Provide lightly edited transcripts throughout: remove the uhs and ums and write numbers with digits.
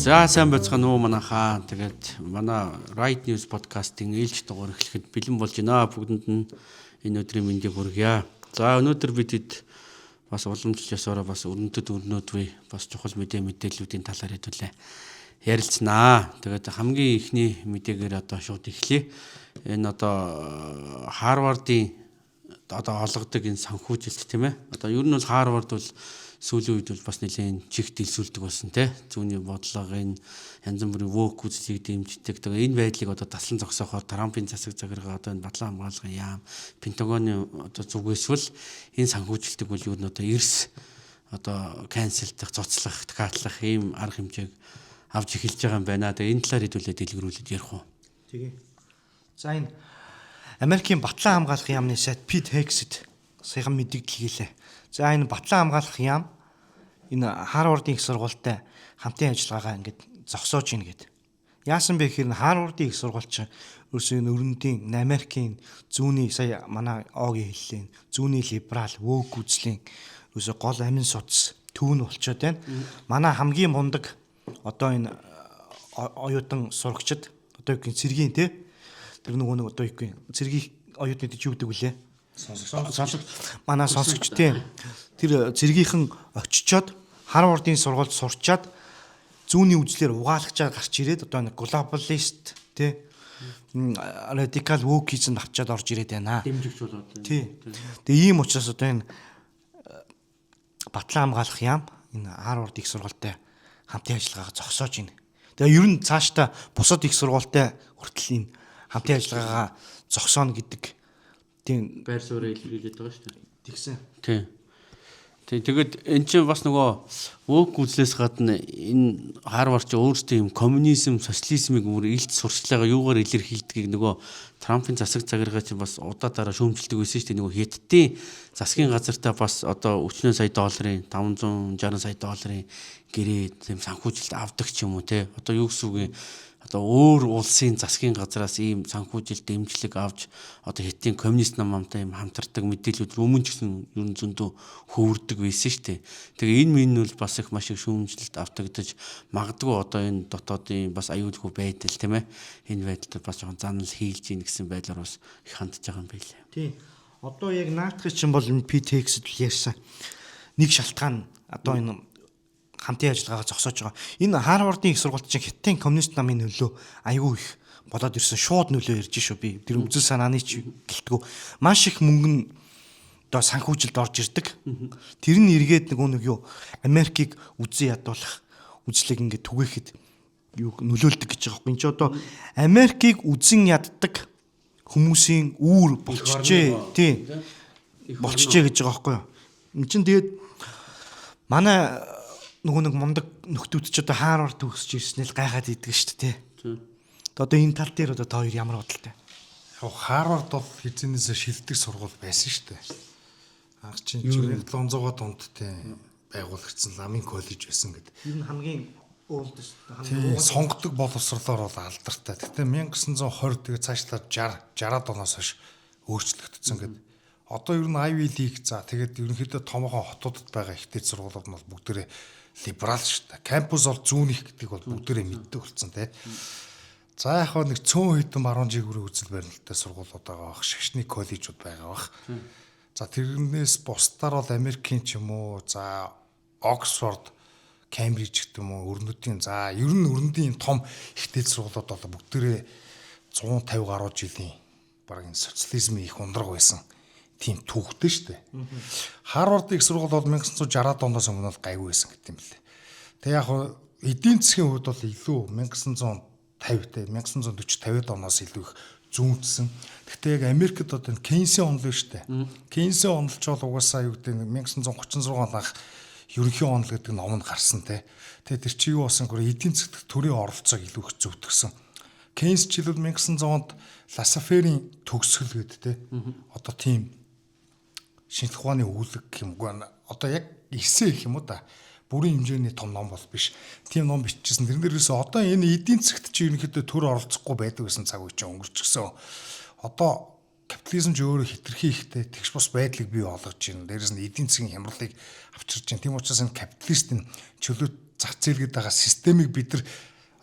За сайн байцгаана уу манайхаа. Тэгээд манай Right News podcast-ийн ээлж дугаар эхлэхэд бэлэн болж байна. Бүгдэнд нь энэ өдрийн мэндийг хүргье. За өнөөдөр бид бас уламжлалт ёсороо бас өрнөдөд өрнөдвээ бас чухал мэдээллүүдийн талаар хэдүүлээ ярилцсанаа. Тэгээд хамгийн ихний мэдээгээр одоо шууд эхлэе. Энэ одоо Харвардын одоо олгодог энэ санхүүжилт тийм ээ. Одоо ер нь бол Харвард бол сүүлийн үед бол бас нэлээд чих дэлсүүлдэг болсон те зүүнний бодлогын янз бүрийн вок үзлийг дэмждэг. Тэгээ энэ байдлыг одоо таслан зогсоохоор Трампын засаг захиргаа одоо энэ батлан хамгаалгын яам Пентагоны одоо зүгээсвэл энэ санхүүжилтийг бол юу н одоо эрс одоо канселдах, цоцлох, ткаатлах ийм арга хэмжээг авч эхэлж байгаа юм байна. Тэгээ энэ талаар хэдүүлээ дэлгэрүүлээд ярих уу. Тэгээ. За энэ Америкийн батлан хамгаалгын яамны сайт Pete Hegseth саяхан мэдээлэл хийлээ. За энэ батлан хамгаалах яам энэ Харвардын их сургуультай хамтын ажиллагаагаа ингээд зогсоож ийн гэд. Яасан бэ гэхээр Харвардын их сургууль чинь өөрсөө энэ өрнөдийн Америкийн зүүнний сая манай Огийн хэллээ. Зүүнний либерал вок үзлийн өөрсөө гол амин судас түүн болчоод байна. Манай хамгийн мундаг одоо энэ оюутан сурагчид одоо юу гэх цэргийн те тэр нэг одоо юу гэх цэргийн оюутнууд юу гэдэг вүлээ? Сонсогч манай сонсогч тийм тэр цэргийнхэн очичоод Харвардын сургуульд сурчаад зүүнний үзлээр угаалгачаар гарч ирээд одоо нэг глобалист тий радикал вокизм авчаад орж ирээд байна. Дэмжигч болоод. Тий. Тэгээ ийм учраас одоо энэ батлан хамгаалах яам энэ Харвард их сургуультай хамтын ажиллагаагаа зогсоож байна. Тэгээ ер нь цаашдаа бусад их сургуультай хүртэл энэ хамтын ажиллагаагаа зогсооно гэдэг тийм байр суурь илэрхийлээд байгаа шүү дээ. Тэгсэн. Тийм. Тэгээд эн чинь бас нөгөө вок үзлээс гадна энэ Харвард ч өөрсдөө юм коммунизм, социализмыг өөр илт сурчлагаа юугаар илэрхийлдгийг нөгөө Трампын засаг захиргаа чинь бас удаа дараа шүүмжилдэг байсан шүү дээ. Нөгөө Хятадын засгийн газартаа бас одоо 40 сая долларын 560 сая долларын гэрээ тийм санхүүжилт авдаг ч юм уу те. Одоо юу гэсэн үг юм одоо өөр улсын засгийн газраас ийм санхүүжилт дэмжлэг авч одоо Хятадын коммунист намтай ийм хамтардаг мэдээлүүд өмнө ч гэсэн ер нь зөндөө хөвөрдөг байсан шүү дээ. Тэгээ энэ минь бол бас их маш их шүүмжлэлт автагдаж магадгүй одоо энэ дотоодын бас аюулгүй байдал тийм ээ. Энэ байдалд бас жоохон занал хийлж ийн гэсэн байдлаар бас их хандж байгаа юм байлээ. Тийм. Одоо яг наадах чинь бол Pete Hegseth ярьсан нэг шалтгаан одоо энэ хамтын ажиллагаагаа зогсоож байгаа. Энэ Харвардын их сургууль чинь Хятадын коммунист намын нөлөө аягүй их болоод ирсэн. Шууд нөлөө ирж шүү би. Тэр үзэл санааны ч гэлтгүү. Маш их мөнгө нь одоо санхүүжилд орж ирдэг. Тэр нь эргээд нэг юу Америкийг үзэн ядуулах үзлийг ингээд түгээхэд юу нөлөөлдөг гэж байгаа юм. Энд чи одоо Америкийг үзэн яддаг хүмүүсийн үүр болчихжээ. Тийм. Болчихжээ гэж байгаа байхгүй юу? Энд чинь тэгээд манай нөгөө нэг мундаг нөхдүүд ч одоо Харвард төгсөж ирснээр гайхаад идэг шүү дээ. Одоо энэ тал дээр одоо та хоёр ямар бодолтой? Яг Харвард бол хизэнээс шилдэг сургууль байсан шүү дээ. Анх чинь 1700-аад онд тийм байгуулагдсан ламын коллеж байсан гэдэг. Энэ нь хамгийн old шүү дээ. Сонгодог боловсрлоор бол алдартай. Гэхдээ 1920 тэгээ цаашлаад 60-аад оноос хойш өөрчлөгдсөн гэдэг. Одоо ер нь Ivy League за тэгээд ерөнхийдөө томоохон хотуудад байгаа ихтэй сургуулиуд нь бол бүгдээрээ либерал шүү дээ. Кампус бол зүүнийх гэдэг бол бүгдээрээ мэддэг болсон тий. За яг нэг цөөн хэдэн 10 жигүүрийн үзэл баримталтай сургуулиуд байгаа бах, шашны коллежууд байгаа бах. За тэрнээс бусдаар бол Америкийн ч юм уу, за Оксфорд, Кембриж гэдэг юм уу, өрнөдийн за ер нь өрнөдийн том ихтэй сургуулиуд бол бүгдээрээ 150 гаруй жилийн баг энэ социализмын их ундраг байсан. Тийм түүхтэй шүү дээ. Харвардын их сургууль бол 1960-аад оноос өмнө бол гайгүй байсан гэдэг юм лээ. Тэгээ яг эдийн засгийн хувьд бол илүү 1950-тай 1940-50-аад оноос илүү их зүүнтсэн. Гэхдээ яг Америкт одоо энэ Кейнсийн онол шүү дээ. Кейнсийн онолч бол угаасаа юу гэдэг 1936 он анх ерөнхий онол гэдэг ном нь гарсан те. Тэгээ тэр чи юу болсон гэхээр эдийн засгт төрийн оролцоог илүү их зөвтгсөн. Кейнс жилүүд 1900 онд Лассаферийн төгсгөл гэдэг те. Одоо тийм шинжлэх ухааны өвлөг гэмгүй одоо яг эсэ гэх юм уу да бүрийн хэмжээний том ном бол биш. Тийм ном биччихсэн. Тэрнээрээс одоо энэ эдийн засгт чи ерөнхийдөө төр оролцохгүй байдаг гэсэн цаг үе чинь өнгөрч гисэн. Одоо капитализм ч өөрөө хитрхи ихтэй тэгш бус байдлыг бий болгож байна. Дээрээс нь эдийн засгийн хямралыг авчирч байна. Тийм учраас энэ капиталистын чөлөөт зах зээл гэдэг системийг бид нар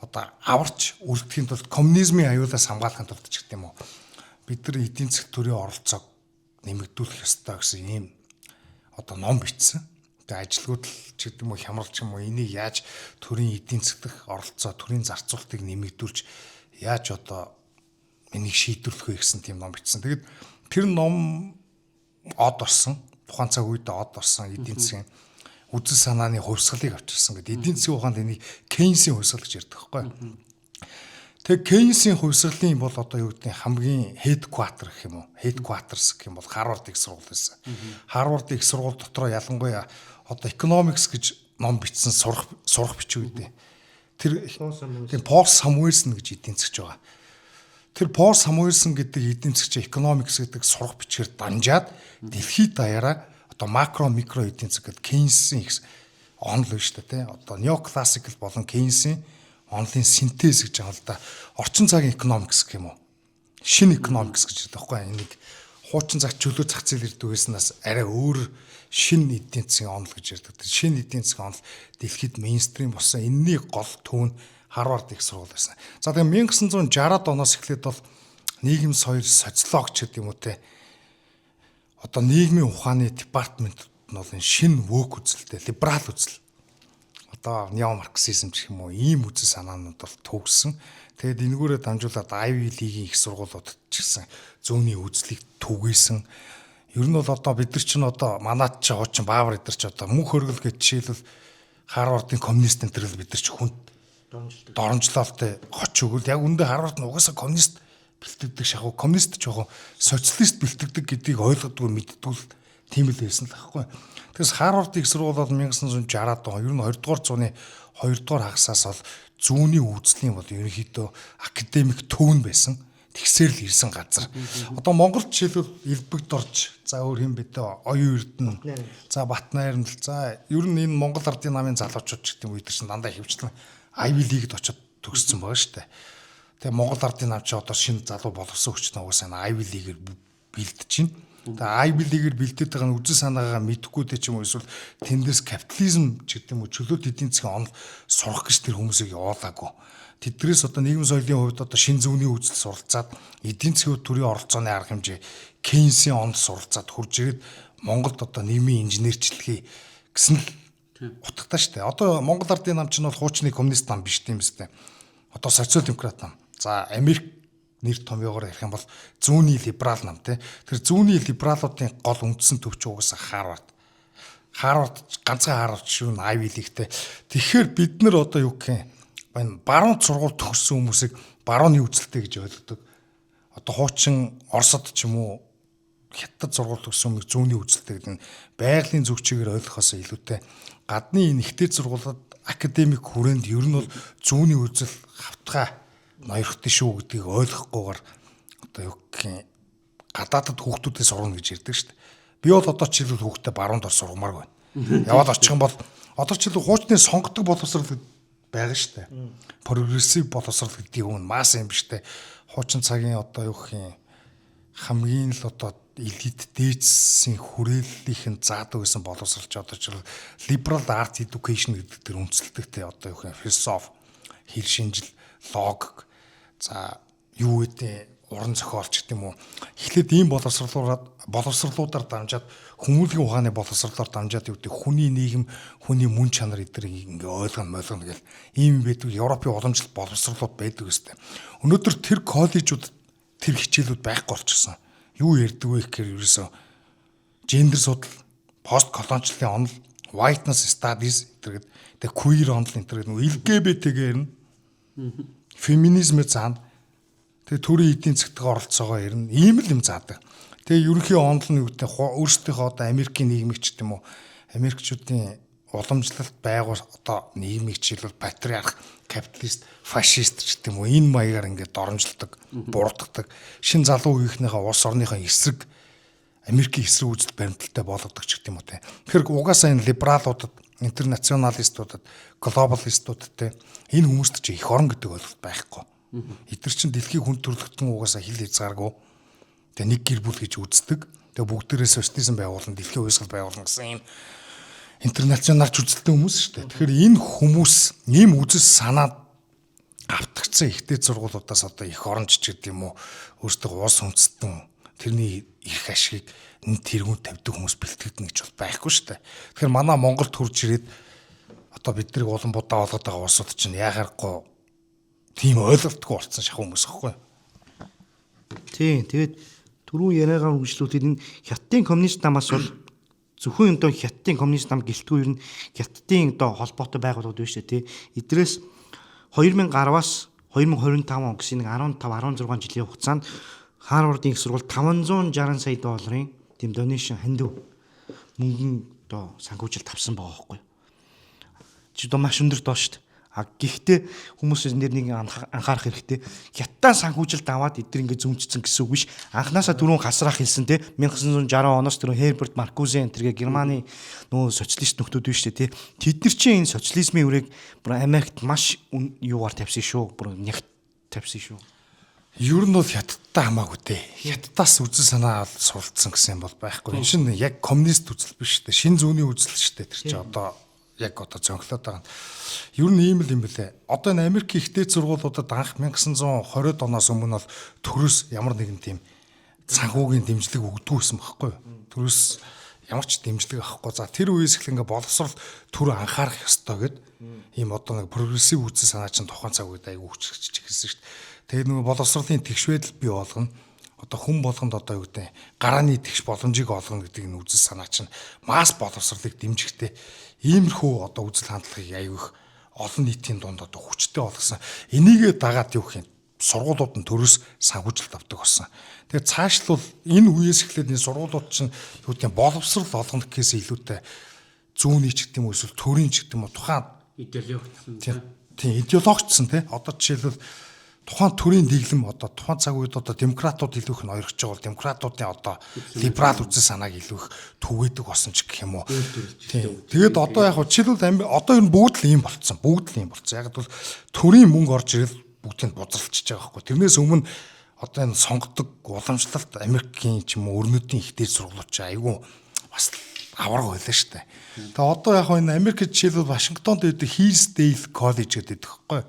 одоо аварч үлдэхийн тулд коммунизмын аюулаас хамгаалахын тулд ч гэдэг юм уу. Бид нар эдийн засгийн төрийн оролцоог нэмэгдүүлэх ёстой гэсэн ийм одоо ном бичсэн. Тэгээ ажилгууд л ч гэдэг юм уу хямралч юм уу энийг яаж төрийн эдийн засгт оролцоо, төрийн зарцуулалтыг нэмэгдүүлж яаж одоо энийг шийдвэрлэх вэ гэсэн тийм ном бичсэн. Тэгээд тэр ном од орсон. Тухайн цаг үед од орсон эдийн засгийн үзэл санааны хувьсгалыг авчирсан гэдэг. Эдийн засгийн ухаанд энийг Кейнсийн хувьсгал гэж ярьдаг байхгүй. Тэгээ Кейнсийн хувьсгалын бол одоо юу гэдэг нь хамгийн headquarter гэх юм уу? Headquarters гэх юм бол Harvard их сургууль байсан. Harvard их сургууль дотроо ялангуяа одоо economics гэж ном бичсэн сурах бичиг үү. Тэр Paul Samuelson гэж эдийн засгч байгаа. Тэр Paul Samuelson гэдэг эдийн засгч economics гэдэг сурах бичгээр дамжаад дэлхийд даяараа одоо макро микро эдийн засаг гэдэг Кейнсийн онол байна шүү дээ тий. Одоо неоклассикл болон Кейнсийн онлын синтез гэж байгаа л да. Орчин цагийн economics гэх юм уу? Шинэ economics гэж байдаг байхгүй энийг хуучин цаг чөлөө зах зээл ирдэг байснаас арай өөр шинэ эдийн засгийн онол гэж ярьдаг. Тэр шинэ эдийн засгийн онол дэлхийд мейнстрим болсон. Энэний гол төв нь Harvard их сургууль байсан. За тэгээ 1960-аад оноос эхлээд бол нийгэм соёл социологч гэдэг юм уу те. Одоо нийгмийн ухааны департамент нь бол энэ шинэ вөөк үзэлтэй, либерал үзэл. Одоо неомарксизм гэх юм уу ийм үзэл санаанууд бол төгссөн. Тэгээд энэгүүрээ дамжуулаад Ivy League-ийн их сургуулиудад ч гэсэн зүүнний үзлийг түгээсэн. Ер нь бол одоо бид нар чинь одоо манайд ч хуучин Баавар эдэр ч одоо мөнх хөргөл гэж жишээлбэл Harvard-ын коммунист энтерл бид нар ч хүнд доромжлолтой хоч өгөл яг үндэ Harvard нь угаасаа коммунист бэлтгэдэг шахуу коммунист ч яг социалист бэлтгэдэг гэдгийг ойлгодгүй мэддгүй л тийм л байсан л байхгүй. Тэгээс Harvard-ийн сургууль бол 1960-аад он ер нь 20 дугаар зууны 2 дугаар хагасаас бол зүүнний үзлийн бол ерөнхийдөө академик төвн байсан. Тэгсээр л ирсэн газар. Одоо Монгол жишээлбэл Элбэгд орж за өөр хэм битээ оюун эрдэнэ. За Батнайрнал. За ер нь энэ Монгол Ардын намын залуучууд ч гэдэг юм уу чинь дандаа хөвчлэн Ivy League-д очиод төгссөн байгаа шүү дээ. Тэгээ Монгол Ардын нам ч одоо шинэ залуу боловсон хүчтэй угаасаа Ivy League-ээр бэлдэж байна. Тэгээ Ivy League-ээр бэлдээд байгаа нь үзэл санаагаа мэдэхгүй дээ ч юм уу эсвэл тэндээс капитализм ч гэдэг юм уу чөлөөт эдийн засгийн онол сурах гэж тэр хүмүүсийг явуулаагүй. Тэдгээрээс одоо нийгэм соёлын хувьд одоо шин зөвний үзэл суралцаад эдийн засгийн төрийн оролцооны арга хэмжээ Кейнсийн онол суралцаад хурж ирээд Монголд одоо нийгмийн инженерчлэгийг гэсэн л утгатай шүү дээ. Одоо Монгол Ардын нам чинь бол хуучны коммунист нам биш тийм үстэй. Одоо социал демократ нам. За Америк нэр томьёогоор ярих юм бол зүүнний либерал нам тий. Тэр зүүнний либералуудын гол үндсэн төвч угаасаа Harvard. Harvard ганцхан Harvard шүү нь Ivy League-тэй. Тэгэхээр бид нар одоо юу гэх юм энэ баруун сургууль төгссөн хүмүүсийг барууны үзэлтэй гэж ойлгодог. Одоо хуучин Оросд ч юм уу Хятад сургууль төгссөн хүмүүс зүүнний үзэлтэй гэдэг нь байгалийн зүг чигээр ойлгохоос илүүтэй гадны энэ ихтэй сургуулиуд академик хүрээнд ер нь бол зүүнний үзэл хавтгай ноёрхтой шүү гэдгийг ойлгохгүйгээр одоо юу гэх юм гадаадд хүүхдүүдээ сурна гэж ярьдаг шүү дээ. Би бол одоо ч хэлбэл хүүхдээ баруунд ор сургамаар байна. Яваад очих юм бол одоо ч хэлбэл хуучны сонгодог боловсрал байгаа шүү дээ. Прогрессив боловсрал гэдэг юм мас юм биш дээ. Хуучин цагийн одоо юу гэх юм хамгийн л одоо элит дээдсийн хүрээллийнхэн заадаг гэсэн боловсралч одоо ч liberal art education гэдэг тэр үндэслэлтэй одоо юу гэх юм философи, хэл шинжил, логик за юу гэдэг уран зохиолч гэдэг юм уу. Эхлээд ийм боловсралуудаар дамжаад хүмүүнлэгийн ухааны боловсралаар дамжаад юу гэдэг хүний нийгэм, хүний мөн чанар эдгээр ингээ ойлгоно гэл ийм байдаг Европын уламжлалт боловсралууд байдаг өстэй. Өнөөдөр тэр коллежууд тэр хичээлүүд байхгүй болчихсон. Юу ярьдаг вэ гэхээр ерөөсөө гендер судал, пост колоничлалын онол, whiteness studies гэдэг тэг queer онол энэ гэдэг LGBT-гээр нь феминизмээ заана. Тэгээ төрийн эдийн засгийн оролцоогоо ирнэ. Ийм л юм заадаг. Тэгээ ерөнхий онол нь юу гэдэг өөрсдийнхөө одоо Америкийн нийгмийг ч гэдэм үү Америкчүүдийн уламжлалт байгуул одоо нийгмийг жишээлбэл патриарх, капиталист, фашист ч гэдэм үү энэ маягаар ингээд доромжилдог, буурддаг. Шин залуу үеийнхнийхээ улс орныхоо эсрэг Америкийн эсрэг үзэл баримталтай болгодог ч гэдэм үү те. Тэгэхээр угаасаа энэ либералуудад, интернационалистуудад, глобалистуудад те энэ хүмүүст ч их орон гэдэг ойлголт байхгүй. Эдгээр чинь дэлхийн хүн төрөлхтөн угаасаа хил хязгааргүй Тэгээ нэг гэр бүл гэж үздэг. Тэгээ бүгдээрээ социализм байгуулна, дэлхийн хувьсгал байгуулна гэсэн юм интернационалч үзэлтэй хүмүүс шүү дээ. Тэгэхээр энэ хүмүүс ийм үзэл санаад автгцсан ихтэй сургуулиудаас одоо их оронч ч гэдэг юм уу өөрсдөө уус үндэстэн тэрний их ашигыг тэргүүнд тавьдаг хүмүүс бэлтгэдэг гэж бол байхгүй шүү дээ. Тэгэхээр манай Монголд хурж ирээд одоо биднийг улан будаа болгоод байгаа улсууд чинь яхахгүй тийм ойлголтгүй болсон шахуу хүмүүс аахгүй. Тийм. Тэгээд түрүү яриагаа үргэлжлүүлээд энэ Хятадын коммунист намаас бол зөвхөн одоо Хятадын коммунист нам гэлтгүй ер нь Хятадын одоо холбоотой байгууллагууд байна шүү дээ. Эдрээс 2010-аас 2025 он гэсэн нэг 15-16 жилийн хугацаанд Харвардын их сургууль 560 сая долларын тийм донешн хандив мөнгөн одоо санхүүжилт авсан байгаа байхгүй. Чи одоо маш өндөр доо шүү дээ. А гэхдээ хүмүүс энэ нэг анхаарах хэрэгтэй. Хятадаа санхүүжилт аваад эдгээр ингэ зүмжсэн гэсэн үг биш. Анхнаасаа түрүүн хасраах хэлсэн те 1960 оноос түрүүн Херберт Маркузе энтергээ Германы нөө социалист нөхдүүд биш те. Тэд нар чинь энэ социализмын үрийг бүр Америкт маш юугаар тавьсан шүү. Бүр нягт тавьсан шүү. Ер нь бол Хятадтай хамаагүй дээ. Хятадаас үзэл санаа суралцсан гэсэн юм бол байхгүй. Энэ чинь яг коммунист үзэл биш шүү дээ. Шин зүүнний үзэл шүү дээ. Тэр чинь одоо яг одоо зөнхлөөд байгаа. Ер нь ийм л юм бэлээ. Одоо энэ Америкийн ихтэй сургуулиудад анх 1920-д оноос өмнө бол төрөөс ямар нэгэн тийм санхүүгийн дэмжлэг өгдөг байсан байхгүй юу? Төрөөс ямар ч дэмжлэг авахгүй. За тэр үеэс эхлэн ингээ боловсрол төр анхаарах ёстой гэд ийм одоо нэг прогрессив үзэл санаа чинь тухайн цаг үед аяг өгч хэлсэн шүү дээ. Тэгээд нөгөө боловсролын тэгшвэдэл бий болгоно. Одоо хүн болгонд одоо юу гэдэг гарааны тэгш боломжийг олгоно гэдэг энэ үзэл санаа чинь масс боловсролыг дэмжихтэй иймэрхүү одоо үзэл хандлагыг аяг олон нийтийн дунд одоо хүчтэй болгосон. Энийгээ дагаад юу гэх юм сургуулиуд нь төрөөс санхүүжилт авдаг болсон. Тэгээд цаашлбал энэ үеэс эхлээд энэ сургуулиуд чинь юу гэдэг боловсрол олгох гэхээс илүүтэй зүүнний ч гэдэг юм уу эсвэл төрийн ч гэдэг юм уу тухайн идеологичсан тийм идеологичсан тий. Одоо жишээлбэл тухайн төрийн дэглэм одоо тухайн цаг үед одоо демократууд илүү их ноёрхож байгаа бол демократуудын одоо либерал үзэл санааг илүү их түгээдэг болсон ч гэх юм уу. Тэгээд одоо яг жишээлбэл одоо ер нь бүгд л ийм болцсон. Бүгд л ийм болцсон. Яг бол төрийн мөнгө орж ирэл бүгдийг бузралчиж байгаа байхгүй. Тэрнээс өмнө одоо энэ сонгодог уламжлалт Америкийн ч юм уу өрнөдийн ихтэй сургуулиуд ч айгүй бас авраг байлаа шүү дээ. Тэгээд одоо яг энэ Америкт жишээлбэл Вашингтонд байдаг Hillsdale College гэдэг байхгүй.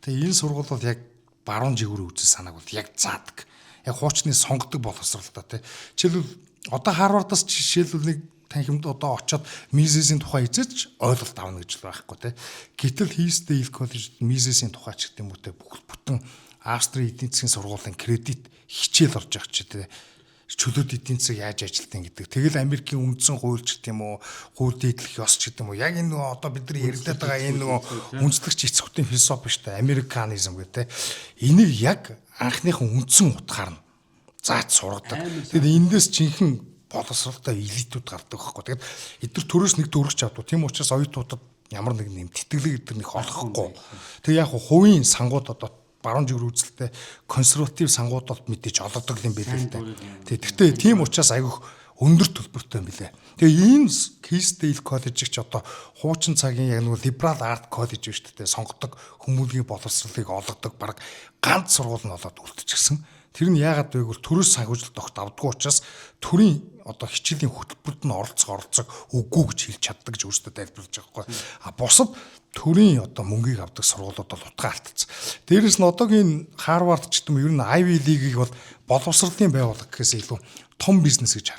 Тэгээд энэ сургууль бол яг баруун жигүүрийн үзэл санааг бол яг заадаг. Яг хуучны сонгодог боловсралтай тий. Жишээлбэл одоо Харвардаас жишээлбэл нэг танхимд одоо очиод Мисесийн тухай эзэж ойлголт авна гэж байхгүй тий. Гэтэл Hillsdale College Мисесийн тухай ч гэдэг юм уу тий бүтэн Австрийн эдийн засгийн сургуулийн кредит хичээл орж байгаа ч тий. Чөлөөт эдийн засаг яаж ажилтдаг гэдэг. Тэгэл Америкийн үндсэн хууль ч гэдэг юм уу, хууль дэдлэх ёс ч гэдэг юм уу. Яг энэ нөгөө одоо бидний ярьдаг байгаа энэ нөгөө үндэслэгч эцгүүтийн философи шүү дээ. Американизм гэдэг. Энийг яг анхныхан үндсэн утгаар нь зааж сургадаг. Тэгэд эндээс жинхэнэ боловсралтай элитүүд гардаг байхгүй. Тэгэд эдгээр төрөөс нэг дөрөгч авдаг. Тийм учраас оюутнуудад ямар нэгэн тэтгэлэг эдгээр нэг олохгүй. Тэг яг хувийн сангууд одоо баруун жигүүр үзэлтэй консерватив сангууд бол мэдээж олгодог юм билээ л дээ. Тэгтээ тийм учраас айгүйх өндөр төлбөртэй юм билээ. Тэгээ энэ Hillsdale College-ийг ч одоо хуучин цагийн яг нэг либерал арт коллеж биш үү? Сонгодог хүмүүлийн боловсролыг олгодог баг ганц сургууль нь болоод үлдчихсэн. Тэр нь яагаад вэ гэвэл төрөөс санхүүжилт огт авдаггүй учраас төрийн одоо хичээлийн хөтөлбөрт нь оролцох үгүй гэж хэлж чаддаг гэж өөрсдөө тайлбарлаж байгаа байхгүй. А бусад төрийн одоо мөнгийг авдаг сургуулиуд бол утгаа алдсан. Дээрээс нь одоогийн Харвард ч гэдэм ер нь Ivy League-ийг бол боловсролын байгууллага гэхээс илүү том бизнес гэж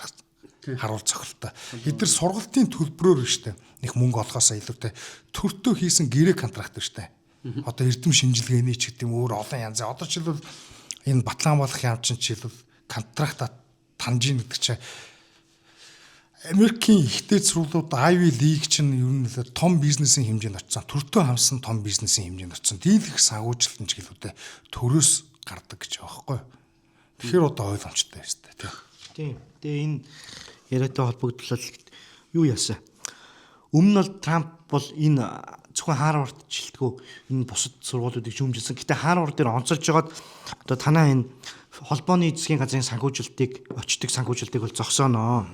харуул цохилтой. Эдгээр сургалтын төлбөрөөр штэ нэг мөнгө олохоосоо илүүтэй төртөө хийсэн гэрээ контракт штэ. Одоо эрдэм шинжилгээний ч гэдэм өөр олон янзын одоо жишээлбэл энэ Батланбаалах яам чинь жишээлбэл контракта танжин гэдэг чинь Америкийн ихтэй сургуулиуд Ivy League чинь ер нь том бизнесийн хэмжээнд очсон. Төртөө хамсан том бизнесийн хэмжээнд очсон. Дийлэх санхүүжилтэн ч гэлүүдээ төрөөс гардаг гэж байгаа байхгүй. Тэгэхээр одоо ойлгомжтой байна шүү дээ. Тийм. Тэгээ энэ яриатай холбогдлол юу яасан? Өмнө нь бол Трамп бол энэ зөвхөн Харвард жилтгүү энэ бусад сургуулиудыг шүүмжилсэн. Гэтэ Харвард дээр онцолж байгаад одоо танаа энэ холбооны эзгийн газрын санхүүжилтийг очдог санхүүжилтийг бол зогсооноо.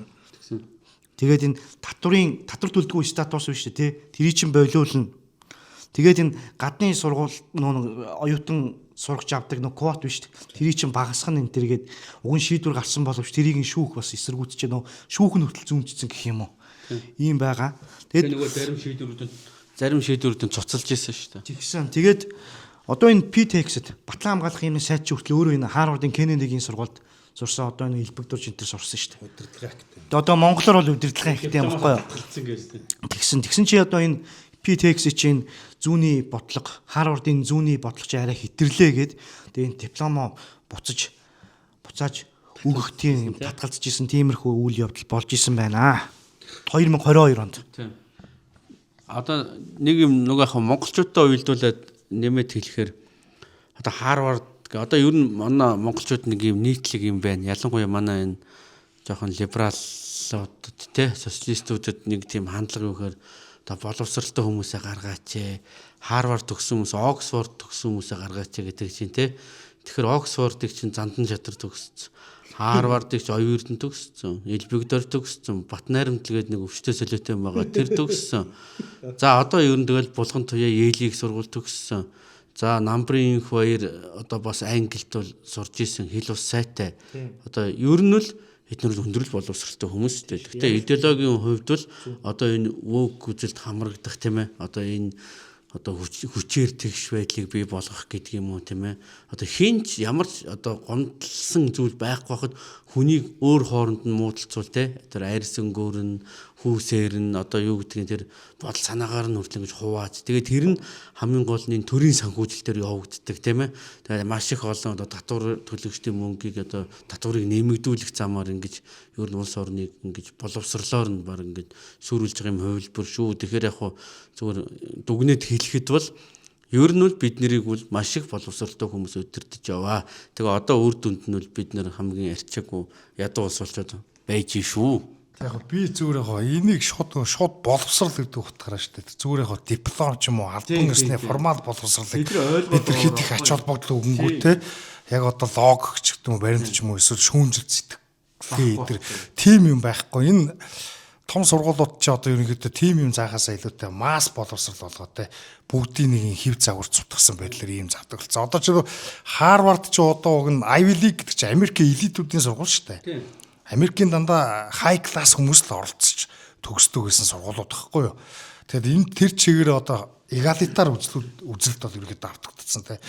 Тэгээд энэ татвар төлдөггүй статус биш үү те? Тэрий чин болиулна. Тэгээд энэ гадны сургууль оюутан сургаж авдаг нэг квот биш. Тэрийг чинь багасгах нь энэ төргээд уг нь шийдвэр гарсан боловч тэрийг нь шүүх бас эсэргүүцэж нөө шүүх нь хүртэл зүүнжсэн гэх юм уу. Ийм байгаа. Тэгээд нөгөө зарим шийдвэрүүд нь цуцалж ирсэн шүү дээ. Тэгсэн. Тэгээд одоо энэ PTX-д Батлан хамгаалах юмны сайд чи хүртэл өөрөө энэ Харвардын Кеннедигийн сургуульд сурсан одоо энэ элбэгдүүр энтер сурсан шүү дээ. Удирдлагын академи. Одоо монголоор бол удирдлагын академи юм баггүй юу? Тэгсэн чи одоо энэ PTX чинь зүүнний бодлого Харвардын зүүнний бодлого чи арай хэтэрлээ гэд тэгээ энэ дипломо буцааж өгөх тийм татгалзаж исэн тиймэрхүү үйл явдал болж исэн байна. 2022 онд. Тийм. Одоо нэг юм нөгөө яг монголчуудаа уйлдуулад нэмээд хэлэхээр одоо Харвард одоо ер нь манай монголчууд нэг юм нийтлэг юм байна. Ялангуяа манай энэ жоохон либералууд те социалистуудад нэг тийм хандлага юу гэхээр одоо боловсралтай хүмүүсээ гаргаач. Харвард төгссөн хүмүүс, Оксфорд төгссөн хүмүүсээ гаргаач гэдэг чинь те. Тэгэхээр Оксфордыг чинь зандан шатар төгссөн. Харвардыг ч оюун эрдэнэ төгссөн. Элбэгдэр төгссөн. Батнайрамтлгээд нэг өвчтөй солиотой юм байгаа. Тэр төгссөн. За одоо ер нь тэгэл булган туяа Yale-ийг сургууль төгссөн. За намбрын инх баяр одоо бас англид бол сурж исэн хэл ус сайтай. Одоо ер нь л эднэр өндөрлөл боловсралтай хүмүүс шүү дээ. Гэхдээ идеологийн хувьд бол одоо энэ woke үзэлд хамрагдах тийм ээ. Одоо энэ одоо хүчээр тэгш байдлыг бий болгох гэдэг юм уу тийм ээ. Одоо хинч ямар одоо гомдлсон зүйл байхгүй хахад хүнийг өөр хооронд нь муудалцуул те. Тэр арьсангөөр нь хүүсээр нь одоо юу гэдгийг тэр бодол санаагаар нь хүртэл ингэж хувааж. Тэгээд тэр нь хамгийн гол нь төрийн санхүүжилтээр явагддаг тийм ээ. Тэгээд маш их олон одоо татвар төлөгчдийн мөнгийг одоо татварыг нэмэгдүүлэх замаар ингэж ер нь улс орныг ингэж боловсрлоор нь баг ингэж сүрүүлж байгаа юм хувилбар шүү. Тэгэхээр яг хуу зүгээр дүгнэж хэлэхэд бол ер нь бол бид нарыг бол маш их боловсралтай хүмүүс өдөртөж яваа. Тэгээ одоо үр дүнд нь бол бид нар хамгийн арчаагүй ядуу улс болчиход байж шүү. Яг би зүгээр энийг шууд боловсрал гэдэг утгаараа шүү дээ. Зүгээр диплом ч юм уу албан ёсны формал боловсралыг бид нар хэд их ач холбогдол өгөнгүүтэй яг одоо логик ч гэдэг юм баримт ч юм уу эсвэл шүүмжил сэтгэлээ эдэр тим юм байхгүй. Энэ том сургуулиуд ч одоо ерөнхийдөө тим юм заахаасаа илүүтэй масс боловсрал болгоотой бүгдийн нэг хэв загвар цутгсан байдлаар ийм завдаг болсон. Одоо ч Харвард ч одоо уг нь Ivy League гэдэг чинь Америкийн элитүүдийн сургууль шүү дээ. Америкийн дандаа хай класс хүмүүс л оролцож төгсдөг гэсэн сургуулиуд байхгүй юу. Тэгэхээр энэ тэр чигээр одоо эгалитар үзэлт бол ерөөд автагдсан те.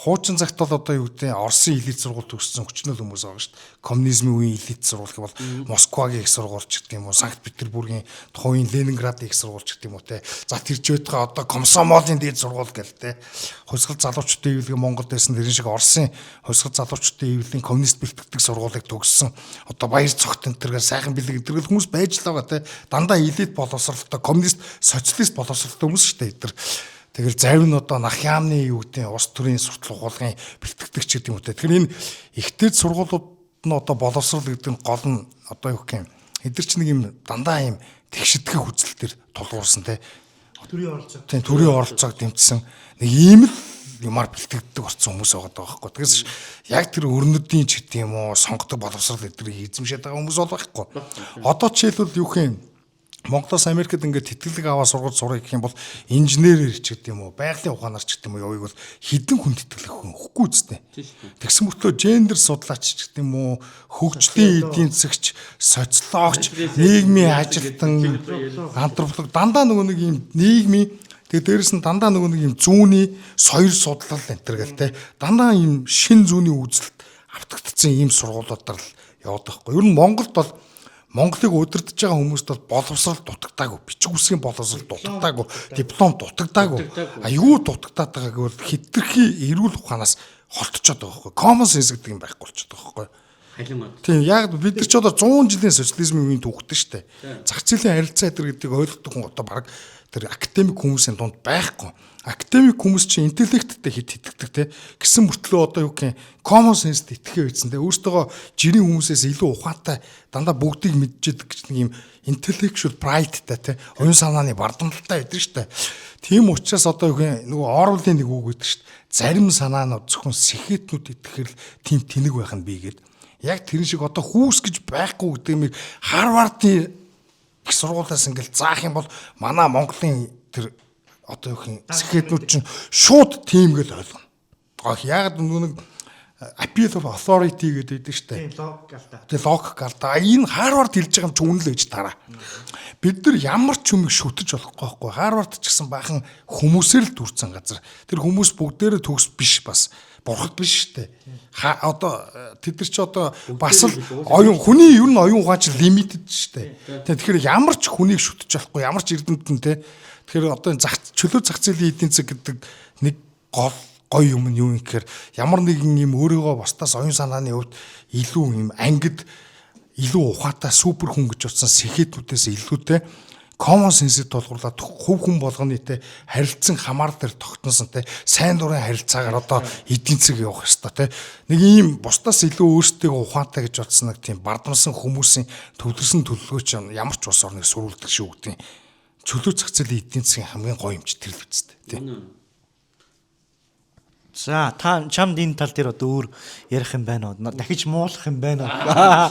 Хуучин цагт бол одоо юу гэдэг Оросын элит сургууль төгссөн хүчнэл хүмүүс байгаа шүү дээ. Коммунизмын үеийн элит сургууль бол Москвагийн их сургууль ч гэдэг юм уу, Санкт Петербургийн тухайн Ленинградын их сургууль ч гэдэг юм уу те. За тэр ч байтугай одоо комсомолын дээд сургууль гэл те. Хувьсгал залуучуудын ивлэг Монголд байсан тэр шиг Оросын хувьсгал залуучуудын ивлэгийн коммунист бэлтгэдэг сургуулийг төгссөн. Одоо баяр цогт энтергээр сайхан бэлэг эдгэрэл хүмүүс байж л байгаа те. Дандаа элит боловсралтай коммунист социалист боловсралтай хүмүүс шүү дээ эдгээр. Тэгэл зарим нь одоо нах яамны юу гэдэг улс төрийн суртал ухуулгын бэлтгэгч гэдэг юм уу те. Тэгэхээр энэ ихтэй сургуулиуд нь одоо боловсрал гэдэг нь гол нь одоо юу гэх юм. Эдгээр чинь нэг юм дандаа юм тэгшидгэх үзэлтээр тулгуурсан те. Төрийн оролцоог дэмжсэн нэг ийм л юмар бэлтгэдэг орцсон хүмүүс байгаа байхгүй. Тэгээс яг тэр өрнөдийн ч гэдэг юм уу сонгодог боловсрал эдгэрийг эзэмшээд байгаа хүмүүс бол байхгүй. Одоо жишээлбэл юу гэх юм. Монголоос Америкт ингээд тэтгэлэг аваа сургууль сурах гэх юм бол инженерээр ч гэдэг юм уу, байгалийн ухаанаар ч гэдэг юм уу явыг бол хідэн хүн тэтгэлэг өгөхгүй үстэй. Тэгсэн мөртлөө гендер судлаач ч гэдэг юм уу, хөгжлийн эдийн засагч, социологч, нийгмийн ажилтан, антрополог дандаа нөгөө нэг юм нийгмийн тэгээ дээрэс нь дандаа нөгөө нэг юм зүүнний соёл судлал энэ төр гэл те. Дандаа юм шин зүүнний үзэлт автагдсан ийм сургуулиудаар л яваад байхгүй. Ер нь Монголд бол Монголыг удирдах байгаа хүмүүст бол боловсрал дутагдаагүй, бичиг үсгийн боловсрал дутагдаагүй, диплом дутагдаагүй. Юу дутагдаад байгааг бол хитрхи эрүүл ухаанаас холтчоод байгаа байхгүй. Common sense гэдэг юм байхгүй болчиход байгаа байхгүй. Тийм яг бид нар ч одоо 100 жилийн социализмын үеийн түүхтэй шүү дээ. Зах зээлийн харилцаа эдэр гэдгийг ойлгодог хүн одоо баг тэр академик хүмүүсийн дунд байхгүй. Академик хүмүүс чинь интеллекттэй хитгэдэг те гэсэн мөртлөө одоо юу гэх юм common sense итгэхээ үйдсэн те өөртөө жирийн хүмүүсээс илүү ухаантай дандаа бүгдийг мэдчихэдэг гэж нэг юм intellectual pride-тай те оюун санааны бардамталтай байдаг шүү дээ. Тийм учраас одоо юу гэх нөгөө Орвелын нэг үг гэдэг шүү дээ. Зарим санаанууд зөвхөн сэхэтнүүд итгэхэр л тийм тэнэг байх нь бий гэд. Яг тэр шиг одоо хүүс гэж байхгүй гэдэг юм Харвардын их сургуулиас ингээл заах юм бол манай Монголын тэр одоо юу гэх юм сэхэтнүүд чинь шууд тийм гэл ойлгоно. яагаад нэг appeal of authority гэдэг шүү дээ. Тийм логик галта. Тэгээ логик галта. Энэ Харвард хэлж байгаа юм чи үнэн л гэж тараа. Бид нар ямар ч юмыг шүтэж болохгүй байхгүй. Харвард ч гэсэн бахан хүмүүсээр л дүрцэн газар. Тэр хүмүүс бүгдээрээ төгс биш бас. Бурхад биш шүү дээ. Одоо тэд нар ч одоо бас л оюун хүний ер нь оюун ухаан ч лимитэд шүү дээ. Тэгэхээр ямар ч хүнийг шүтэж болохгүй, ямар ч эрдэмтэн те. Тэгэхээр одоо чөлөө зах зээлийн эдийн засаг гэдэг нэг гоё юм нь юу юм гэхээр ямар нэгэн юм өөрийгөө бусдаас оюун санааны хувьд илүү юм ангид илүү ухаатай супер хүн гэж утсан сэхэтүүдээс илүүтэй common sense-д тулгуурлаад хувь хүн болгонытэй харилцан хамаар дээр тогтносон те сайн дурын харилцаагаар одоо эдийн засаг явах ёстой те нэг ийм бусдаас илүү өөрсдөө ухаантай гэж утсан нэг тийм бардамсан хүмүүсийн төвлөрсөн төлөвлөгөөч ямар ч улс орныг сурулдаг шүү гэдэг чөлөө зах зээлийн эдийн засгийн хамгийн гоё юмч тэр л үстэй те. За та чамд энэ тал дээр одоо өөр ярих юм байна уу? Дахиж муулах юм байна уу?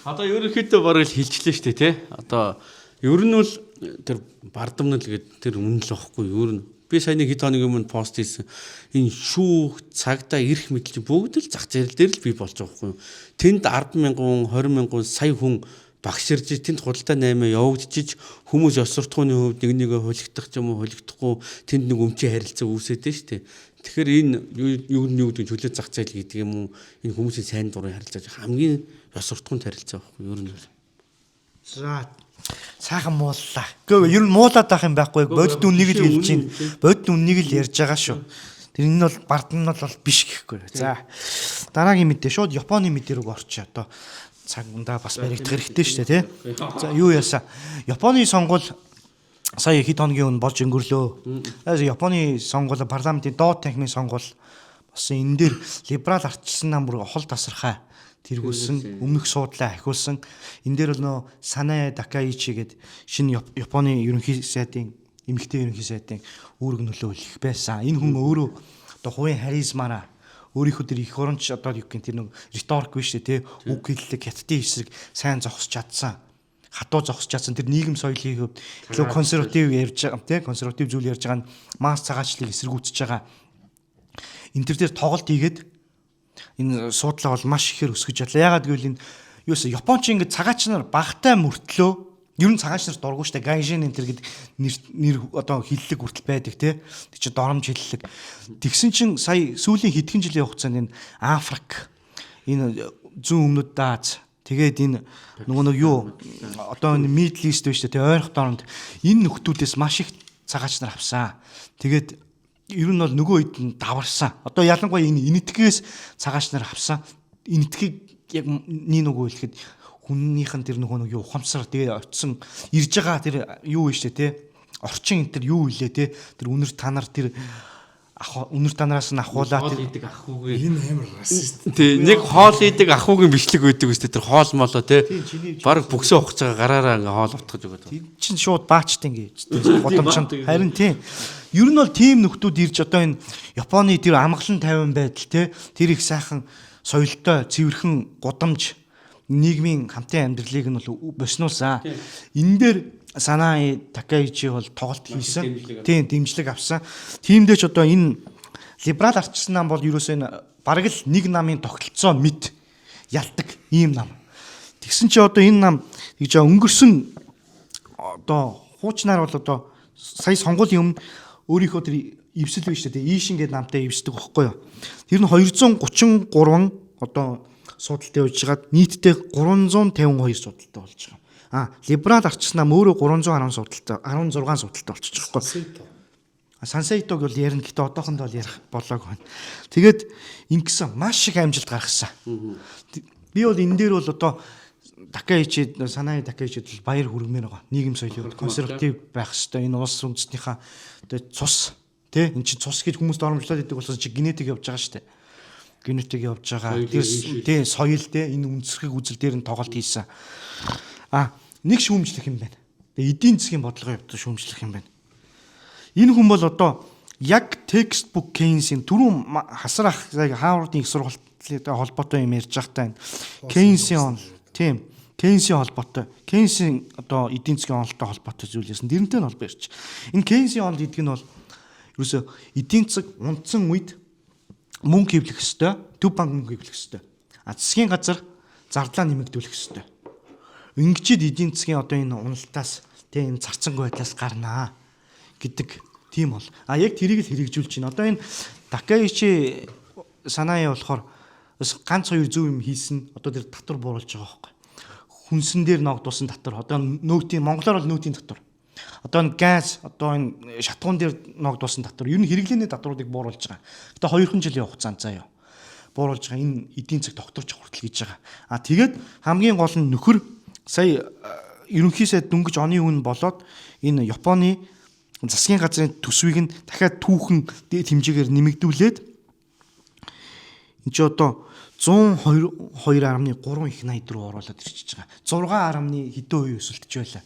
Одоо ерөнхийдөө бараг л хэлжлээ шүү дээ тий. Одоо ер нь бол тэр бардамнал гэдэг тэр үнэн л واخгүй ер нь. Би саяны хэд хоногийн өмнө пост хийсэн. Энэ шүүх, цагдаа, эрх мэдэл бүгд л зах зээл дээр л бий болж байгаа байхгүй юу? Тэнд 10,000, 20,000 сая хүн багширж тэнд худалдаа 8 явагдчих хүмүүс ёс суртахууны хувьд нэг нэгэ хулигдах ч юм уу хулигдахгүй тэнд нэг өмчийн харилцаа үүсээд дээ шүү дээ. Тэгэхээр энэ юу гэдэг чөлөө зах зээл гэдэг юм уу энэ хүмүүсийн сайн дурын харилцаа хамгийн ёс суртахуунд харилцаа байхгүй юу ер нь. За сайхан мууллаа. Гэхдээ ер нь муулаад байх юм байхгүй бодит үннийг л хэлж чинь бодит үннийг л ярьж байгаа шүү. Тэр энэ бол бардам нь бол биш гэхгүй. За дараагийн мэдээ шууд Японы мэдээ рүү орчих одоо цагундаа бас баригдах хэрэгтэй шүү дээ тий. За юу яасан? Японы сонгуул сая хэд хоногийн өмнө болж өнгөрлөө. Японы сонгуул парламентын доод танхимын сонгуул бас энэ дээр либерал ардчилсан нам бүр хол тасархай тэргүүлсэн өмнөх суудлаа ахиулсан. Энэ дээр бол нөө Санаа Такаичи гэдэг шинэ Японы ерөнхий сайдын эмэгтэй ерөнхий сайдын үүрэг нөлөөлөх байсан. Энэ хүн өөрөө одоо хувийн харизмаараа өөрийнхөө тэр их оронч одоо юу гэх тэр нэг риторик биш тий үг хэллэг хятадын эсрэг сайн зогсож чадсан. Хатуу зогсож чадсан тэр нийгэм соёлын хувьд илүү консерватив ярьж байгаа тий консерватив зүйл ярьж байгаа нь масс цагаачлалыг эсэргүүцэж байгаа. Энэ төр дээр тоглолт хийгээд энэ суудлаа бол маш ихээр өсгөж чадлаа. Ягаад гэвэл энэ юусе Японч ингэ цагаач нар багтай мөртлөө ер нь цагаач нар дургуй штэ гайжин энэ төр гэдэг нэр одоо хиллэг хүртэл байдаг тий. Тэг чи доромж хиллэг. Тэгсэн чин сая сүүлийн хэдхэн жилийн хугацаанд энэ Африк энэ зүүн өмнөд Аз тэгээд энэ нөгөө нэг юу одоо энэ Middle East биш тий ойрхон дорнд энэ нөхдүүдээс маш их цагаач нар авсан. Тэгээд ер нь бол нөгөө хэд нь даварсан. Одоо ялангуяа энэ энэтхгээс цагаач нар авсан. Энэтхгийг яг нэг нөгөө хэлэхэд хүннийх нь тэр нөгөө юу ухамсар тэгээ очисон ирж байгаа тэр юу вэ штэ тий орчин энэ тэр юу илээ тий тэр үнэр танаар тэр үнэр танараас нь ахуулаад хоол идэг ахуугийн энэ амар расист. Тий нэг хоол идэг ахуугийн бичлэг байдаг үстэй тэр хоол молоо тий баг бүксөө ухаж байгаа гараараа ингээ хоол утгаж өгöd. Тэр чин шууд баачтай ингээ годомчонд харин тий ер нь бол тийм нөхдүүд ирж одоо энэ Японы тэр амгалан тайван байдал тий тэр их сайхан соёлтой цэвэрхэн годомж нийгмийн хамтын амьдралыг нь бол боснуулсан. Энэ дээр Санаа Такаичи бол тоглолт хийсэн. Тийм дэмжлэг авсан. Тиймдээ ч одоо энэ либерал ардчилсан нам бол ерөөсөө энэ бараг л нэг намын тогтолцоо мэд ялдаг ийм нам. Тэгсэн чи одоо энэ нам гэж өнгөрсөн одоо хуучнаар бол одоо сая сонгуулийн өмнө өөрийнхөө тэр эвсэл биш үү? Ийшин гэдэг намтай эвсдэг байхгүй юу? Тэр нь 233 одоо судалтай явж байгаад нийтдээ 352 судалтай болж байгаа. Либерал ардчилсан нам өөрөө 310 судалтай 16 судалтай болчихж байгаа байхгүй. Сансейтог бол ярина гэхдээ одоохондоо бол ярих болоог байна. Тэгээд ингэсэн маш их амжилт гаргасан. Би бол энэ дээр бол одоо Такаичи Санаа Такаичид бол баяр хүргэмээр байгаа. Нийгэм соёлын консерватив байх хэрэгтэй. Энэ улс үндэстнийхээ цус тий эн чинь цус гэж хүмүүс доромжлоод идэг болсон чи генетик явж байгаа шүү дээ. Генетик явж байгаа. Тэр соёл те энэ үндэсгэх үзэл дээр нь тоглолт хийсэн. Нэг шүүмжлэх юм байна. Тэгээ эдийн засгийн бодлогын хувьд шүүмжлэх юм байна. Энэ хүн бол одоо яг textbook Keynes-ийн түрүүн хасар ах Harvard-ийн их сургалттай холбоотой юм ярьж байхдаа Keynes-ийн тийм Keynes-ийн холбоотой Keynes-ийн одоо эдийн засгийн онолтой холбоотой зүйл яасан. Тэрнтэй нь холбоо ярьж. Энэ Keynes-ийн онол гэдэг нь бол ерөөсө эдийн засаг унтсан үед мөнгө хэвлэх ёстой, төв банк мөнгө хэвлэх ёстой. Засгийн газар зардлаа нэмэгдүүлэх ёстой. Ингэжид эдийн засгийн одоо энэ уналтаас энэ зарцангүй байдлаас гарнаа гэдэг тийм бол. Яг тэрийг л хэрэгжүүлж байна. Одоо энэ Такаичи санаа болохоор ганц хоёр зөв юм хийсэн. Одоо тэр татвар бууруулж байгаа байхгүй. Хүнсэн дээр ногдуулсан татвар. Одоо нөөтийн монголоор бол нөөтийн татвар. Одоо энэ газ, одоо энэ шатгуун дээр ногдуулсан татвар. Ер нь хэрэглээний татваруудыг бууруулж байгаа. Гэтэ 2 жилийн хугацаанд заяа бууруулж байгаа. Энэ эдийн засаг докторч хүртэл гэж байгаа. Тэгээд хамгийн гол нь нөхөр сая ерөнхий сайд дөнгөж оны өмнө болоод энэ Японы засгийн газрын төсвийг нь дахиад түүхэн дээд хэмжээгээр нэмэгдүүлээд энэ ч одоо 102.3 их найд руу оруулаад ирчихэж байгаа. 6 хэдэн хувийн өсөлтөж байлаа.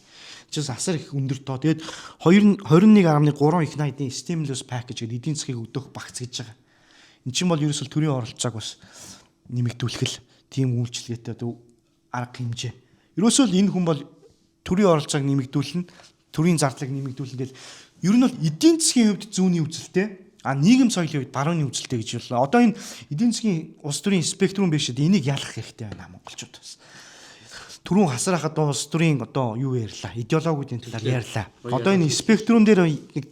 Жис асар их өндөр тоо. Тэгээд 21.3 их найдын stimulus package гэдэг эдийн засгийг өгдөх багц гэж байгаа. Энд чинь бол ерөөсөл төрийн оролцоог бас нэмэгдүүлэх л тийм үйлчлэгээтэй арга хэмжээ. Ерөөсөл энэ хүн бол төрийн оролцоог нэмэгдүүлнэ, төрийн зардлыг нэмэгдүүлнэ гэл ер нь бол эдийн засгийн хувьд зүүнний үзэлтэй, нийгэм соёлын хувьд барууны үзэлтэй гэж байна. Одоо энэ эдийн засгийн улс төрийн спектрум биш дээ энийг ялах хэрэгтэй байна монголчууд бас. Түрүүн хасар хахад улс төрийн одоо юу ярьлаа, идеологийн талаар ярьлаа. Одоо энэ спектрум дээр нэг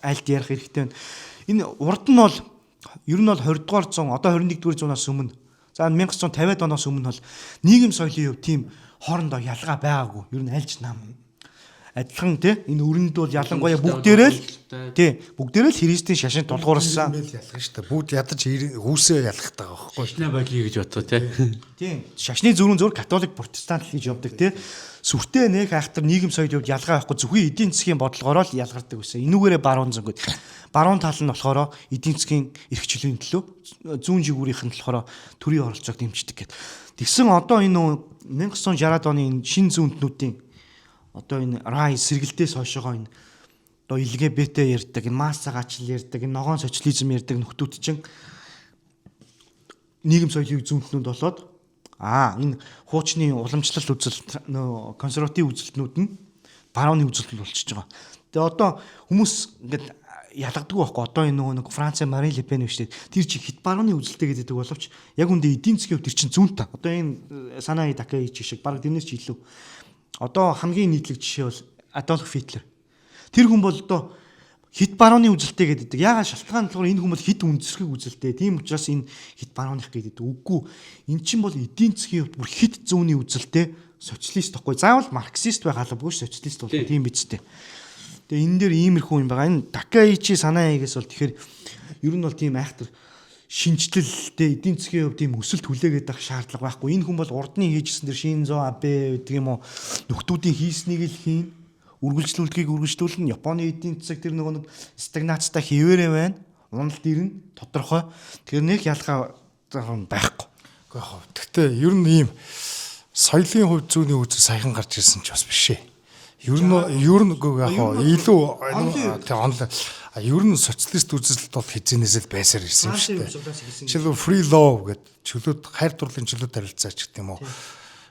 альт ярих хэрэгтэй байна. Энэ урд нь бол ер нь бол 20 дугаар зуун, одоо 21 дугаар зуунаас өмнө, за 1950-ад оноос өмнө бол нийгэм соёлын хувьд тийм хоорондоо ялгаа байгаагүй. Ер нь альж нам адилхан тий энэ өрөнд бол ялангуяа бүгдээрээ л христийн шашин тулгуурласан. Ялах шүү дээ. Бүгд ядаж хүүсээ ялах таа байхгүй. Шашны байдлыг гэж бодоо тий. Тийм. Шашны зөрүүн зур католик протестант гэж явдаг тий. Сүртэй нэх айхтар нийгэм соёлын хувьд ялгаа байхгүй зөвхөн эдийн засгийн бодлогоор л ялгардаг байсан. Энүүгээрээ баруун зөнгөд. Баруун тал нь болохоор эдийн засгийн эрхчлэлийн төлөө, зүүн жигүүрийнх нь болохоор төрийн оролцоог дэмждэг гэдэг. Тэгсэн одоо энэ 1960-ад оны энэ шин зүүнтнүүдийн одоо энэ рай сэргэлтээс хойшоогоо энэ одоо LGBT ярьдаг, энэ масса гачлал ярьдаг, энэ ногоон социализм ярьдаг нөхдүүд чинь нийгэм соёлын зүүнтнүүд болоод энэ хуучны уламжлалт үзэл консерватив үзэлтнүүд нь барууны үзэлт болчихж байгаа. Тэгээ одоо хүмүүс ингээд ялгадаггүй байхгүй. Одоо энэ нэг Францын Марин Ле Пен биш тэр чи хит барууны үзэлтэй гэдэг боловч яг үндэ эдийн засгийн хувьд тэр чин зүүнтэй. Одоо энэ санаа Такаичи шиг баг тэрнээс ч илүү. Одоо хамгийн нийтлэг жишээ бол Адольф Хитлер. Тэр хүн бол одоо хит барууны үзэлтэй гэдэг. Яагаад шалтгаан болохоор энэ хүн бол хит үндэсрэг үзэлтэй. Тийм учраас энэ хит барууных гэдэг. Үгүй. Энэ чинь бол эдийн засгийн хувьд бүр хит зүүнний үзэлтэй социалист тахгүй. Заавал марксист байх албагүй социалист бол тийм биз дээ. Тэгээ энэ дээр иймэрхүү юм байгаа. Энэ Такаичи санаа хийгээс бол тэгэхээр ер нь бол тийм айхтар шинжлэлтэй эдийн засгийн хувьд тийм өсөлт хүлээгээд байх шаардлага байхгүй. Энэ хүн бол урдны хийжсэн тэр Шинзо Абе гэдэг юм уу нөхдүүдийн хийснийг л хийн. Үргэлжлүүлдгийг үргэлжлүүлнэ. Японы эдийн засаг тэр нөгөө нэг стагнацтай хിവэрэ байна. Уналт ирнэ тодорхой. Тэр нэг ялгаа байхгүй. Гэхдээ ер нь ийм соёлын хувьд зүүнний үзэл саяхан гарч ирсэн ч бас биш ээ. Ер нь илүү ер нь социалист үзэлт бол хизэнээс л байсаар ирсэн юм шүү дээ. Жишээлбэл free love гэдэг чөлөөт хайр дурлалын чөлөөт харилцаач гэх юм уу.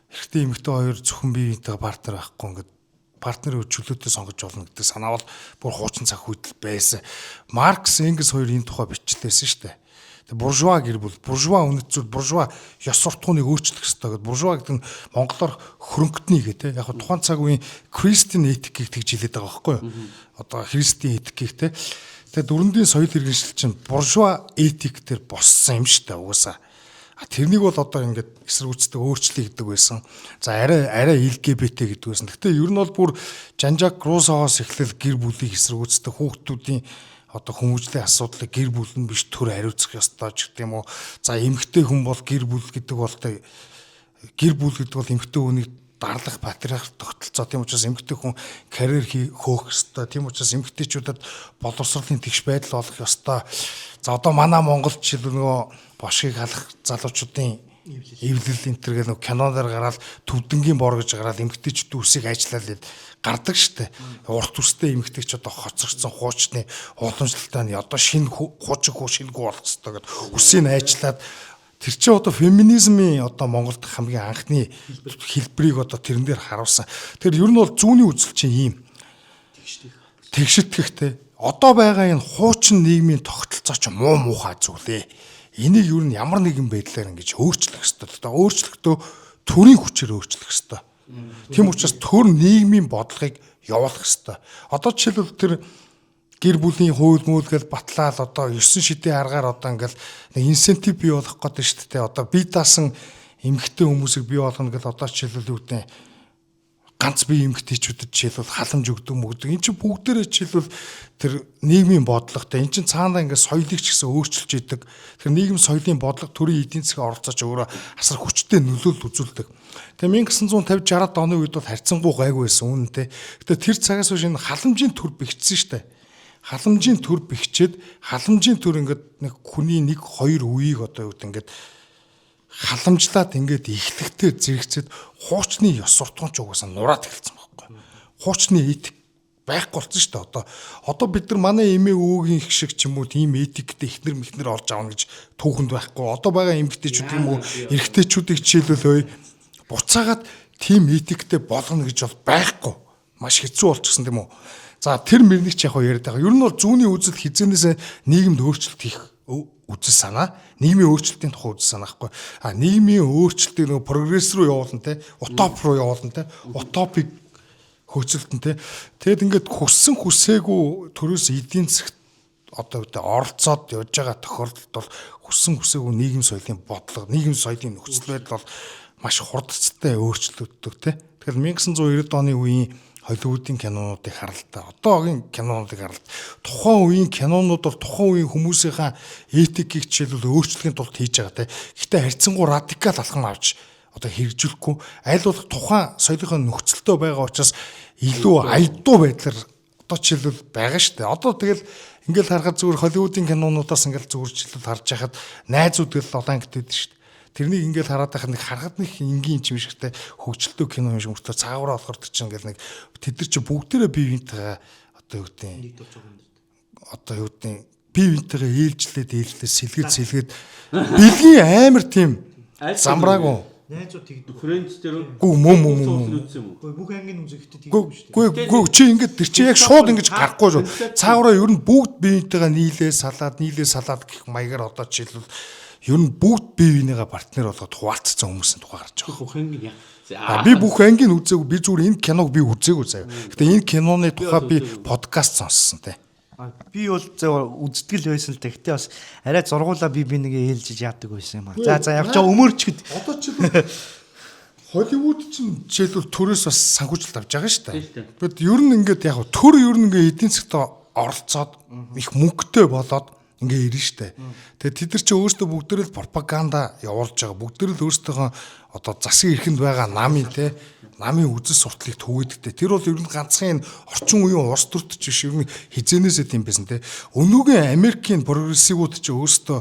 Эрэгтэй эмэгтэй хоёр зөвхөн биеийнхээ партнер байхгүй ингээд партнерын чөлөөтэй сонгож болно гэдэг санаа бол бүр хуучин цаг үед байсан. Маркс, Энгельс хоёр энэ тухай бичлээсэн шүү дээ. Буржуа гэр бүл, буржуа үнэт зүйл, буржуа ёс суртахууныг өөрчлөх ёстой гэдэг. Буржуа гэдэг нь монголоор хөрөнгөтний гэдэг. Яг тухайн цаг үеийн Кристийн этикийг тэгж хэлээд байгаа байхгүй юу? Одоо Христийн этикийг те. Тэгээд дөрөндийн соёл иргэншил чинь буржуа этик дээр боссон юм шүү дээ угаасаа. Тэрнийг бол одоо ингээд эсэргүүцдэг өөрчлөлт гэдэг байсан. За арай LGBT гэдэг байсан. Гэхдээ ер нь бол бүр Жан-Жак Руссоос эхлэл гэр бүлийг эсэргүүцдэг хүүхдүүдийн одоо хүмүүжлийн асуудлыг гэр бүл нь биш төр хариуцах ёстой ч гэдэг юм уу. За эмэгтэй хүн бол гэр бүл гэдэг бол эмэгтэй хүнийг дарлах патриарх тогтолцоо. Тийм учраас эмэгтэй хүн карьер хөөх ёстой. Тийм учраас эмэгтэйчүүдэд боловсролын тэгш байдал олох ёстой. За одоо манай Монголд жишээл нөгөө бошгийг халах залуучуудын эвлэл энтер гэх нэг киноноор гараад төвдөнгийн бор гэж гараад эмэгтэйчүүд үсийг ажиллаад гардаг штэ. Урт үстэй эмэгтэйч одоо хоцрогдсон хуучны уламжлалтай нь одоо шинэ хуучиг хуу шинэгүй болох хэрэгтэй гэд үсийг ажлаад тэр чинь одоо феминизмын одоо Монголд хамгийн анхны хэлбэрийг одоо тэрэн дээр харуулсан. Тэр ер нь бол зүүнний үзэл чинь ийм тэгштгэхтэй. Одоо байгаа энэ хуучин нийгмийн тогтолцоо ч муу муухай зүйлээ. энийг юу н ямар нэгэн байдлаар ингэж өөрчлөх ёстой. Одоо өөрчлөхдөө төрийн хүчээр өөрчлөх ёстой. Тийм учраас төр нийгмийн бодлогыг явуулах ёстой. Одоо жишээлбэл тэр гэр бүлийн хууль мөл гэл батлаад одоо 9 шидийн аргаар одоо ингээл нэг инсентив бий болох гэдэг шүү дээ. Одоо бие даасан эмэгтэй хүмүүсийг бий болгоно гэл одоо жишээлбэл юу гэдэг ганц бие эмэгтэйчүүдэд жишээлбэл халамж өгдөг мөгдөг. Энд чинь бүгдээрээ жишээлбэл тэр нийгмийн бодлоготой. Энд чинь цаанаа ингээд соёлыг ч гэсэн өөрчилж идэг. Тэр нийгэм соёлын бодлого төрийн эдийн засгийн оролцож өөрөө асар хүчтэй нөлөөлөл үзүүлдэг. Тэгээ 1950 60-аад оны үед бол харьцангуй гайгүй байсан үнэнтэй. Гэтэ тэр цагаас хойш энэ халамжийн төр бэхжсэн шүү дээ. Халамжийн төр бэхжээд халамжийн төр ингээд нэг хүний 1-2 үеийг одоо юу гэдэг ингээд халамжлаад ингээд эхлэхдээ зэрэгцээд хуучны ёс суртахуунч угаасаа нураад эхэлсэн байхгүй. Хуучны этик байхгүй болсон шүү дээ. Одоо бид нар манай эмээ өвөгийн их шиг ч юм уу тийм этиктэй ихнэр мэхнэр орж аавна гэж түүхэнд байхгүй. Одоо байгаа эмэгтэйчүүд юм уу эрэгтэйчүүдийг жишээлбэл буцаагаад тийм этиктэй болгоно гэж бол байхгүй. Маш хэцүү болчихсон тийм үү. За тэр мөрнийг ч яг яриад байгаа. Ер нь бол зүүнний үзэл хизээнээс нийгэмд өөрчлөлт хийх үзэл санаа, нийгмийн өөрчлөлтийн тухай үзэл санаа байхгүй. Нийгмийн өөрчлөлтийг нөгөө прогресс руу явуулна те, утоп руу явуулна те, утопик хөөцөлтөн те. Тэгэд ингээд хүссэн хүсээгүй төрөөс эдийн засагт одоо үедээ оролцоод явж байгаа тохиолдолд бол хүссэн хүсээгүй нийгэм соёлын бодлого, нийгэм соёлын нөхцөл байдал бол маш хурдцтай өөрчлөгддөг те. Тэгэхээр 1990-ад оны үеийн Холливуудын кинонуудыг харалтаа. Одоогийн кинонуудыг харалт. Тухайн үеийн кинонууд бол тухайн үеийн хүмүүсийнхаа этикийг жишээлбэл өөрчлөхийн тулд хийж байгаа те. Гэхдээ харьцангуй радикал алхам авч одоо хэрэгжүүлэхгүй аль болох тухайн соёлынхаа нөхцөлтөө байгаа учраас илүү аяндуу байдлаар одоо жишээлбэл байгаа шүү дээ. Одоо тэгэл ингээл харахад зүгээр Холливуудын кинонуудаас ингээл зүгээр жишээлбэл харж байхад найзууд гэл олон ангид байдаг шүү дээ. Тэрнийг ингээл хараад байхад нэг харахад нэг энгийн юм шигтэй хөгжилтэй кино юм шиг мөртөө цаагаараа болохоор тэр чинь ингээл нэг тэд нар чи бүгдээрээ бие биентэйгээ одоо юу гэдэг одоо юу гэдэг бие биентэйгээ ээлжлээд сэлгээд бэлгийн амар тийм замраагүй найзууд тэгдэг. Фрэндс дээр гүү мөн Бүх ангийн үзэгтэй тэгдэг шүү дээ. гүү чи ингээд тэр чи яг шууд ингэж гарахгүй шүү. Цаагаараа ер нь бүгд бие биентэйгээ нийлээ салаад гэх маягаар одоо жишээлбэл ер нь бүгд бие биенийгээ партнер болгоод хуваалцсан хүмүүсийн тухай гарч байгаа. бүх ангийн Би бүх ангийн үзээгүй. Би зүгээр энэ киног би үзээгүй заяа. Гэтэ энэ киноны тухай би подкаст сонссон те. Би бол үздэг л байсан л тэгтээ бас арай зургуулаа би нэгээ ээлжиж яадаг байсан юм аа. За явчаа өмөрчгэд. Одоо ч Холливуд чинь жишээлбэл төрөөс бас санхүүжилт авч байгаа шүү дээ. Тэгэд ер нь ингээд яг төр ер нь ингээд эдийн засгт оролцоод их мөнгөтэй болоод ингээ ирнэ штэ. Тэгээ тэд нар чи өөрсдөө бүгдээрээ л пропаганда явуулж байгаа. Бүгдээрээ л өөрсдөө одоо засгийн эрхэнд байгаа намын те намын үзэл сурталыг түгээдэгтэй. Тэр бол ер нь ганцхан орчин үеийн улс төрч биш ер нь хизээнээсээ тийм байсан те. Өнөөгийн Америкийн прогрессивууд чи өөрсдөө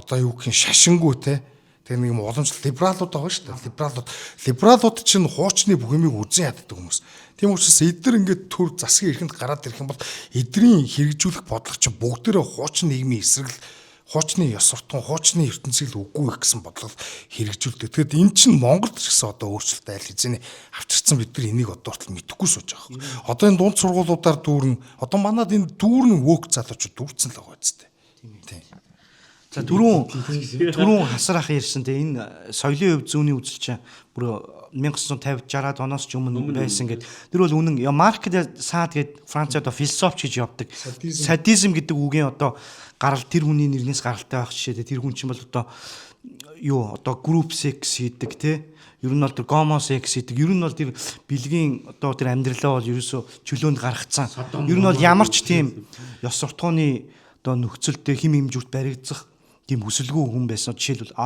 одоо юу гэх юм шашингүү те. Тэр нэг юм уламжлалт либералууд байгаа шүү дээ. Либералууд чинь хуучны бүх юмыг үзэн яддаг хүмүүс. Тийм учраас эдгээр ингээд төр засгийн эрхэнд гараад ирэх юм бол эдний хэрэгжүүлэх бодлого чинь бүгдээрээ хуучин нийгмийн эсрэг хуучны ёс суртахуун, хуучны ертөнцийг үгүй гэсэн бодлого хэрэгжүүлдэг. Тэгэд эн чинь Монголд ч гэсэн одоо өөрчлөлт айл хизээний авчирсан бид нар энийг одоо хүртэл мэдэхгүй сууж байгаа юм. Одоо энэ дунд сургуулиудаар дүүрэн одоо манад энэ дүүрэн вөөк залуучууд дүүрсэн л байгаа үстэй. Тийм. За түрүүн хасар ах ярьсан те энэ соёлын хувь зүүнний үзэлч бүр 1950 60-аад оноос ч өмнө байсан гэдэг. Тэр бол үнэн Марк де Сад гэдэг Францад философч гэж явдаг. Садизм гэдэг үгийн одоо гарал тэр хүний нэрнээс гаралтай байх жишээ. Тэр хүн чинь бол одоо юу одоо group sex хийдэг те. Ер нь бол тэр гомо секс хийдэг. Ер нь бол тэр бэлгийн одоо тэр амьдралаа бол ерөөсө чөлөөнд гаргацсан. Ер нь бол ямар ч тийм ёс суртахууны одоо нөхцөлтэй хим хэмжүүрт баригдах тийм хүсэлгүй хүн байсан. Жишээлбэл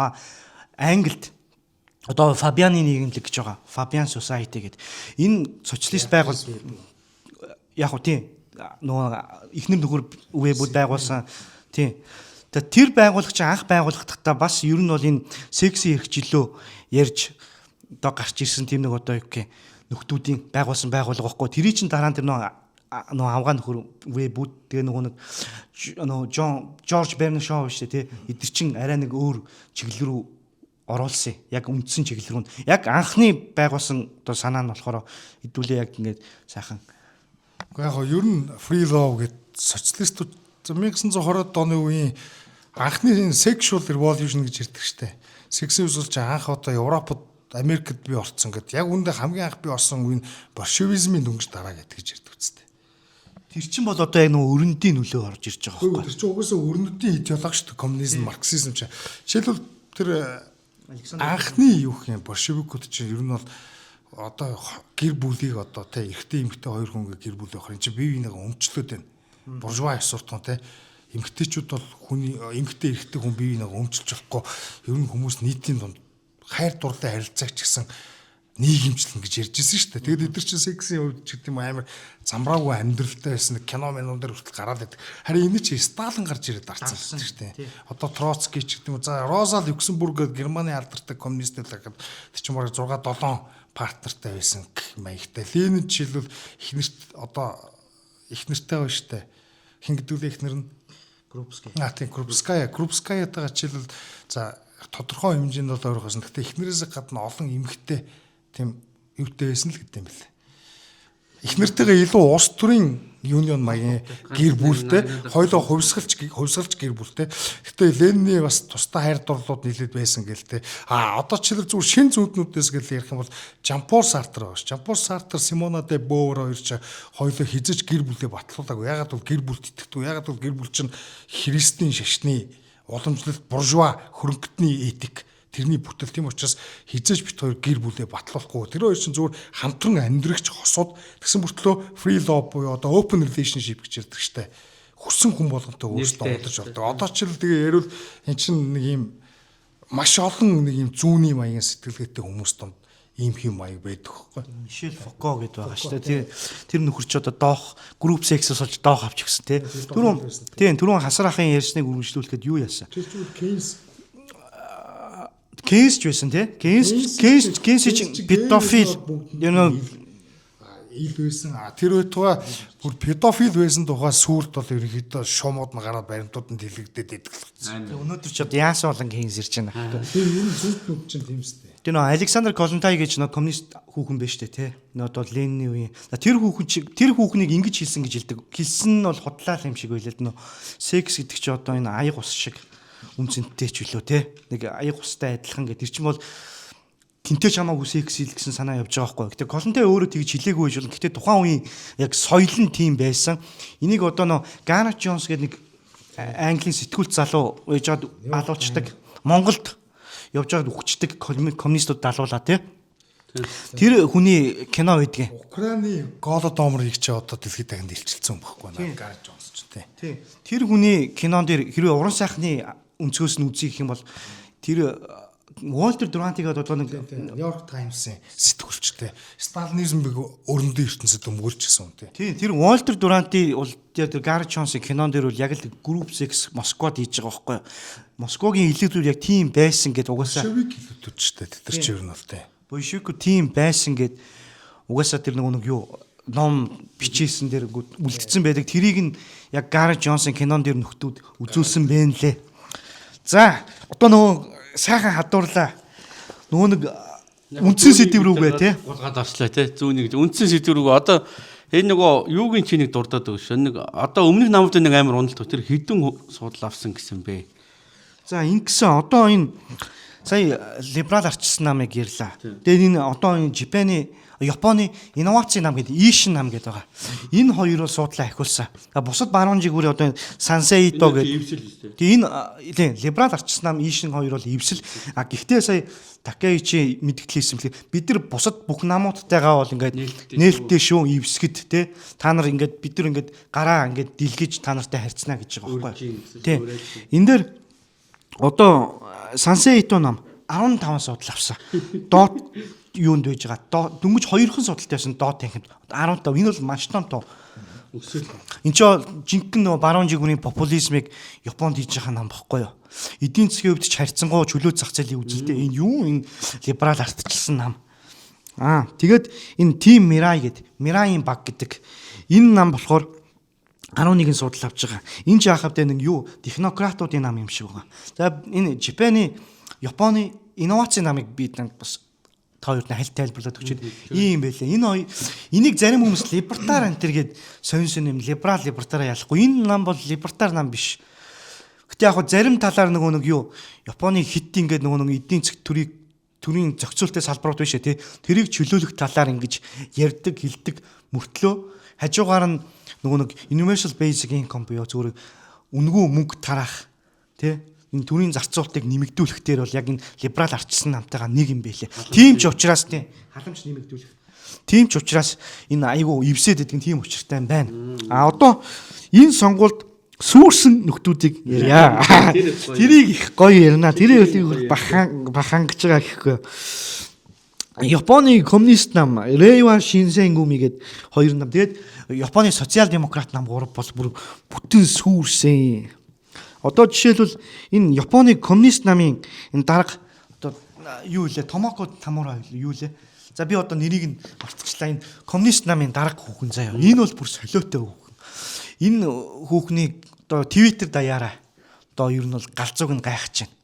Англид одоо Фабианы нийгэмлэг гэж байгаа. Fabian Society гэдэг. Энэ социалист байгуул яг уу тийм нөгөө ихнэр нөхөр вебүүд байгуулсан тийм. Тэр байгуулагч анх байгуулахдаа бас ер нь бол энэ секси эрхчлөө ярьж одоо гарч ирсэн тийм нэг одоо юу гэх нөхдүүдийн байгуулсан байгууллага байхгүй. Тэрий чинь дараа нь тэр нөгөө авгаан нөхөр вебүүд тэгээ нөгөө Жорж Бернер Шоу шүү дээ тий. Эдгэр чин арай нэг өөр чиглэл рүү оруулсан. Яг үндсэн чиглэл рүү. Яг анхны байгуулсан одоо санаа нь болохоор хэдүүлээ яг ингээд сайхан. Гэхдээ яг ер нь free love гэдэг социалистууд 1920-ад оны үеийн анхны энэ sexual revolution гэж ярьдаг штэ. Сексизм ч анх одоо Европод, Америкт бий орцсон гэдэг. Яг үүндээ хамгийн анх бий орсон үе нь большевизмын дөнгөж дараа гэдэг гэж ярьдаг үстэй. Тэр чинь бол одоо яг нөгөө өрөндийн нөлөө орж ирж байгаа Тэр байхгүй. чинь угаасаа өрнөдийн идеологи шүү дээ. Коммунизм, марксизм чинь. Жишээлбэл тэр анхны юу гэх юм большевикууд чинь ер нь бол одоо гэр бүлийг одоо те эрэгтэй эмэгтэй хоёр хүн гэр бүл явах юм чи бие биенээ өмчлөөд байна. Буржуа ясуртан те эмэгтэйчүүд бол хүний эмэгтэй эрэгтэй хүн бие биенээ өмчлөж болохгүй. Ер нь хүмүүс нийтийн дунд хайр дурлал харилцаач гэсэн нийгэмчлэн гэж ярьж ирсэн шүү дээ. Тэгээд эдгээр чинь сексийн хувьд ч гэдэг юм амар замраагүй амьдралтай байсан кино минуудаар хүртэл гараад байдаг. Харин энэ чинь Сталин гарч ирээд дарцсан шүү дээ. Одоо Троцкий ч гэдэг юм. За Роза Люксембург гэдэг Германы алдартай коммунистүүд гэдэг чинь бараг 6-7 партнертай байсан маягтай. Ленин жишээлбэл ихнэрт одоо ихнэртэй байна шүү дээ. Хин гэдэг үү ихнэр нь Крупская. Тийм Крупскаятайгаа жишээлбэл за тодорхой хэмжээнд бол ойрхон. Гэхдээ ихнэрээс гадна олон эмэгтэй тийм юутай байсан л гэдэг юм байна. Эхнэртэйгээ илүү улс төрийн юнион маягийн гэр бүлтэй, хоёулаа хувьсгалж гэр бүлтэй. Гэхдээ Ленины бас тусдаа хайр дурлалууд нийлээд байсан гэлтэй. Одоо жишээлбэл зүгээр шин зүуднүүдээс гэл ярих юм бол Жан-Пол Сартр байгаа ш. Жан-Пол Сартр, Симона де Beauvoir хоёр ч хоёулаа хизэж гэр бүлээ батлуулаагүй. Ягаад бол гэр бүлт итгэдэг. Ягаад бол гэр бүл чинь христийн шашны уламжлалт, буржуа хөрөнгөтний этик тэрний бүтэл тийм учраас хизээж бит хоёр гэр бүлээ батлуулахгүй. Тэр хоёр чинь зүгээр хамтран амьдрагч хосууд тэгсэн мөртлөө free love буюу одоо open relationship гэж ярьдаг штэ. Хүссэн хүн болгонтой өөрсдөө удаж болдог. Одоо ч л тэгээ ярил эн чинь нэг юм маш олон нэг юм зүүнний маягийн сэтгэлгээтэй хүмүүс донд ийм хэм маяг байдаг хөөхгүй. Мишель Фуко гэдэг байгаа шүү дээ. Тэр нөхөрч одоо доох group sex-ос болж доох авч гисэн тий. Түрүүн хасар ахын ярьсныг үргэлжлүүлэхэд юу яасан? Тэр чинь Кейс ч байсан тий. Кейс чинь педофил ил байсан. Тэр үеийнхээ бүр педофил байсан тухай сүрд бол ерөнхийдөө шуумууд нь гараад баримтуудад дэлгэгдээд идэх болсон. Өнөөдөр ч одоо яасан болон кейс ирж байна. Тэр энэ зүгтнүүд чинь тийм үстэй. Тэр нөө Александр Колонтай гэж нөө коммунист хүүхэн байж тээ тий. Нөө одоо Ленины үеийн. Тэр хүүхнийг ингэж хэлсэн гэж хэлдэг. Хэлсэн нь бол хотлал юм шиг байлаа нөө. Секс гэдэг чи одоо энэ аяг ус шиг үнцэнтэй ч үлөө те нэг аяг устай адилхан гэдэг. Тэр чинь бол тэнтэй чамаагүй секси л гэсэн санаа явж байгаа байхгүй. Гэтэ Колонтэй өөрөө тэгж хэлээгүй байж болно. Гэтэ тухайн үеийн яг соёл нь тийм байсан. Энийг одоо нөө Гарнет Джонс гэдэг нэг Английн сэтгүүлч залуу ээжээд алуучдаг Монголд явж байгаад үхчихдэг коммунистууд далуулаа те. Тэр хүний кино байдгийн. Украины Голодомор их ч одоо дэлхийд дахинд илчилсэн юм баггүй наа Гарнет Джонс ч те. Тэр хүний кинон дээр хэрвээ уран сайхны өнцгөөс нь үзье гэх юм бол тэр Уолтер Дурантиг одоо нэг Нью-Йорк Таймс-ийн сэтгүүлчтэй сталинизмыг өрөндөө ертөнцид өмгөөлчихсөн үү тий. Тэр Уолтер Дуранти бол тэр Гарнет Джонсын кинон дээр бол яг л group sex Москвад хийж байгаа байхгүй. Москвагийн илүүдүүд яг тийм байсан гэд угаасаа большевик илүүдүүд ч тэр чинь ер нь бол тий. Большевик тийм байсан гэд угаасаа тэр нэг юу ном бичээсэн дээр үлдсэн байдаг. Тэрийг нь яг Гарнет Джонсын кинон дээр нөхдүүд үзүүлсэн бэ нэлээ. За одоо нөгөө сайхан хадуурлаа. Нөгөө нэг үндсэн сэдв рүүгээ тий. Гулгаад орчлаа тий. Зүүнийг үндсэн сэдв рүүгээ одоо энэ нөгөө юугийн чи нэг дурдаад өгш. Нэг одоо өмнөх намууд нэг амар уналт тэр хідэн суудал авсан гэсэн бэ. За ингэсэн одоо энэ сая либерал арчсан намыг ярьлаа. Тэгээд энэ одоо энэ Японы инновацийн нам гэдэг Ишин нам гэдэг байгаа. Энэ хоёр бол суудлаа ахиулсан. Бусад баруун жигүүрээ одоо Сансеито гэдэг. Энэ либерал арчсан нам Ишин хоёр бол эвсэл. Гэхдээ сая Такеичи мэдгдэлсэн бэлээ. Бид нар бусад бүх намуудтайгаа бол ингээд нээлттэй шүү эвсгэд те. Та нар ингээд бид нар ингээд гараа ингээд дэлгэж та нартай харьцнаа гэж байгаа байхгүй. Тий. Энэ дээр одоо Сансеито нам 15 суудал авсан. Доод юунд байж байгаа. Дөнгөж 2хан судалтай байсан доод танхимд 15. Энэ бол маш том тоо. Энд чинь жинхэнэ нөгөө баруун жигүүрийн популизмыг Японд хийж байгаа нам багхгүй юу? Эдийн засгийн хувьд ч харьцангуй чөлөө зах зээлийн үзэлтэй энэ юу энэ либерал ардчилсан нам. Тэгээд энэ Team Mirai гэдэг Mirai-ийн баг гэдэг энэ нам болохоор 11 судал авч байгаа. Энэ ч яхав дээр нэг юу технократуудын нам юм шиг байгаа. За энэ Японы инновацийн намыг бид бас хоёрт нь хальт тайлбарлаад өгчээд ийм байлаа. Энийг зарим хүмүүс либертар антер гээд сонин юм либерал либертараа ялахгүй. Энэ нам бол либертар нам биш. Гэтэ яг зарим талаар нөгөө нэг юу Японы хит ингээд нөгөө нэг эдийн засаг төрийн зохицуулалтын салбарууд биш ээ тий. Тэрийг чөлөөлөх талаар ингэж ярьдаг, хэлдэг мөртлөө хажуугаар нь нөгөө нэг universal basic income буюу зүгээр үнэгүй мөнгө тараах тий энэ төрийн зарцуулалтыг нэмэгдүүлэх дээр бол яг энэ либерал ардчилсан намтайгаа нэг юм байлээ. Тийм ч учраас тий халамж нэмэгдүүлэх. Тийм ч учраас энэ айгүй эвсээд идэг тийм учиртай юм байна. А одоо энэ сонгуульд сүрсэн нөхдүүдийг ярья. Тэрийг их гоё ярина. Тэрийг бахан гэж байгаа гэхгүй. Японы коммунист нам Reiwa Shinsengumi гээд 2 нам. Тэгээд Японы социал-демократ нам 3 бол бүр бүтэн сүрсэн. Одоо жишээлбэл энэ Японы коммунист намын энэ дарга одоо юу лээ? Томоко Тамура юу лээ? За би одоо нэрийг нь мартчихлаа. Энэ коммунист намын дарга хүүхэн заяа. Энэ бол бүр солиотой хүүхэн. Энэ хүүхнийг одоо Twitter даяараа одоо ер нь бол галзууг нь гайхаж байна.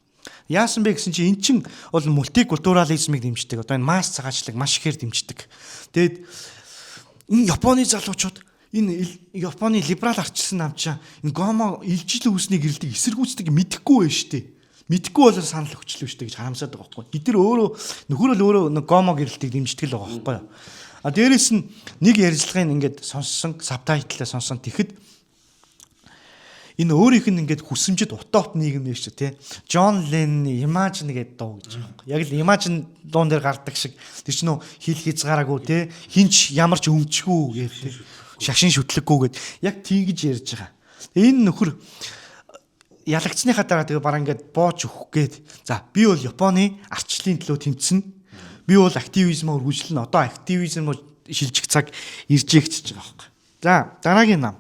Яасан бэ гэсэн чинь эн чин бол мультикультурализмыг дэмждэг. Одоо энэ масс цагаачлаг маш ихээр дэмждэг. Тэгээд энэ Японы залуучууд энэ Японы либерал ардчилсан намчаа энэ гомо илжил үүснийг гэрэлтийг эсэргүүцдэг мэдэхгүй байна шүү дээ. Мэдэхгүй бол санал өгчлөө шүү дээ гэж харамсаад байгаа байхгүй. Эдгээр өөрөө нөхөрөл өөрөө гомо гэрэлтийг дэмждэг л байгаа байхгүй. А дээрэс нь нэг ярилцлагыг ингээд сонссон, сабтайтлаа сонсон. Тэгэхэд энэ өөрийнх нь ингээд хүсэмжид утоп нийгэм биш ч тий. Джон Ленны Imagine гэдэг дуу гэж байгаа юм. Яг л Imagine дуун дээр гардаг шиг тэр чинь нөө хил хязгаараагүй тий. Хинч ямар ч өмчгүй гэдэг тий. Шашин шүтлэггүй гэд яг тийгэж ярьж байгаа. Энэ нөхөр ялагдсныхаа дараа тэгээ баран ингээд бооч өгөх гээд за би бол Японы ардчлалын төлөө тэмцэнэ. Би бол активизмаар үргэлжлэнэ. Одоо активизм шилжих цаг иржээ гэж байгаа байхгүй. За дараагийн нам.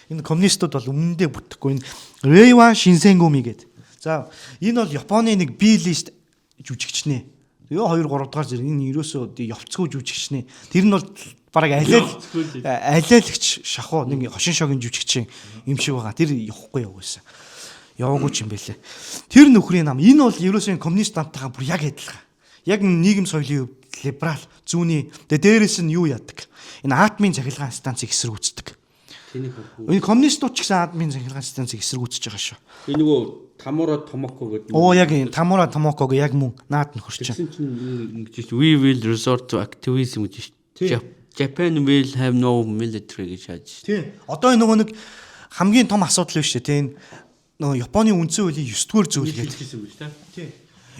Энэ коммунистууд бол өмнөдөө бүтэхгүй энэ Reiwa Shinsengumi гэдэг. За энэ бол Японы нэг B-list жүжигчнээ. Ёо 2 3 дугаар зэрэг энэ ерөөсөө явцгүй жүжигчнээ. Тэр нь бол бараг алиалагч шахуу нэг хошин шогийн жүжигчин юм шиг байгаа. Тэр явахгүй явуулсан. Яваагүй ч юм бэлээ. Тэр нөхрийн нам энэ бол ерөөсөө коммунист намтайгаа бүр яг адилхан. Яг нийгэм соёлын хувьд либерал зүүнний дээрээс нь юу яадаг. Энэ атомын цахилгаан станцыг эсэргүүцдэг. Энэ коммунистууд ч гэсэн атомын цахилгаан станцыг эсэргүүцэж байгаа шүү. Энэ нөгөө Тамура Томоко гэдэг. Оо яг энэ Тамура Томоког яг мөн наад нь хөрч. Тэгсэн чинь ингэж we will resort to activism гэж шүү. Japan will have no military гэж хааж. Тийм. Одоо энэ нөгөө нэг хамгийн том асуудал биш үү тийм нөгөө Японы үндсэн хуулийн 9-р зүйл гэдэг. Тийм.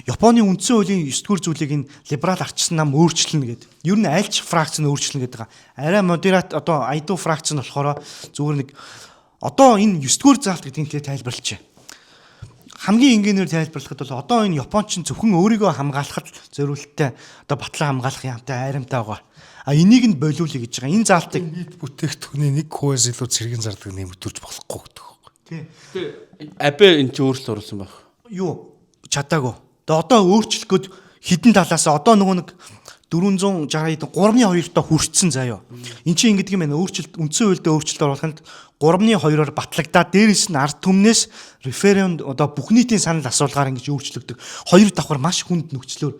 Японы үндсэн хуулийн 9-р зүйлийг энэ либерал ардчилсан нам өөрчлөнө гэдэг. Ер нь альч фракц нь өөрчлөнө гэдэг. Арай модерат одоо айду фракц нь болохоор зүгээр нэг одоо энэ 9-р заалт гэдгийг тайлбарлаж байна. Хамгийн энгийнээр тайлбарлахад бол одоо энэ Японч зөвхөн өөрийгөө хамгаалахад зориулттай одоо батлан хамгаалах юмтай айрамтай байгаа. А энийг нь болиулъя гэж байгаа. Энэ заалтыг нийт бүтээгдэхүүний 1% илүү цэргийн зардаг нэмэгдүүлж болохгүй гэдэг. Тийм. Абе энэ ч өөрчлөлт оруулсан байх. Юу чадаагүй. Тэгээ одоо өөрчлөх гээд хідэн талаас одоо нөгөө нэг 460-д 3-2-то хүрсэн заяа. Энд чинь ингэдэг юм байна. Өөрчлөлт үндсэн хуульд өөрчлөлт оруулахад 3-2-оор батлагдаад дээрэс нь ард түмнээс референдум одоо бүх нийтийн санал асуулгаар ингэж өөрчлөгдөг. Хоёр давхар маш хүнд нөхцлөөр.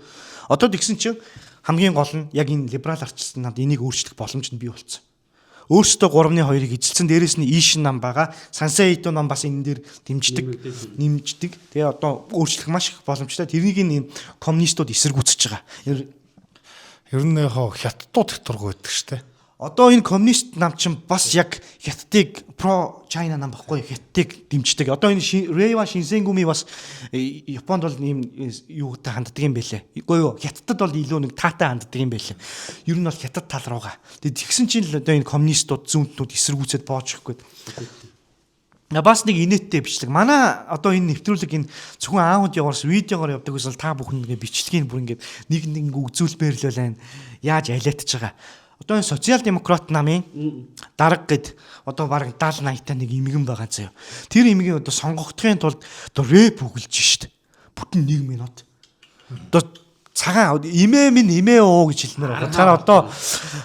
Одоо тэгсэн чинь хамгийн гол нь яг энэ либерал ардчилсан намд энийг өөрчлөх боломж нь бий болсон. Өөрөөсөө 3-2-ыг эзэлсэн дээрэс нь Ишин нам байгаа. Сансейто нам бас энэ дээр дэмждэг, нэмждэг. Тэгээ одоо өөрчлөх маш их боломжтой. Тэрнийг энэ коммунистууд эсэргүүцэж байгаа. Ер нь яг хятадууд их тургуу байдаг шүү дээ. Одоо энэ коммунист нам чинь бас яг хятадыг про China нам баггүй хятадыг дэмждэг. Одоо энэ Reiwa Shinsengumi бас Японд бол ийм юутай ханддаг юм байлээ. Үгүй юу хятадд бол илүү нэг таатай ханддаг юм байлээ. Ер нь бол хятад тал руугаа. Тэгээд тэгсэн чинь л одоо энэ коммунистууд зүүнтнүүд эсэргүүцээд боож өгөх гээд. Бас нэг инээдтэй бичлэг. Манай одоо энэ нэвтрүүлэг энэ зөвхөн аудиогоос видеогоор явдаг гэсэн та бүхэн ингээ бичлэгийг бүр ингээ нэг үзүүлбэр л байна. Яаж алиатж байгаа. Одоо энэ социал-демократ намын дарга гэд одоо бараг 70-80-та нэг имгэн байгаа заяа. Тэр имгийн одоо сонгогдохын тулд одоо рэп үгэлж шít. Бүтэн 1 минут. Одоо цагаан имээ минь имээ оо гэж хэлмээр байгаа. Цаараа одоо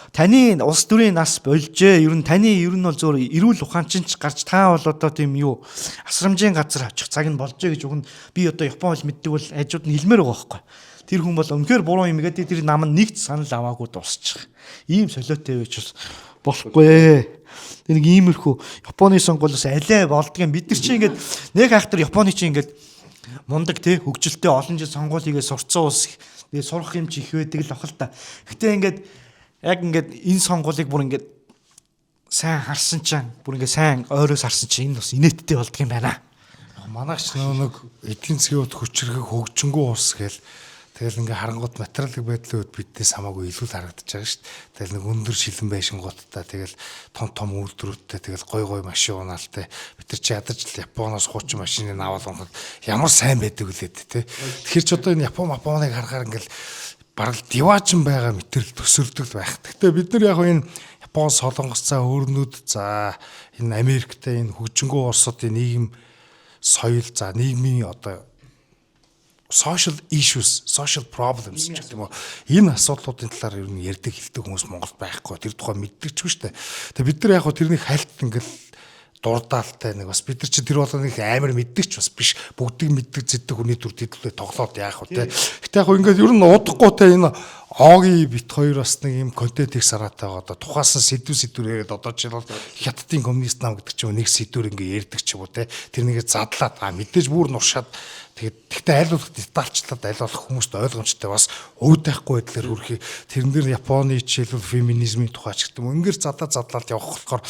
таны улс төрийн нас болжээ. Ер нь таны ер нь бол зөөр эрүүл ухаанчинч гарч та бол одоо тийм юу асрамжийн газар авчих цаг нь болжээ гэж өгнө. Би одоо Япон хэл мэддэг бол хажууд нь хэлмээр байгаа байхгүй. Тэр хүн бол үнэхээр буруу юм гэдэг тэр нам нь нэгт санал аваагүй дуусчих. Ийм солиотой байж болохгүй. Тэг нэг иймэрхүү Японы сонгуулиас алей болдгоо бид нар чи ингээд нэг хайхтар Японы чи ингээд мундаг те хөгжилтэй олон жил сонгуулигээ сурцсан улс тэгээ сурах юм чи их байдаг л ах л та. Гэтэ ингээд яг ингээд энэ сонгуулийг бүр ингээд сайн харсан чинь бүр ингээд сайн ойроос харсан чинь энэ бас инээдтэй болдго юм байна. Манайч нэг эдийн засгийн хувьд хүчрэг хөгжингүү улс гээл тэгэл ингээ харангууд материалын байдлын хувьд биднээс хамаагүй илүү л харагдаж байгаа шүү дээ. Тэгэл нэг өндөр шилэн байшингуудтай тэгэл том үйлдвэрүүдтэй тэгэл гой машин унаалтай бид нар чи ядаж Японоос хуучин машиныг аваад унахад ямар сайн байдаг үлээд те. Тэгэхээр ч одоо энэ Японыг харахаар ингээл бараг диваажин байгаа мэтрэл төсөрдөг байх. Гэхдээ бид нар яг энэ Япон, Солонгос за өөрнүүд за энэ Америктэй энэ хөгжингүү улсуудын нийгэм соёл за нийгмийн одоо social issues, social problems гэх юм уу. Энэ асуудлуудын талаар ер нь ярьдаг хэлдэг хүмүүс Монголд байхгүй. Тэр тухай мэддэг ч шүү дээ. Тэгээ бид нар яг хөө тэрний хальт ингээл дурдаалтай нэг бас бид нар чи тэр бол нэг амар мэддэг ч бас биш. Бүгдийг мэддэг зэддэг хүний төр тэтлээ тоглоод яах вэ те. Гэтэ яг хөө ингээд ер нь удахгүй те энэ Оги бит хоёр бас нэг юм контент их сараатай байгаа. Одоо тухаас сэдвэр яриад одоо жишээл хятадын коммунист нам гэдэг чинь нэг сэдвэр ингээ ярьдаг ч юм уу те. Тэр нэгээ задлаад мэдээж бүр нуршаад тэгтээ аль болох детальчлаад аль болох хүмүүст ойлгомжтой бас ууйтайхгүй байдлаар хүрхий. Тэрэн дээр Японы жишээлбэл феминизмын тухай ч гэдэг юм. Ингээд задлаад явах болохоор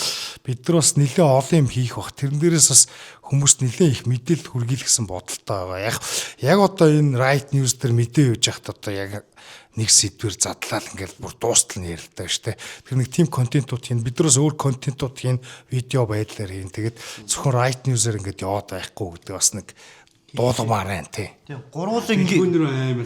бид нар бас нэлээд олон юм хийх бах. Тэрэн дээрээс бас хүмүүст нэлээд их мэдээлэл хүргэх гэсэн бодолтой байгаа. Яг одоо энэ right news дээр мэдээ өгж яхад одоо яг нэг сэдвэр задлал ингээл бүр дуустал нь ярилдаг шүү дээ. Тэр нэг тим контентууд хийн биднээс өөр контентууд хийн видео байдлаар хийн. Тэгээд зөвхөн right news-ээр ингээд яваад байхгүй гэдэг бас нэг дуулмаар байна тий. Тэгээ гурвуулын амар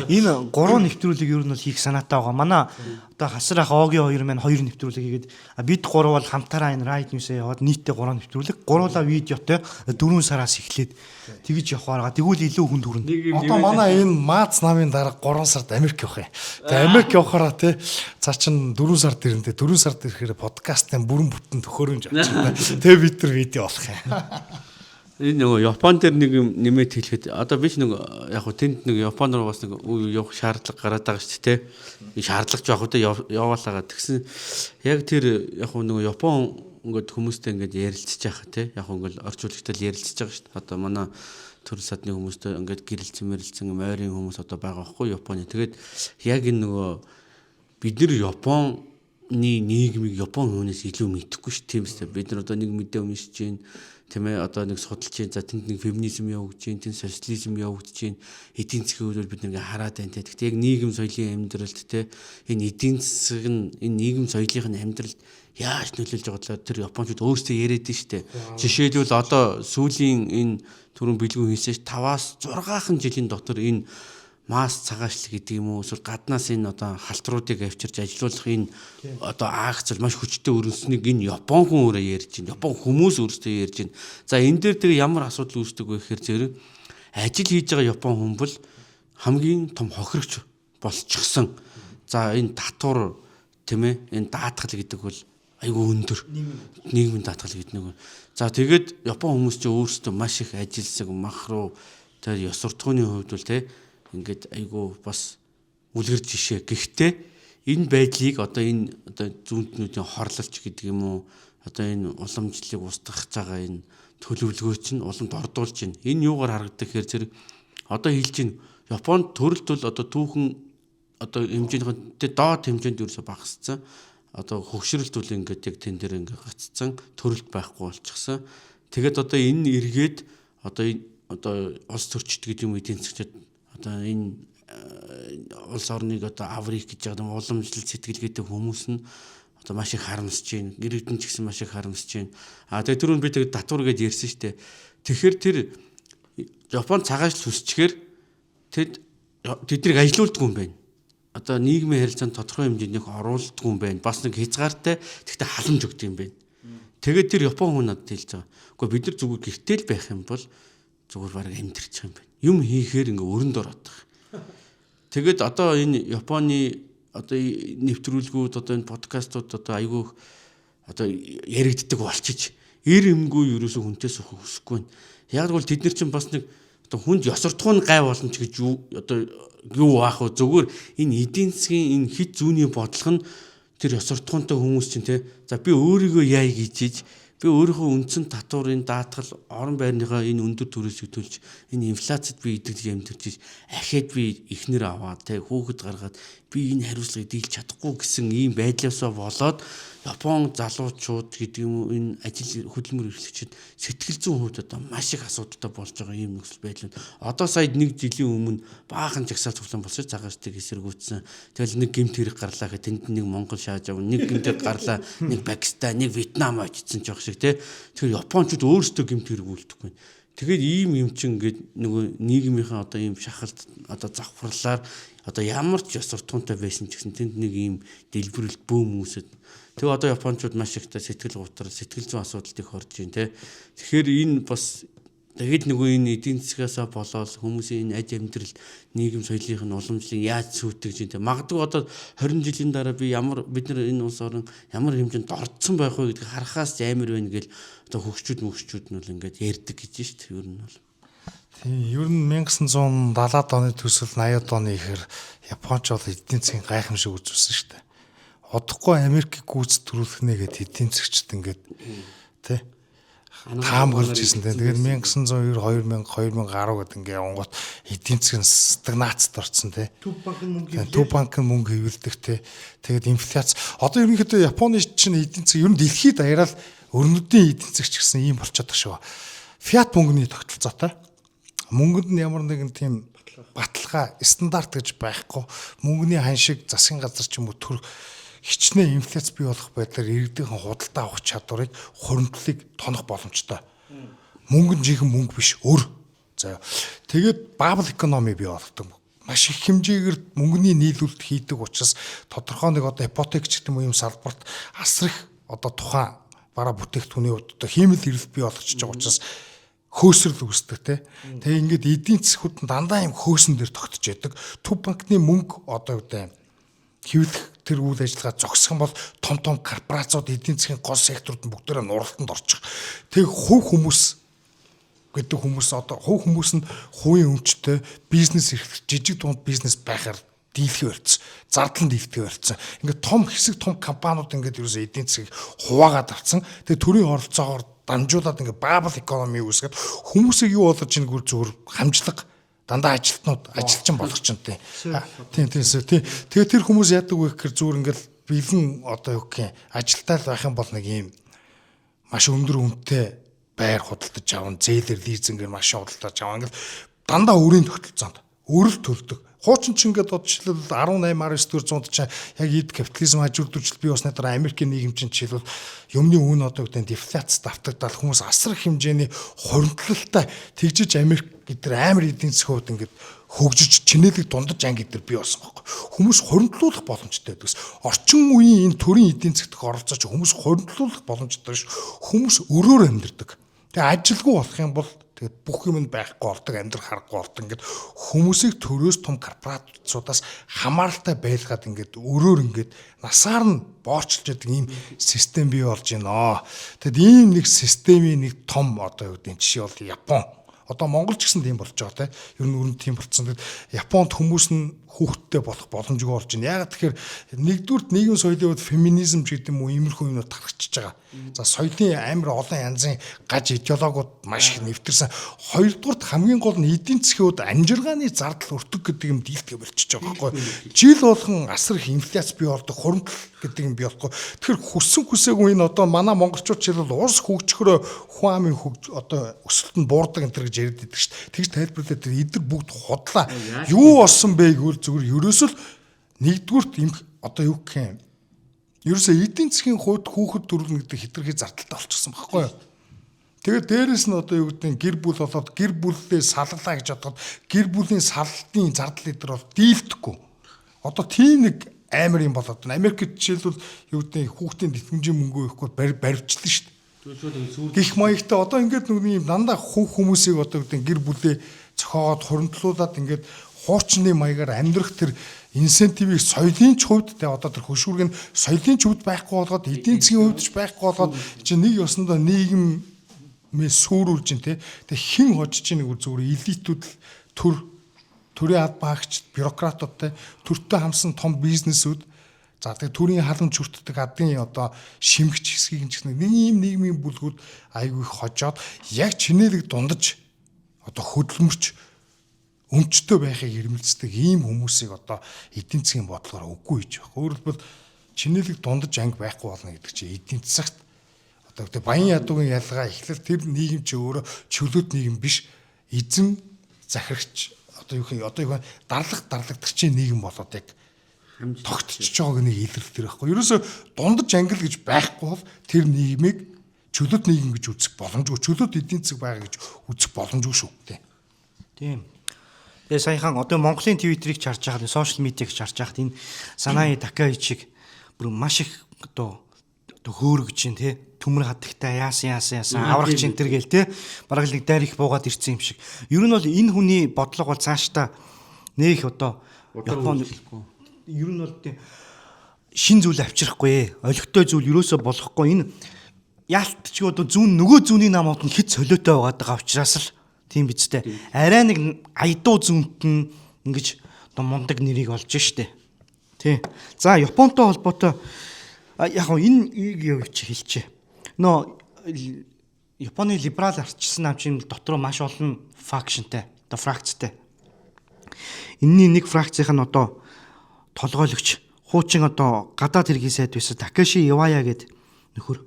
энэ гурван нэвтрүүлэг ер нь бол хийх санаатай байгаа. Манай одоо хасар ах Огийн хоёр маань хоёр нэвтрүүлэг хийгээд бид гурав бол хамтараа энэ right news-ээ яваад нийтдээ гурван нэвтрүүлэг. Гурвуулаа видеотой 4 сараас эхлээд тэгж явахаар тэгвэл илүү хүнд хүрнэ. Одоо манай энэ Маац намын дараа 3 сард Америк явах юм. Тэгээ Америк явахаараа тий цаа чин 4 сард ирэндээ 4 сард ирэхээр подкастын бүрэн бүтэн төхөөрөмж авчихна. Тэгээ бид нар видео болох юм. Энэ нөгөө Япон дээр нэг юм нэмээд хэлэхэд одоо биш нэг яг хөө тэнд нэг Япон руу бас нэг явах шаардлага гараад байгаа шүү дээ. Энэ шаардлага жоох үдэ яваалаагаа тэгсэн яг тэр яг хөө нөгөө Япон ингээд хүмүүстэй ингээд ярилцж байгаа тий. Яг хөө ингээд орчуулагчтай ярилцж байгаа шүү дээ. Одоо манай төрөл садны хүмүүстэй ингээд гэрэлцэн мэрэлцэн морийн хүмүүс одоо байгаа байхгүй Японы. Тэгээд яг энэ нөгөө бид нар Японы нийгмийг Япон хүнээс илүү мэдэхгүй шүү. Тиймээс бид нар одоо нэг мэдээ уншиж чинь тийм ээ одоо нэг судалж чинь за тэнд нэг феминизм явагдаж чинь тэнд социализм явагдаж чинь эдийн засгийн хувьд бид нэг хараад байна те. Гэхдээ яг нийгэм соёлын амьдралд те энэ эдийн засаг нь энэ нийгэм соёлын амьдралд яаж нөлөөлж байгаа талаар тэр японочууд өөрсдөө яриад нь штэ. Жишээлбэл одоо сүүлийн энэ түрүүн бэлгүүн хийсэн 5-аас 6 жилийн дотор энэ масс цагаачлал гэдэг юм уу эсвэл гаднаас энэ одоо халтруудыг авчирч ажилуулах энэ одоо акц маш хүчтэй өрнөснийг энэ Япон хүн өөрөө ярьж байна. Япон хүмүүс өөрсдөө ярьж байна. За энэ дээр тэгээ ямар асуудал үүсдэг вэ гэхээр зэрэг ажил хийж байгаа Япон хүн бол хамгийн том хохирогч болчихсон. За энэ татвар тийм ээ энэ даатгал гэдэг бол айгүй өндөр. Нийгмийн даатгал гэдэг нэг. За тэгээд Япон хүмүүс ч өөрсдөө маш их ажилсаг мах руу тэр ёс суртахууны хувьд бол тийм ингээд айгүй бас үлгэр жишээ. Гэхдээ энэ байдлыг одоо энэ одоо зүүнтнүүдийн хорлолч гэдэг юм уу одоо энэ уламжлалыг устгах байгаа энэ төлөвлөгөө чинь уламд ордуулж байна. Энэ юугаар харагддаг гэхээр зэрэг одоо хэлж чинь Японд төрөлт бол одоо түүхэн одоо хэмжээний доод хэмжээнд ерөөсө багассан. Одоо хөгшрөлт бол ингээд яг тэн дээр ингээд гацсан төрөлт байхгүй болчихсон. Тэгээд одоо энэ эргээд одоо улс төрчд гэдэг юм эдийн засгчид одоо энэ улс орныг одоо аврих гэж байгаа уламжлалт сэтгэлгээтэй хүмүүс нь одоо маш их харамсаж байна. Иргэдэн ч гэсэн маш их харамсаж байна. Тэгээ түрүүн би тэгээд татвар гэж ярьсан шүү дээ. Тэгэхээр тэр Японд цагаажл хүсчихээр тэднийг ажилуулдаг юм байна. Одоо нийгмийн харилцаанд тодорхой хэмжээнд оруулдаг юм байна. Бас нэг хязгаартай тэгтээ халамж өгдөг юм байна. Тэгээд тэр Япон хүн надад хэлж байгаа. Гэхдээ бид нар зүгээр гэртэл байх юм бол зүгээр бараг амьдрчих юм байна. Юм хийхээр ингээ өрөнд ороод байгаа. Тэгээд одоо энэ Японы одоо нэвтрүүлгүүд одоо энэ подкастууд одоо айгүй одоо яригддаг болчих. Эр эмгүй ерөөсөө хүнтээс өсөхгүй байна. Яг бол тэд нар чинь бас нэг одоо хүнд ёсортхуун гай боломж гэж юу одоо юу аах вэ? Зүгээр энэ эдийн засгийн энэ хит зүүнний бодлого нь тэр ёс суртахуунтай хүмүүс чинь те за би өөрийгөө яа гэж би өөрийнхөө үндсэн татварын даатгал орон байрныхаа энэ өндөр төрөөсийг төлж энэ инфляцид би идэгдэж амьдэрч ахаад би ихнэр аваад те хүүхэд гаргаад би энэ хариуцлагыг дийлж чадахгүй гэсэн ийм байдлаасаа болоод Япон залуучууд гэдэг юм уу энэ ажил хөдөлмөр эрхлэгчид сэтгэл зүйн хувьд одоо маш их асуудалтай болж байгаа ийм нөхцөл байдал. Одоо сая 1 жилийн өмнө баахан жагсаал цуглаан болсож цагаачтыг эсэргүүцсэн. Тэгэл нэг гэмт хэрэг гарлаа гэхэд тэнд нэг Монгол шааж авна, нэг гэмт хэрэг гарлаа, нэг Пакистан, нэг Вьетнам очсон ч явах шиг тий. Тэгэхээр Япончууд өөрсдөө гэмт хэрэг үлдэхгүй. Тэгээд ийм юм чинь ингээд нөгөө нийгмийнхаа одоо ийм шахалт одоо завхарлаар одоо ямар ч ёс суртахуунтай байсан ч гэсэн тэнд нэг ийм дэлбэрэлт бөөм үүсэт. Тэгээ одоо Япончууд маш их сэтгэл гутрал, сэтгэл зүйн асуудалд их орж байна те. Тэгэхээр энэ бас тэгээд нөгөө энэ эдийн засгаасаа болоод хүмүүсийн энэ аж амьдрал, нийгэм соёлынх нь уламжлалыг яаж сүйтгэж юм те. Магадгүй одоо 20 жилийн дараа бид нар энэ улс орн ямар хэмжээнд дордсон байх вэ гэдгийг харахаас амар байна гэл одоо хөгчүүд нь бол ингээд ярьдаг гэж шүү дээ. Ер нь бол. Тийм, ер нь 1970-аад оны төсөл 80-аад оны ихэр Японч бол эдийн засгийн гайхамшиг үзүүлсэн шүү дээ. Одохгүй Америкийг гүйц төрүүлэх нэгэд эдийн засгчд ингээд тий таамаглаж ирсэн дээ. Тэгээд 1990 2000 2010 гэдэг ингээд онгот эдийн засгийн стагнацд орсон тий. Төв банкын мөнгө хэвлэдэг тий. Тэгээд инфляц одоо ерөнхийдөө Японы чинь эдийн засаг ер нь дэлхийд даяараа өрнөдийн эдийн засгч гэсэн юм болчиход байгаа шүү. Фиат мөнгөний тогтолцоотой. Мөнгөнд нь ямар нэгэн тийм баталгаа стандарт гэж байхгүй. Мөнгөний ханшиг засгийн газар ч юм уу төр хичнээн инфляц бий болох байдлаар иргэдийн худалдаа авах чадварыг хуримтлалыг тонох боломжтой. Мөнгө нь жинхэнэ мөнгө биш өр. За тэгээд бабл экономи бий болгодог. Маш их хэмжээгээр мөнгөний нийлүүлэлт хийдэг учраас тодорхой нэг одоо ипотек ч гэдэг юм салбарт асрах одоо тухайн бараа бүтээгдэхүүний хувьд одоо хиймэл эрэлт бий болгочихж байгаа учраас хөөсрөл үүсдэг тий. Тэгээ ингээд эдийн засгууд дандаа юм хөөсөн дээр тогтож яадаг. Төв банкны мөнгө одоо үедээ хэвлэх тэр үйл ажиллагаа зогсох юм бол том корпорациуд эдийн засгийн гол секторууд нь бүгдээрээ нуралтанд орчих. Тэг хувь хүмүүс гэдэг хүмүүс одоо хувь хүмүүс нь хувийн өмчтэй бизнес эрхлэх жижиг дунд бизнес байхаар дийлхий барьсан. Зардал нь дийлхий барьсан. Ингээд том хэсэг том компаниуд ингээд ерөөсөө эдийн засгийг хуваагаад авцсан. Тэгээ төрийн оролцоогоор дамжуулаад ингээд бабл экономи үүсгээд хүмүүсийг юу болгож ийнгээр зүгээр хамжлага дандаа ажилтнууд болгож чинь тийм. Тэгээ тэр хүмүүс яадаг вэ гэхээр зүгээр ингээд бэлэн одоо юу гэх юм ажилтаа байх юм бол нэг юм маш өндөр үнэтэй байр худалдаж аван зээлэр лизингээр машин худалдаж аван ингээд дандаа өрийн тогтолцоонд өрөл төлдөг. Хуучин ч ингээд жишээлбэл 18-19-р зуунд ч яг эд капитализм хажуудуулж бий болсны дараа Америкийн нийгэм чинь жишээлбэл юмны үн одоо гэдэг дефляцид автагдал хүмүүс асар их хэмжээний хуримтлалтай тэгжиж Америк гэдэр амар эдийн засгийн хувьд ингээд хөгжиж чинэлэг дундаж анги гэдэр бий болсон байхгүй. Хүмүүс хуримтлуулах боломжтой байдагс. Орчин үеийн энэ төрийн эдийн засгт оролцож хүмүүс хуримтлуулах боломжтой ш. Хүмүүс өрөөр амьдардаг. Тэгээ ажилгүй болох юм бол тэгээд бүх юм байхгүй болдог, амьдрал харахгүй болдог. Ингээд хүмүүсийг төрөөс том корпорациудаас хамааралтай байлгаад ингээд өрөөр ингээд насаар нь боорчилж байдаг ийм систем бий болж байна. Тэгэд ийм нэг системийн нэг том одоо юу гэдэг жишээ бол Япон. Одоо Монгол ч гэсэн тийм болж байгаа те. Ер нь өрөнд тийм болсон. Тэгэд Японд хүмүүс нь хүүхдтэй болох боломжгүй болж байна. Яг тэгэхээр нэгдүгürt нийгэм соёлын хувьд феминизм гэдэг юм уу иймэрхүү юмнууд тархчихж байгаа. За соёлын амар олон янзын гаж идеологиуд маш их нэвтэрсэн. Хоёрдугаарт хамгийн гол нь эдийн засгийн хувьд амжиргааны зардал өртөг гэдэг юм дийлдэгэ болчихж байгаа байхгүй. Жил болгон асар их инфляц бий болдог, хуримтлал гэдэг юм бий болохгүй. Тэгэхээр хүссэн хүсээгүй энэ одоо манай монголчууд жишээлбэл уус хөгжөхөөрөө хүн амын одоо өсөлт нь буурдаг энэ төр гэж яриад байдаг шүү дээ. Тэгж тайлбарлаад эдгээр бүгд худлаа. Юу болсон бэ гэвэл зүгээр ерөөсөл нэгдүгürt юм одоо юу гэх юм. Ерөөсөө эдийн засгийн хувьд хүүхэд төрүүлнэ гэдэг хэтэрхий зардалтай болчихсон байхгүй юу? Тэгээд дээрэс нь одоо юу гэдэг гэр бүл болоод гэр бүлээ саллаа гэж бодоход гэр бүлийн саллтын зардал эдэр бол дийлдэхгүй. Одоо тийм нэг амар юм болоод байна. Америкт жишээлбэл юу гэдэг хүүхдийн тэтгэмжийн мөнгөө ихгүй баривчлаа шүү дээ. Гэх маягтай одоо ингээд нэг юм дандаа хүмүүсийг одоо гэдэг гэр бүлээ цохоогоод хуримтлуулад ингээд хуучны маягаар амьдрах тэр инсентивийг соёлын ч хувьд тэ одоо тэр хөшүүрэг нь соёлын ч хувьд байхгүй болгоод эдийн засгийн хувьд ч байхгүй болгоод чи нэг ёсондоо нийгэмээс сүрүүлж ин тэ хэн хожиж ийн нэг зүгээр элитүүд төрийн албан хаагч бюрократууд тэ төртөө хамсан том бизнесүүд За тэгээ төрийн халамж хүртдэг адын одоо шимгч хэсгийг ч гэсэн нэг ийм нийгмийн бүлгүүд айгүй их хожоод яг чинэлэг дундаж одоо хөдөлмөрч өмчтөө байхыг ирмэлцдэг ийм хүмүүсийг одоо эдийн засгийн бодлогоор үгүй гэж байна. Өөрөөр хэлбэл чинэлэг дундаж анги байхгүй болно гэдэг чинь эдийн засагт одоо гэдэг баян ядуугийн ялгаа эхлэл тэр нийгэм чи өөрөө чөлөөт нийгэм биш эзэн захирагч одоо юу дарлагдагчийн нийгэм болоод яг тогтчихж байгааг нэг илэрхийлэх байхгүй. Ерөөсө дундаж ангил гэж байхгүй бол тэр нийгмийг чөлөөт нийгэм гэж үзэх боломжгүй, чөлөөт эдийн засаг байгаа гэж үзэх боломжгүй шүү дээ. Тийм. Тэгээ саяхан одоо Монголын Твиттерийг харж байхад, сошиал медиаг харж байхад энэ Санаи Такаичиг бүр маш их одоо хөөргөж чинь тий төмөр хадагтай яасан аврагч энэ төр гээл тий бараг л нэг дайр их буугаад ирсэн юм шиг. Ер нь бол энэ хүний бодлого бол цаашдаа нэг одоо Японд ер нь бол шин зүйл авчрахгүй олигтой зүйл ерөөсө болохгүй энэ яалтч одоо зүүн нөгөө зүүнийн намууд нь хэд солиотой байгаа учраас л тийм биз дээ. Арай нэг аядуу зүүнт нь ингэж одоо мундаг нэрийг олж штэ. Тий. За Японтой холбоотой яг энэ юу ч хэлчихэ. Нөө Японы либерал ардчилсан намчин дотор маш олон факшнтай, одоо фракцтай. Энэний нэг фракцийнх нь одоо толгойлогч хуучин одоо гадаад хэргийн сайд байсан Такаши Ивая гэдэг нөхөр.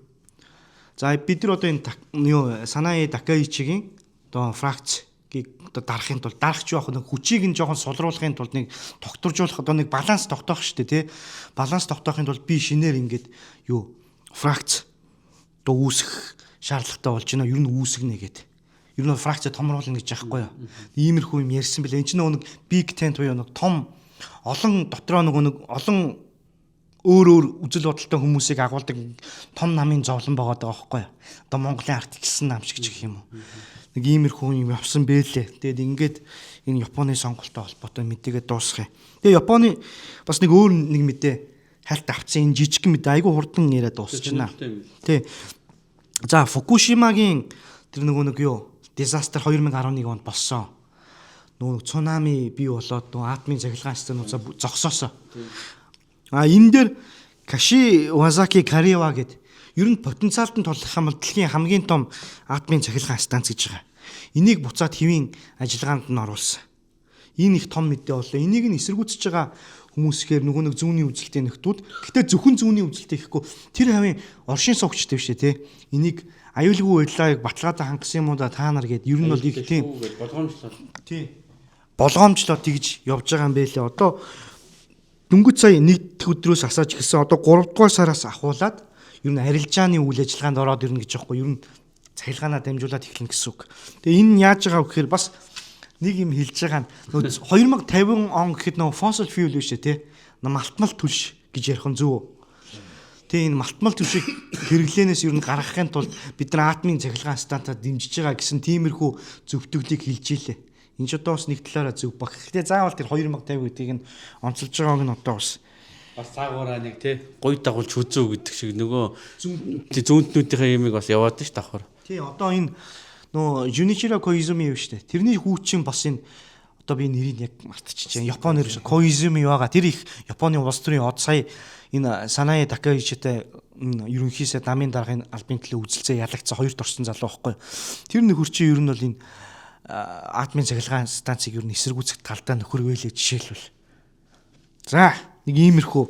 За бид нар одоо энэ Санаи Такаичигийн одоо фракцгийг одоо дарахын тулд дарахч явах нэг хүчийг нь жоохон сулруулахын тулд нэг тогтворжуулах одоо нэг баланс тогтоох штэ тий. Баланс тогтоохын тулд би шинээр ингээд фракц одоо үүсэх шаардлагатай болж байна. Ер нь үүсгэнэ гэдэг. Ер нь фракц томруулна гэж яахгүй юу. Иймэрхүү юм ярьсан бэлээ. Энд чинь нэг big tent буюу нэг том олон дотроо нэг олон өөр үзэл бодолтой хүмүүсийг агуулдаг том намын зовлон байгаа байхгүй юу. Одоо Монголын ардчилсан нам шиг гэх юм уу. Нэг иймэрхүү юм явсан бэлээ. Тэгээд ингээд энэ Японы сонголттой холбоотой мэдээгээ дуусгая. Тэгээд Японы бас нэг өөр нэг мэдээ хальт авцсан энэ жижигхэн мэдээ айгүй хурдан яриад дуусчихна. Тий. За Фукушимагийн тэр нэг дизастер 2011 онд болсон. Нөгөө цунами бий болоод нөгөө атомын цахилгаан системнуудаа зогсоосоо. Энэ дээр Каши Вазаки Карива гэдэг ер нь потенциалд нь тулах юм бол дэлхийн хамгийн том атомын цахилгаан станц гэж байгаа. Энийг буцаад хэвийн ажиллагаанд нь оруулсан. Энэ их том мэдээ боллоо. Энийг нь эсэргүүцэж байгаа хүмүүсээр нөгөө нэг зүүнний үзэлтэй нөхдүүд. Гэтэ зөвхөн зүүнний үзэлтэй гэхгүй тэр хавийн оршин суугчтэй биш тий. Энийг аюулгүй байдлыг баталгаатай хангасан юм уу да та нар гээд ер нь бол их тийм болгоомжлол. Тий. Болгоомжлоод тэгж явж байгаа юм байлээ. Одоо дөнгөж сая нэг өдрөөс асааж эхэлсэн. Одоо 3 дугаар сараас ахуулаад ер нь арилжааны үйл ажиллагаанд ороод ирнэ гэж байгаа юм. Ер нь цахилгаанаа дамжуулаад эхлэн гэсэн үг. Тэгээ энэ яаж байгаа вэ гэхээр бас нэг юм хэлж байгаа нь 2050 он гэхэд нөгөө fossil fuel биш тий. Малтмал түлш гэж ярих нь зөв. Тэгээ энэ малтмал түлшийг хэрэглэнээс ер нь гаргахын тулд бид нар атомын цахилгаан стантад дэмжиж байгаа гэсэн тиймэрхүү зөвтгөлийг хэлж ийлээ. Энэ ч одоо бас нэг талаараа зөв баг. Гэтэ заавал тэр 2050 гэдгийг нь онцолж байгааг нь одоо бас цаагаараа нэг тий гой дагуулж хүзүү гэдэг шиг нөгөө зүүнтнүүдийнхээ ямиг бас яваад ш давхар. Тий одоо энэ нөө Junichiro Koizumi юу штэ. Тэрний хүүчин бас энэ одоо би нэрийг яг мартчихжээ. Японы нэр Koizumi байгаа. Тэр их Японы улс төрийн од сая энэ Санаи Такаичитэй ерөнхийсээ намын даргын албан төлөө үзэлцээ ялагдсан хоёрт орсон залуу байхгүй. Тэр нөхөр чинь ер нь бол энэ атомын цахилгаан станцыг ер нь эсэргүүцэх талдаа нөхөр байлээ жишээлбэл. За нэг иймэрхүү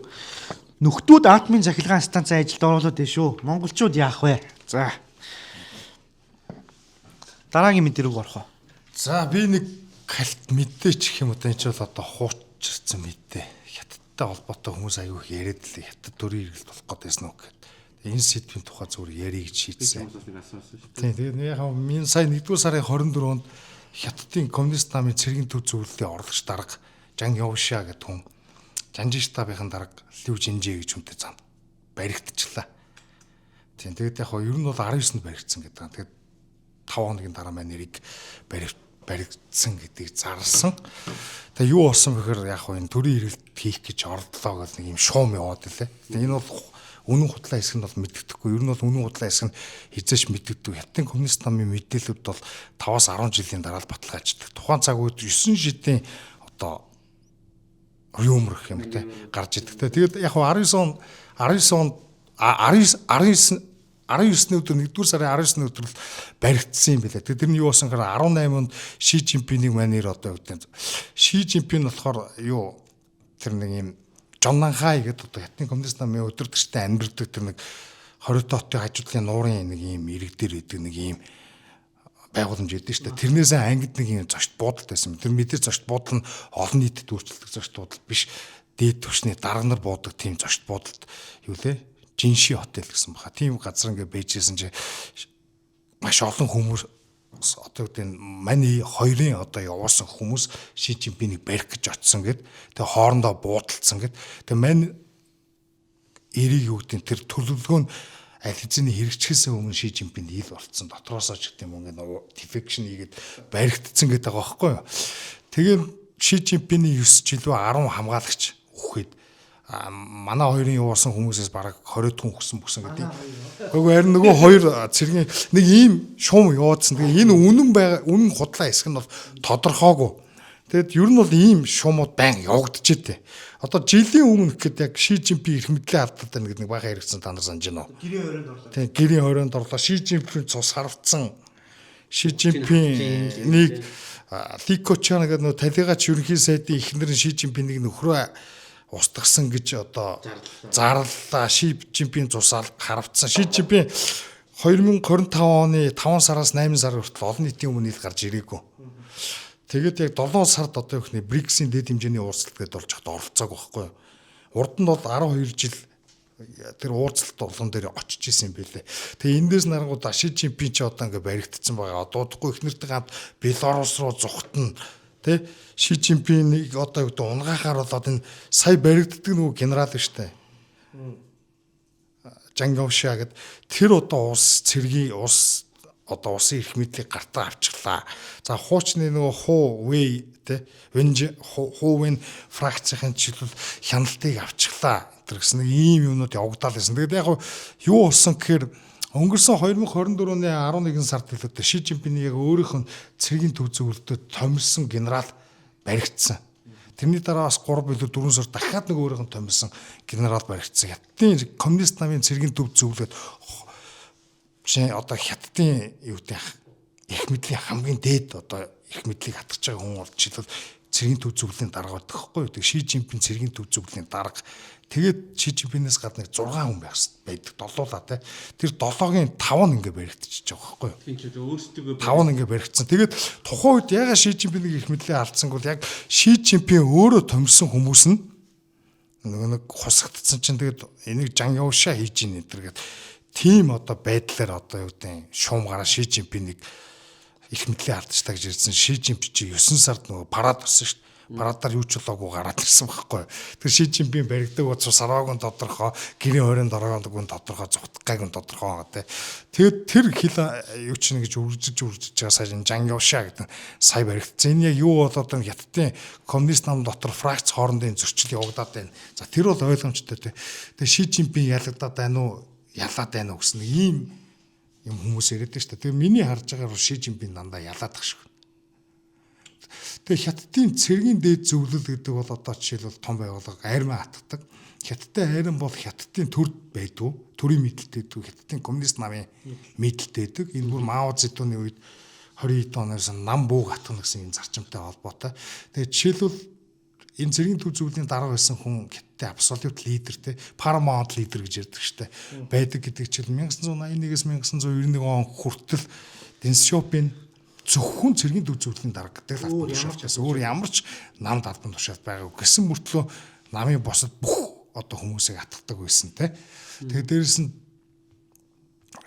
нөхдүүд атомын цахилгаан станцын ажилд оруулаад байна шүү. Монголчууд яах вэ? За. Дараагийн мэдээ рүү орох уу? За би нэг калт мэдээч гэх юм уу энэ ч бол одоо хуучирсан мэдээ. Хятадтай холбоотой хүмүүс аягүй их яриад л хятад төрийн хэрэгэлт болох гэдээсэн үг гэхэд. Энэ сэдвийн тухай зүгээр ярих гэж шийдсэн. Тийм тэгээд яг минь сая 1-р сарын 24-нд Хятадын коммунист намын цэргийн төв зөвлөлийн орлогч дарга Жан Явшаа гэдэг хүн Жанжин штабын дарга Лив Жинжээ гэж хүнтэй зам баригдчихлаа. Тийм тэгээд яг ер нь бол 19-нд баригдсан гэдэг. Тэгээд 5 хоногийн дараа маань нэрийг баригдсан гэдгийг зарласан. Тэгээ юу болсон гэхээр яг энэ төрийн хэрэгэлт хийх гэж ордлоо гэл нэг юм шуум яваад илээ. Тэгээ энэ бол үнэн хутлаа хэсэг нь бол мэддэхгүй. Ер нь бол үнэн хутлаа хэсэг нь хизээч мэддэггүй. Хятадын коммунист намын мэдээлэлүүд бол 5-10 жилийн дараа л баталгааждаг. Тухайн цаг үед 9 шидийн одоо юмр гэх юм те гарч идэгтэй. Тэгээд яг 19 өдөр 1-р сарын 19 өдөр л баригдсан юм билээ. Тэгээд тэрний юу болсон гэхээр 18-нд Ши Жинпинийг манер одоо үүдэн. Ши Жинпин болохоор юу тэр нэг юм Жоннанхай гэдэг одоо Хятадын коммунист намын өдөртөгчтэй амьдэрдэг тэр нэг 20 тоотын хажуудлын нуурын нэг юм ирэг дээр идэг нэг юм байгууламж идэв шүү дээ. Тэрнээсээ ангид нэг юм зочд буудалт байсан. Тэр мэдээ зочд буудал нь олон нийтэд үйлчлдэг зочд буудал биш. Дээд түвшний дарга нар буудаг тийм зочд буудалт юу лээ? Жинши хотел гэсэн баха. Тийм газар ингээ бэжсэн чи маш олон хүмүүс одоо үүдэн мань хоёрын одоо явуулсан хүмүүс Ши Жинпинийг барих гэж очсон гэд. Тэгээ хоорондоо буудалцсан гэд. Тэгээ мань эрийг юу гэдэг тэр төлөвлөгөө нь аль хэзээний хэрэгжихээс өмнө Ши Жинпинд ил болцсон. Дотроосоо ч гэдэг юм ингээ дефекшн хийгээд баригдсан гэдэг байгаа байхгүй юу. Тэгээ Ши Жинпиний 9 жилөө 10 хамгаалагч үхээд манай хоёрын явуулсан хүмүүсээс бараг 20 хүн өгсөн гэдэг. Нөгөө харин нөгөө хоёр цэргийн нэг ийм шуум яваадсан. Тэгээ энэ үнэн худлаа хэсэг нь бол тодорхойгүй. Тэгэд ер нь бол ийм шуумууд байн явагдчихэв. Одоо жилийн өмнө гэхэд яг Ши Жинпин эрх мэдлээ алдаад байна гэдэг нэг баха хэрэгцсэн та нар санаж байна уу? Гэрийн хорионд орлоо. Тийм гэрийн хорионд орлоо. Ши Жинпин цус харвцсан. Ши Жинпинийг Ликочан гэдэг нөгөө талигач ерөнхий сайдын эхнэр Ши Жинпинийг нөхрөө устгасан гэж одоо зарлаа. Ши Жинпин цусаал харвцсан. Ши Жинпин 2025 оны 5 сараас 8 сар хүртэл олон нийтийн өмнө ил гарч ирээгүй. Тэгээд яг 7 сард одоо юу гэх БРИКС-ийн дэд хэмжээний уулзалт гэдээ болж хад оролцоог байхгүй. Урд нь бол 12 жил тэр уулзалт болгон дээр очиж исэн юм билээ. Тэгээ эндээс нарангууд Ши Жинпин ч одоо ингээ баригдсан байгаа. Дуудахгүй их нэртэй хамт Беларусь руу зүхтэн тэ Ши Жинпинийг одоо юу гэдэг унгахаар болоод энэ сая баригддаг нөгөө генерал штэ. Жан Гаошиа гэд тэр одоо одоо усын эрх мэдлийг гартаа авчихлаа. За хуучны нөгөө Ху Вэй тэ Ху Вэн фракцийн чиглэл хяналтыг авчихлаа. Тэр гэсэн нэг ийм юмнууд явагдаад байсан. Тэгээд яг юу болсон гэхээр өнгөрсөн 2024 оны 11 сард хэлээд Ши Жинпиний яг өөрийнх нь цэргийн төв зөвлөлтөд томилсон генерал баригдсан. Тэрний дараа бас 3 билүү 4 сар дахиад нэг өөрийнх нь томилсон генерал баригдсан. Хятадын коммунист намын цэргийн төв зөвлөлөд одоо Хятадын юу гэдэг их мэдлийн хамгийн дээд одоо их мэдлийг хатгаж байгаа хүн бол жишээлбэл цэргийн төв зөвлөлийн дарга байдаг байхгүй юу. Тэг Ши Жинпин цэргийн төв зөвлөлийн дарга. Тэгээд Ши Жинпинээс гадна 6 хүн байдаг. Долуулаа те. Тэр 7-гийн 5 нь ингээ баригдчихэж байгаа байхгүй юу. Тийм ч өөрсдөө 5 нь ингээ баригдсан. Тэгээд тухайн үед ягаад Ши Жинпинийг их мэдлээ алдсан бол яг Ши Жинпин өөрөө томилсон хүмүүс нь нэг хусагдсан чинь тэгээд энийг Жан Гаошиа хийж ийн энэ тийм одоо байдлаар одоо юу гэдэг шуум гараа Ши Жинпинийг их мэдлээ алдчихлаа гэж ирсэн. Ши Жинпин чи 9 сард нөгөө парад болсон шүү дээ. Парадаар юу ч болоогүй гараад ирсэн байхгүй. Тэр Ши Жинпин баригдаг учраас сарваагийн тодорхой, гэрийн хорионд ороогийн тодорхой, зүгтгаагийн тодорхой байгаа те. Тэгээд тэр хил юу ч нэг гэж үржиж байгаа сая Жан Гаошиа гэдэг сая баригдсан. Энэ яг юу болоод энэ Хятадын коммунист нам дотор фракц хоорондын зөрчил явагдаад байна. За тэр бол ойлгомжтой те. Тэгээд Ши Жинпин ялагдаад байна уу? Ялаад байна уу гэсэн ийм юм хүмүүс яриад шүү дээ. Тэгээ миний харж байгаагаар Ши Жинпин дандаа ялаадах шиг. Тэгээ Хятадын цэргийн дээд зөвлөл гэдэг бол одоо жишээлбэл том байгууллага армийн хатдаг. Хятадтай армийн бол Хятадын төр байдгүй, төрийн мэдлэлтэй байдаг. Хятадын коммунист намын мэдлэлтэй байдаг. Энэ бүр Мао Цзэдуны үед 20 оноос нам бууг хатгах гэсэн энэ зарчимтай холбоотой. Тэгээ жишээлбэл энэ цэргийн төв зөвлөлийн дарга байсан хүн Хятадын абсолют лидер те paramount лидер гэж ярьдаг штэ байдаг гэдэг чинь 1981-ээс 1991 он хүртэл Дэн Сяопин зөвхөн цэргийн төв зөвлөлийн дарга гэдэг л албан тушаалтаас өөр ямар ч намд албан тушаалт байгаагүй гэсэн мөртлөө намын босод бүх одоо хүмүүсийг атгадаг байсан те. Тэгээд дээрэс нь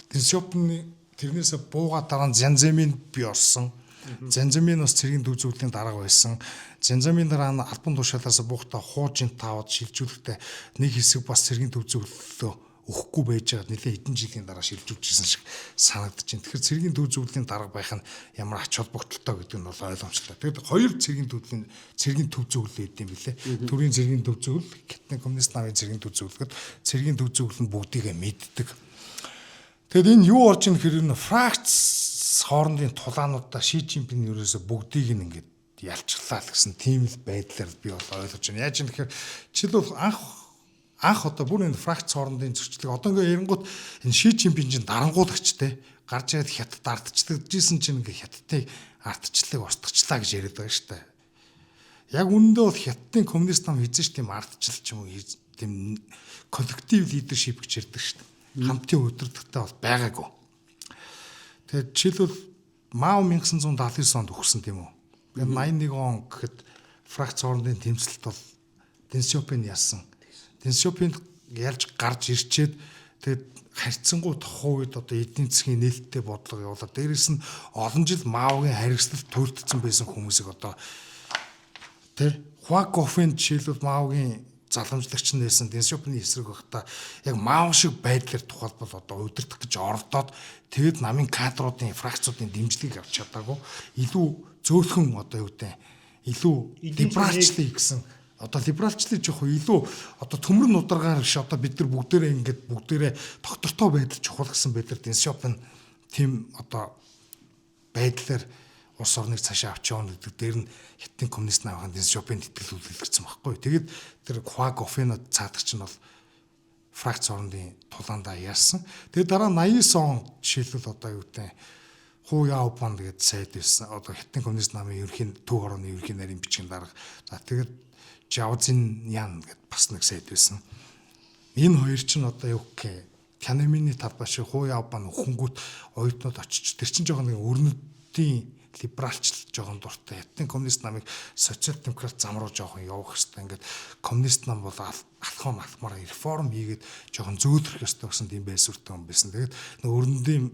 Дэн Сяопин тэрнээсээ бууга дараа Зянзэмин бий болсон. Зянзэмин бас цэргийн төв зөвлөлийн дарга байсан. Зянзэмин дараа нь албан тушаалаас буухта хуужин тавад шилжүүлэхдээ нэг хэсэг бас цэргийн төв зөвлөлөө өгөхгүй байж байгаа нэлээд хэдэн жилийн дараа шилжүүлжсэн шиг санагдаж байна. Тэгэхээр цэргийн төв зөвлөлийн дарга байх нь ямар ач холбогдолтой гэдэг нь бол ойлгомжтой. Тэгэд хоёр цэргийн төв зөвлөл гэдэг юм билээ. Төрийн цэргийн төв зөвлөл, Хятадын коммунист намын цэргийн төв зөвлөлд цэргийн төв зөвлөл нь бүгдийгээ мэддэг. Тэгэд энэ юу орж ийн гэхээр энэ фракц хоорондын тулаануудаа Ши Жинпин ерөөсө бүгдийг нь ингээд ялчлаа л гэсэн тийм л байдлаар би бол ойлгож байна. Яаж юм тэгэхээр жишээлбэл анх одоо бүр энэ фракц хоорондын зөрчлийг одоо ингээ ярингууд энэ Ши Жинпин чинь дарангуулагчтэй гарч ирээд хятад ардчлагдажсэн чинь ингээ хятадыг ардчлалыг устгачлаа гэж яриад байгаа шүү дээ. Яг үүндээ бол хятадын коммунист нам хийж тийм ардчил ч юм уу тийм коллектив лидершип гэж ярьдаг шүү дээ. Хамтын өдөртөгтэй бол байгаагүй. Тэгээд жишээлбэл Мао 1979 онд өгсөн тийм үү. Тэгээд 81 он гэхэд фракц хоорондын тэмцэлт бол Дэн Сяопин яасан. Дэн Сяопин ялж гарч ирчээд тэгээд харьцангуй тохоо үед одоо эдийн засгийн нээлттэй бодлого явуулаад дээрэс нь олон жил Маогийн харьцалт төрөлдсөн байсан хүмүүсийг одоо Хуа Гофен жишээлбэл Маогийн заламжлагч нээсэн Дэн Сяопины эсрэг байхдаа яг Мао шиг байдлаар тухайлбал одоо удирдах гэж оролдоод тэгэд намын кадруудын фракцуудын дэмжлэгийг авч чадаагүй илүү зөөлхөн одоо юу гэдэг илүү либералчлыг гэсэн одоо либералчлыг жоох илүү одоо төмөр нударгаар биш одоо бид нар бүгдээрээ доктортой байдал чухал гэсэн байдлаар Дэн Сяопин тийм одоо байдлаар улс орныг цаашаа авч явна гэдэг дээр нь хятадын коммунист намын Дэн Сяопин итгэл үлдэлгэрсэн байхгүй. Тэгээд тэр Хуа Гофенод цаадагч нь бол фракц орнын тулаандаа яарсан. Тэгээд дараа 89 он жишээлбэл одоо юу гэдэг Ху Яопон гэдэг сайд байсан. Одоо хятадын коммунист намын ерөнхий төв орны ерөнхий нарийн бичгийн дарга. За тэгээд Жаозин Ян гэдэг бас нэг сайд байсан. Энэ хоёр ч нь одоо юу гэх Тяньаньмэний талбай Ху Яопон өхөнгүүт оюутнууд очиж тэр чинь жоохон нэг өрнөдийн либералчлал жоохон дуртай. Хятадын коммунист намыг социал демократ зам руу жоохон явах хэрэгтэй. Ингээд коммунист нам бол алхам алхмаар реформ хийгээд жоохон зөөлрөх ёстой гэсэн тийм байсуртай юм байсан. Тэгээд нэг өрнөдийн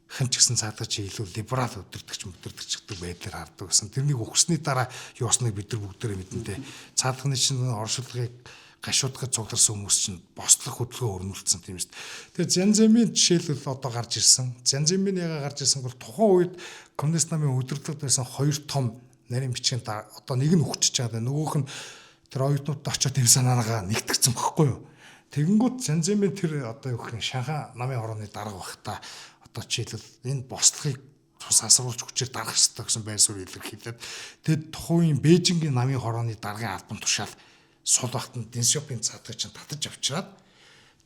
хэн ч гэсэн цаадагч илүү либерал өдөртөгч гэдэг байдлаар хардаг гэсэн. Тэрнийг өгсөний дараа юу осныг бид нар бүгдээрээ мэднэ. Цаадахны чинь оршилгыг гашуудахад цугларсан хүмүүс чинь бослох хөдөлгөөн өрнүүлсэн тийм шүү дээ. Тэгээд Зянзэмийн жишээлбэл одоо гарч ирсэн. Зянзэмийн яга гарч ирсэн бол тухайн үед коммунист намын өдөртлөд байсан хоёр том нарийн бичгийн одоо нэг нь өгчөж байгаа. Нөгөөх нь тэр оюутнууд очиод энэ санаагаа нэгтгэсэн багхгүй юу. Тэгэнгүүт Зянзэмийн тэр одоо юу гэх юм Шанхай намын хорооны дарга багта одоо жишээлбэл энэ бослохыг тус асруулж хүчээр дарах хэрэгтэй гэсэн байсуур илэрхийлээд тэгээд тухайн Бээжингийн намын хорооны даргын албан тушаал сул багтанд Дэн Сяопин цаадагч нь татаж авчираад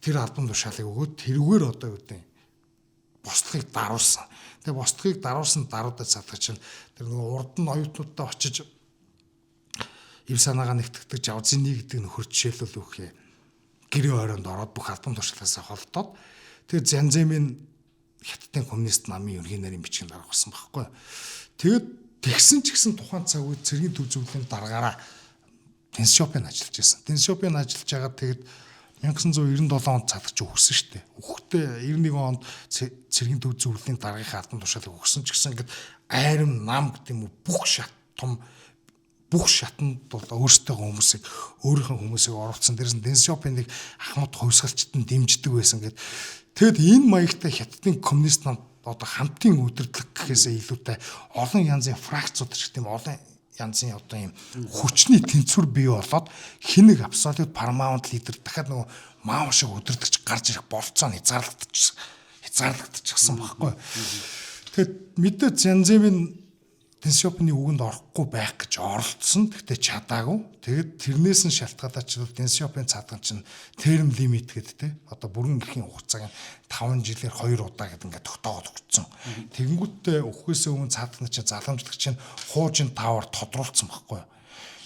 тэр албан тушаалыг өгөөд тэрүүгээр одоо юу гэдэг бослохыг даруулсан. Тэгээ бослохыг даруулсан даруудад цаадагч нь тэр нэг урд нь оюутнуудтай очиж ив санаагаа нэгтгэдэг Жаозины гэдэг нөхөр жишээлбэл үхээ гэрээ оройнд ороод бүх албан тушаалаасаа холдоод тэгээ Зянзэмийн хятадын коммунист намын ерөнхий нарийн бичгийн дарга болсон байхгүй. Тэгээд тэгсэн ч гэсэн тухайн цаг үед цэргийн төв зөвлөлийн даргаараа Дэн Сяопин ажиллаж байсан. Дэн Сяопин ажиллаж байгаа тэгээд 1997 онд цаадагч өгсөн шүү дээ. Өгөхдөө 91 онд цэргийн төв зөвлөлийн даргын албан тушаалыг өгсөн ч гэсэн ингээд айрам нам гэдэг юм уу бүх шатанд бол өөрсдөө өөрийнхөө хүмүүсийг оруулсан. Дээрээс нь Дэн Сяопиныг ахмад хувьсгалчтан дэмждэг байсан гэдэг. Тэгэд энэ маягтай хятадын коммунист нам одоо хамтын өдөрлөг гэхээсээ илүүтэй олон янзын фракцууд шиг тийм олон янзын одоо юм хүчний тэнцвэр бий болоод хинэг абсолют парамаунт лидер дахиад нөгөө Мао шиг өдөрлөгч гарч ирэх болцоо хязгаарлагдчихсан байхгүй. Тэгэд мэдээ Зянзэмийн Дэн Сяопины үгэнд орохгүй байх гэж оролдсон. Гэхдээ чадаагүй. Тэгээд тэрнээс нь шалтгаалаад ч Дэн Сяопин цаадган чинь term limit гэдэг те одоо бүрэн эрхийн хугацааг 5 жилээр 2 удаа гэдэг ингээд тогтоогод өгсөн. Тэгэнгүүтээ өгөхөөсөө өмнө цаадган чинь заламжлагч чинь хуужин тавар тодруулсан байхгүй.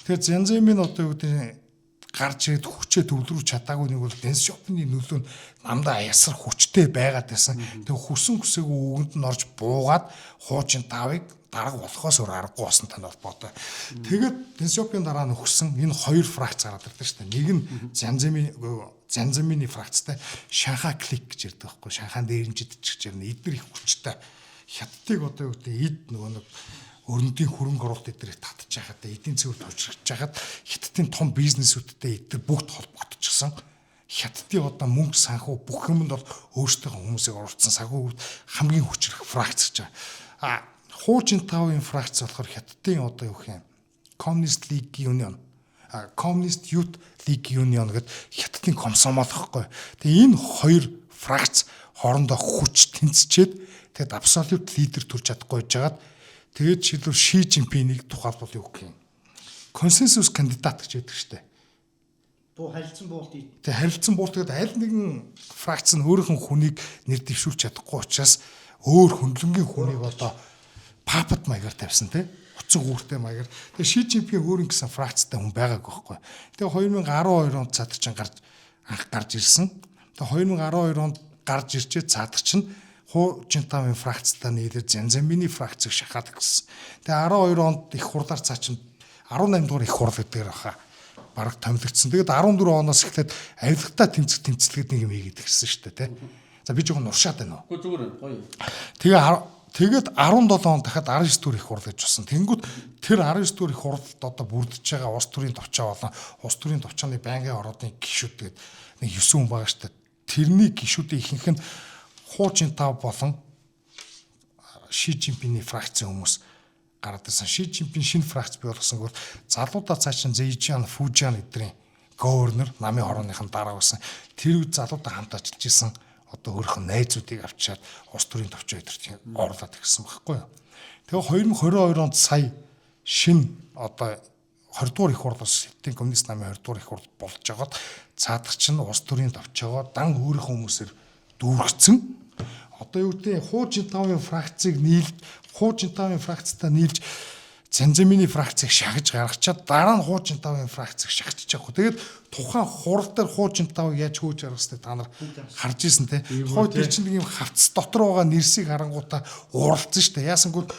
Тэгээд Зянзэмийн одоо юу гэдэг гарч ирээд хүчээ төвлөрүүлж чадаагүй нэг бол Дэн Сяопины нөлөө нь намдаа ясар хүчтэй байгаад байсан. Тэгээд хүсэн хүсээгүй үгэнд нь орж буугаад хуужин тавыг дарга болохоос өөр аргагүй болсон танд холбоотой. Тэгээд Дэн Сяопин дараа нь өгсөн энэ хоёр фракц гараад ирдэ шүү дээ. Нэг нь Зянзэмийн фракцтай Шанхай клик гэж ярьдаг байхгүй. Шанхайн дээрэмжид ч гэж ярина. Эдгээр их хүчтэй. Хятадыг одоо юу гэдэг эд нөгөө нэг өрнөдийн хөрөнгө оруулалт эдгэрийг татчих хаад эдийн засгийг төвчрч хаад хятадын том бизнесүүдтэй эдгээр бүгд холбогдчихсон. Хятадын одоо мөнгө санхүү бүх юмд бол өөрсдөө хүмүүсийг оруулсан санхүүгүүд хамгийн хүчрэх фракц гэж байгаа. Хуужин тавын фракц болохоор хятадын одоо юу гэх юм Communist League Union, Communist Youth League Union гэдэг хятадын комсомол гэхгүй. Тэгээ энэ хоёр фракц хоорондоо хүч тэнцчээд тэгээд абсолют лидер төрж чадахгүй жагаад Тэгээд жишээлбэл Ши Жинпинийг тухайлбал юу гэх юм? Консенсус кандидат гэж яддаг штэ. Буу харилцан буулт. Тэгээ харилцан буулт гэдэг аль нэгэн фракц нь өөрийнх нь хүнийг нэр дэвшүүлж чадахгүй учраас өөр хөндлөнгийн хүнийг одоо папад маягаар тавьсан тий. Уцан гүүртэй маягаар. Тэгээ Ши Жинпин өөр ингэсэн фракцтай хүн байгаагүй байхгүй. Тэгээ 2012 онд цадаг чинь гарч ирсэн. Тэгээ 2012 онд гарч ирчээ цадаг чинь Ху Жинтаовын фракцтай нийлээд Занзамбины фракцыг шахаад гисэн. Тэгээ 12 онд их хурлаар цаа чинь 18 дугаар их хурл гэдэг баха. Бараг томилогдсон. Тэгээд 14 оноос эхлээд авилгатаа тэмцэлгээд нэг юм хийгээд ирсэн шүү дээ, тий. За би жоохон уршаад байна уу? Зүгээр гоё. Тэгээд 17 он дахиад 19 дэх их хурл гэж болсон. Тэнгүүд тэр 19 дэх их хурлд одоо бүрдэж байгаа улс төрийн товчоо болон улс төрийн товчооны байнгын ордын гишүүд гээд нэг 9 хүн байгаа шүү дээ. Тэрний гишүүдийн ихэнх нь Ху Жинтао болон Ши Жинпиний фракцийн хүмүүс гараад ирсэн. Ши Жинпин шинэ фракц бий болгосонгүй залуудаа цаашин Зэйжиан, Фужиан эдрийн гవర్нер намын хорооныхын дараа байсан. Тэр үед залуудаа хамт ажиллаж исэн одоо өөрийнх нь найзуудыг авчиад улс төрийн товчоо эдэрт орлоод ирсэн байхгүй юу. Тэгээ 2022 онд сая шинэ одоо 20 дугаар их хурлаас Хятадын коммунист намын 20 дугаар их хурл болж байгаад цаадарч нь улс төрийн товчоогоо дан өөрийнхөө хүмүүсээр дүүргэсэн. Одоо юу гэдэг Ху Жинтаовын фракцыг Ху Жинтаовын фракцтай нийлж Занзамбины фракцыг шахаж гаргачаад дараа нь Ху Жинтаовын фракцыг шахчихж байгаа. Тэгээд тухайн хурал дээр Ху Жинтаов яаж хөөж аргастай та нар харж ирсэн те. Хой тэр чинь нэг юм хавцс дотор байгаа нэрсийг харангуудаа уралцсан шүү дээ. Яасангууд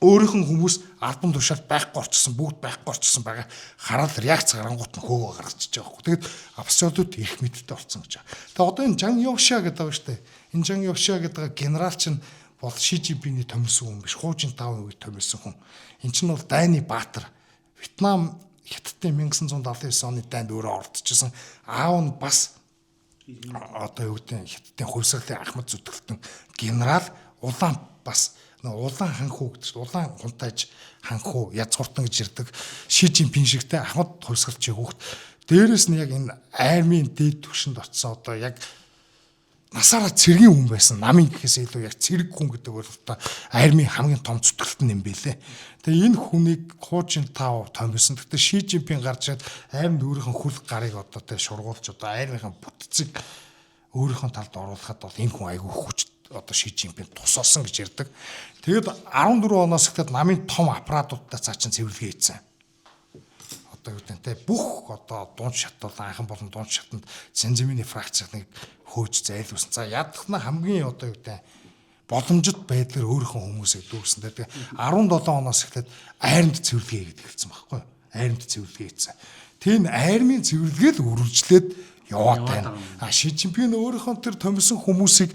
өөрийнх нь хүмүүс альбом тушаал байхгүй орчихсон, бүгд байхгүй орчихсон байгаа. Хараад реакц гарангуут нь хөөгөө гаргачихж байгаа. Тэгээд абсолют их мэдтэй болсон гэж байгаа. Тэгээд одоо энэ Жан Ёвша гэдэг байгаа шүү дээ. Энэ Жан Ёвша гэдэг генерал чинь бол Ши Жинпиний томилсон хүн биш. Ху Жинтаовын үед томилсон хүн. Энэ чинь бол Дайны Баатар. Вьетнам Хятадын 1979 оны дайнд өөрөө ордчихсон. Аав нь бас одоо юу гэдэг Хятадын хувьсгалын Ахмад зүтгэлтэн генерал улаан бас улаан ханхуу гэдэг чинь улаан хунтайж ханхуу язгууртан гэж ирдэг Ши Жинпин шигтэй Ахмад хувьсгалч хүүхэд. Дээрээс нь яг энэ аймын дээд түвшинд очсон одоо яг насаараа цэргийн хүн байсан. Намын гэхээс илүү яг цэрэг хүн гэдэг бол армийн хамгийн том зүтгэлтэн юм бэлээ. Тэгээ энэ хүнийг Ху Жинтао томилсон. Гэхдээ Ши Жинпин гарч ирээд аймд өөрийнх нь хүл гарыг одоо тэ шургуулж одоо армийнхаа бүтцийг өөрийнхөө талд оруулахад бол энэ хүн айгүй хүч одоо Ши Жинпин тусалсан гэж ярьдаг. Тэгээд 14 оноос эхлээд намын том аппаратуудтай цаачин цэвэрлэгээ хийсэн. Одоо юу гэдэг бүх одоо дунд шат бол анхан болон дунд шатанд Занзамбины фракцыг нэг хөөж зайлуулсан. За ядахна хамгийн одоо юу гэдэг боломжит байдлаар өөрийнхөө хүмүүсийг дүүрсэн. Тэгээд 17 оноос эхлээд айрамд цэвэрлэгээ гэдэг хэлсэн байхгүй юу? Айрамд цэвэрлэгээ хийсэн. Тэр айрмын цэвэрлэгээ л үргэлжлээд яваад байна. Ши Жинпин өөрийнхөө тэр томилсон хүмүүсийг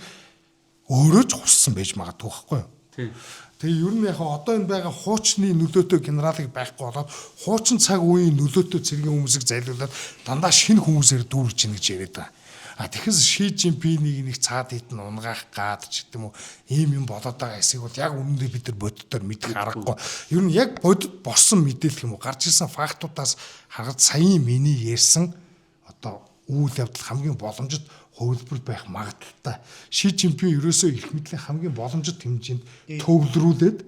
өөрөө ч хуссан байж магадгүй байхгүй юу? Тэгээ ер нь яг одоо энэ байгаа хуучны нөлөөтэй генералыг байхгүй болоод хуучин цаг үеийн нөлөөтэй цэргийн хүмүүсийг зайлуулад дандаа шинэ хүмүүсээр дүүрж ийн гэж яриад байгаа. Тэгэхээс Ши Жинпинийг нэг цаад хитэн унгаах гад ч гэдэг юм уу ийм юм болоод байгаа эсийг бол яг үнэндээ бид нар боддоор мэдэх аргагүй. Ер нь яг бодит болсон мэдээлэл юм уу гарч ирсэн фактуудаас харахад саяын миний ярьсан одоо үйл явдал хамгийн боломжит хөвлбөр байх магадaltaй. Ши Жинпин ерөөсөө их мэдлийн хамгийн боломжит хэмжээнд төвлөрүүлээд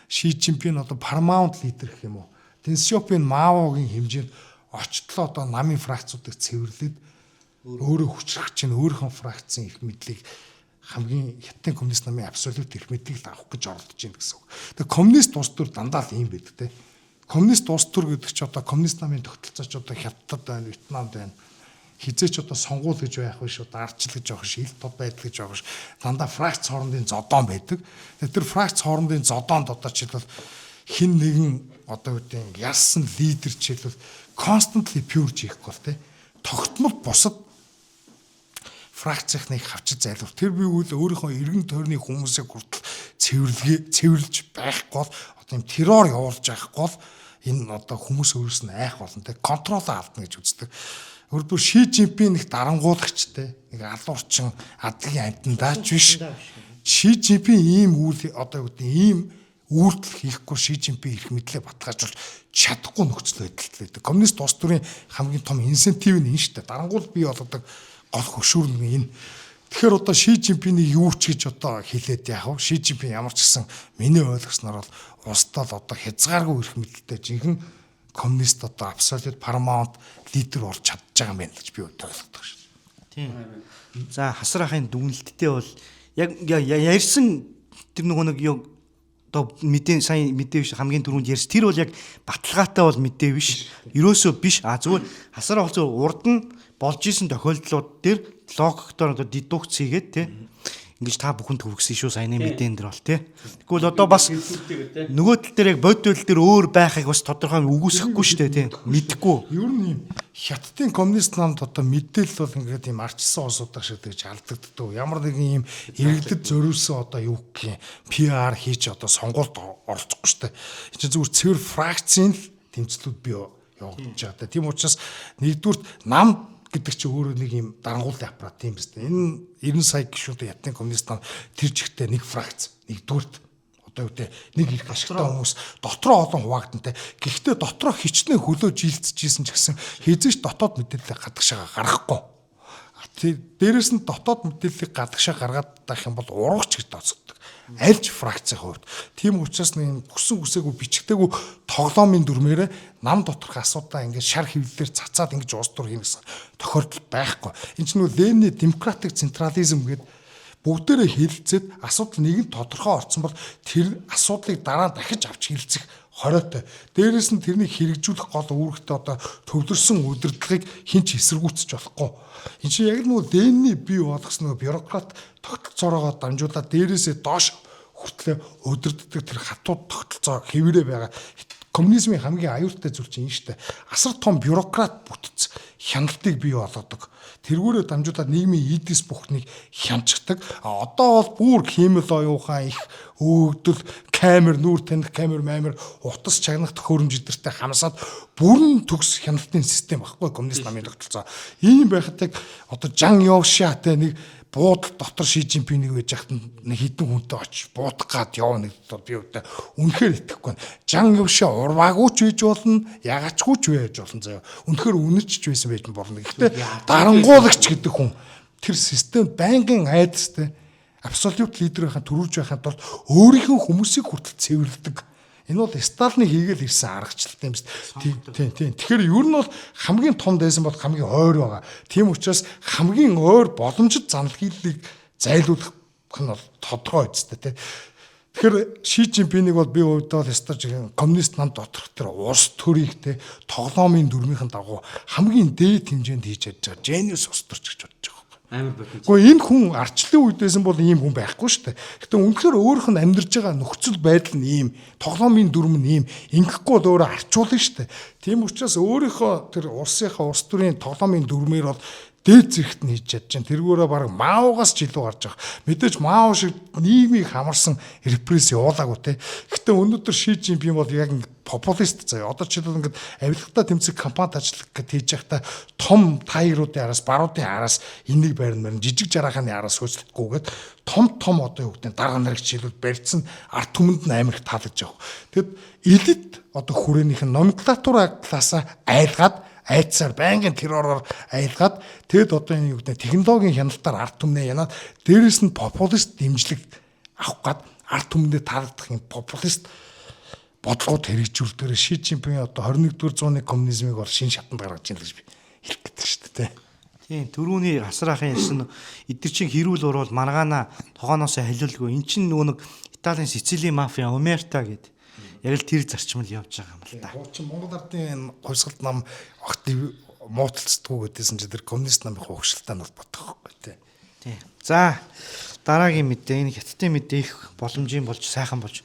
Ши Жинпин одоо paramount leader гэх юм уу. Дэн Сяопин Маогийн хэмжээнд очтлоо одоо намын фракцуудыг цэвэрлээд өөрөө хүчрэх чинь өөрийнхөө фракцийн их мэдлийг хамгийн Хятадын коммунист намын абсолют их мэдлийг авах гэж оролдож байна гэсэн үг. Тэгээ коммунист улс төр дандаа л ийм байдаг те. Коммунист улс төр гэдэг чинь одоо коммунист намын тогтолцооч одоо Хятадд байна, Вьетнамд байна. Хизээч одоо сонгуул гэж байх биш, одоо ардчил гэж байх биш, ил тод байдал гэж байх биш. Дандаа фракц хоорондын зодон байдаг. Тэр фракц хоорондын зодоонд одоо жишээлбэл хин нэгэн одоо үгүй ялсан лидер жишээлбэл constantly pure хийхгүй бол те. Тогтмол бусад фракцийнхныг хавчиж зайлуул. Тэр би үл өөрийнхөө эргэн тойрны хүмүүсийг хүртэл цэвэрлж байхгүй бол одоо юм террор явуулж байхгүй бол энэ одоо хүмүүс өөрөөс нь айх болно те. Контролоо алдна гэж үздэг. Өөрөөр Ши Жинпин нэг дарангуулагчтай нэг алуурчин адгийн амтандаач биш. Ши Жинпин ийм үйл одоо юу гэдэг ийм үйлдэл хийхгүй Ши Жинпин их мэдлээ батгаажуулж чадахгүй нөхцөл байдалтай байдаг. Коммунист улс төрийн хамгийн том инсентив нь энэ шүү дээ. Дарангуул бий болгодог гол хөшүүр нь энэ. Тэгэхээр одоо Ши Жинпинийг юу ч гэж одоо хэлээд яах вэ? Ши Жинпин ямар ч гэсэн миний ойлгосноор бол улсдаа л одоо хязгааргүй эрх мэдэлтэй жинхэнэ коммунист одоо абсолют paramount лидер болж чадж байгаа юм байна гэж би ойлгодог шээ. Тийм. За хасар ахын дүгнэлттэй бол яг ярьсан тэр нөгөө нэг юу одоо мэдээ сайн мэдээ биш хамгийн түрүүнд ярьс тэр бол яг баталгаатай бол мэдээ биш. Ерөөсөө биш. Зүгээр хасар ах зөв урд нь болж исэн тохиолдлууд дээр логиктоор одоо дедукц хийгээд тий ингэж та бүхэнд хүргэсэн шүү саяны мэдэн дээр бол тий. Тэгвэл одоо бас нөгөө тал дээр яг бодит байдал дээр өөр байхыг бас тодорхой үгүйсэхгүй шүү дээ тий. Мэдхгүй. Ер нь юм хятадын коммунист намд одоо мэдээлэл бол ингээд юм арчсан улсуудаа шиг тэгж алдагддаг. Ямар нэгэн юм иргэдэд зориулсан одоо юу гэх юм PR хийж одоо сонгуульд оролцохгүй шүү дээ. Энэ чинь зүгээр цэвэр фракцийн л тэмцлүүд бий явагдаж байгаа. Тийм учраас нэгдүгürt нам гэдэг чинь өөрөө нэг юм дарангуулын аппарат тийм биз дээ. Энэ 90 сая гишүүнтэй ятны коммунист нам тэр жигтэй нэг фракц нэгдүгürt одоо юу гэдэг нэг их ашигтай хүмүүс дотроо олон хуваагдантай. Гэхдээ дотроо хичнээн хөлөө жилдчихсэн ч гэсэн хизээч дотоод мэдээлэл гадагшаа гаргахгүй. Дээрээс нь дотоод мэдээллийг гадагшаа гаргаад байх юм бол урагч гэж тооцогддог. Аль ч фракцийн хувьд. Тийм учраас нэг хүссэн хүсээгүй бичгтэйгүй тоглоомын дүрмээрээ нам доторх асуудаа ингээд шар хөвлөлөөр цацаад ингэж уус тур хийнэ гэсэн тохиолдол байхгүй. Энэ ч нөө Ленины демократик централизм гэдэг бүгдээрээ хэлэлцээд асуудал нэгэн тодорхой орсон бол тэр асуудлыг дараа дахиж авч хэлцэх хориотой. Дээрээс нь тэрнийг хэрэгжүүлэх гол үүрэгтэй одоо төвлөрсөн удирдлагыг хинч эсэргүүцэж болохгүй. Энэ чинь яг нөгөө Ленины бий болгосон нөгөө бюрократ тогтолцоороо дамжуулаад дээрээсээ доош хүртлээ удирддаг тэр хатууд тогтолцоо хэвээрээ байгаа. Коммунизмын хамгийн аюултай зүйл чинь шүү дээ. Асар том бюрократ бүтц хяналтыг бий болгодог. Тэргүүрээ дамжуулаад нийгмийн эдис бүхнийг хянчдаг. Одоо бол бүр химэл оюухан их өөгдөл камер нүүр таних камер мамер утас чагнах төхөөрөмж идэртэй хамсаад бүрэн төгс хяналтын систем баггүй коммунист намын тогтолцоо. Ийм байхад яг одоо Жан Явшаатай нэг буудал дотор Ши Жинпинийг байж хат нэг хідэн хүнтэй очиж буудах гад явна гэдэг би үүтэ үнэхээр итгэхгүй. Жан Явшаа урваагүй ч байж болно, ягаачгүй ч байж болно заяа. Үнэхээр үнэрч байсан байж болно. Гэхдээ дарангуулагч гэдэг хүн тэр системд байнгын айдастай абсолют лидер байхад төрүүлж байхад бол өөрийнхөө хүмүүсийг хүртэл цэвэрлэдэг. Энэ бол Сталины хийгээл ирсэн аргачлалт юм шүү дээ. Тийм. Тэгэхээр ер нь бол хамгийн том дайсан бол хамгийн ойр байгаа. Тийм учраас хамгийн ойр боломжит занал хийлийг зайлуулах нь бол тодорхой үстэй тийм. Тэгэхээр Ши Жинпинийг бол би хувьдаа л стаж коммунист нам доторх тэр улс төрийг те тоглоомын дүрмийнхэн дагуу хамгийн дээд хэмжээнд хийж чадж байгаа genius улс төрч гэж бодож байгаа. Амар бодсон. Гэхдээ энэ хүн арчлалын үедээсэн бол ийм хүн байхгүй шүү дээ. Гэтэ үнэхээр өөрийнх нь амьдарч байгаа нөхцөл байдал нь ийм, тоглоомын дүрм нь ийм, ингэхгүй бол өөрөө арчуулна шүү дээ. Тийм учраас өөрийнхөө тэр улсынхаа улс төрийн тоглоомын дүрмээр бол дээд зэрэгт нь хийж чадж байна. Тэргүүрээ баг Маогаас ч илүү гарч байгаа. Мэдээж Мао шиг нийгмийг хамарсан репресс явуулаагүй те. Гэтэ өнөөдөр Ши Жинпин бол яг популист заяа. Одоо жишээлбэл ингээд авилгатаа тэмцэх кампанит ажиллах гэж хийж байхдаа том тайруудын араас, баруудын араас энийг байрна жижиг жараханы араас хөөцөлдөхгүйгээд том одоо юу гэдэг дарга нарыг жишээлбэл барьцсан арт түмэнд нь амар их таалагдж байгаа. Тэгэд элит одоо хүрээнийх нь номенклатура классаа айлгаад айцсаар байнгын терророор айлгаад тэгэд одоо энэ юу гэдэг технологийн хяналтаар арт түмнээ янаад дээрэс нь популист дэмжлэг авах гад арт түмэндээ таалагдах юм популист бодлогод хэрэгжүүлдгээр Ши Жинпин одоо 21-р зууны коммунизмыг бол шин шатанд гаргаж ийн гэж би хэлэх гэдэг шүү дээ. Тийм түрүүний хасар ахын ярьсан эдгэр чин хэрүүл урвал маргаана тогооноосоо халиулгүй эн чин нөгөө нэг Италийн Сицилийн мафия Омерта гэдэг яг л тэр зарчмал явж байгаа юм л да. Хуучин Монгол ардын хувьсгалт нам актив муудалцдаггүй гэдээсэн чинь тэр коммунист намын хувьшилтаа нь бол бодох байхгүй тий. За дараагийн мэдээ энэ хятадын мэдээ их боломжийн болж сайхан болж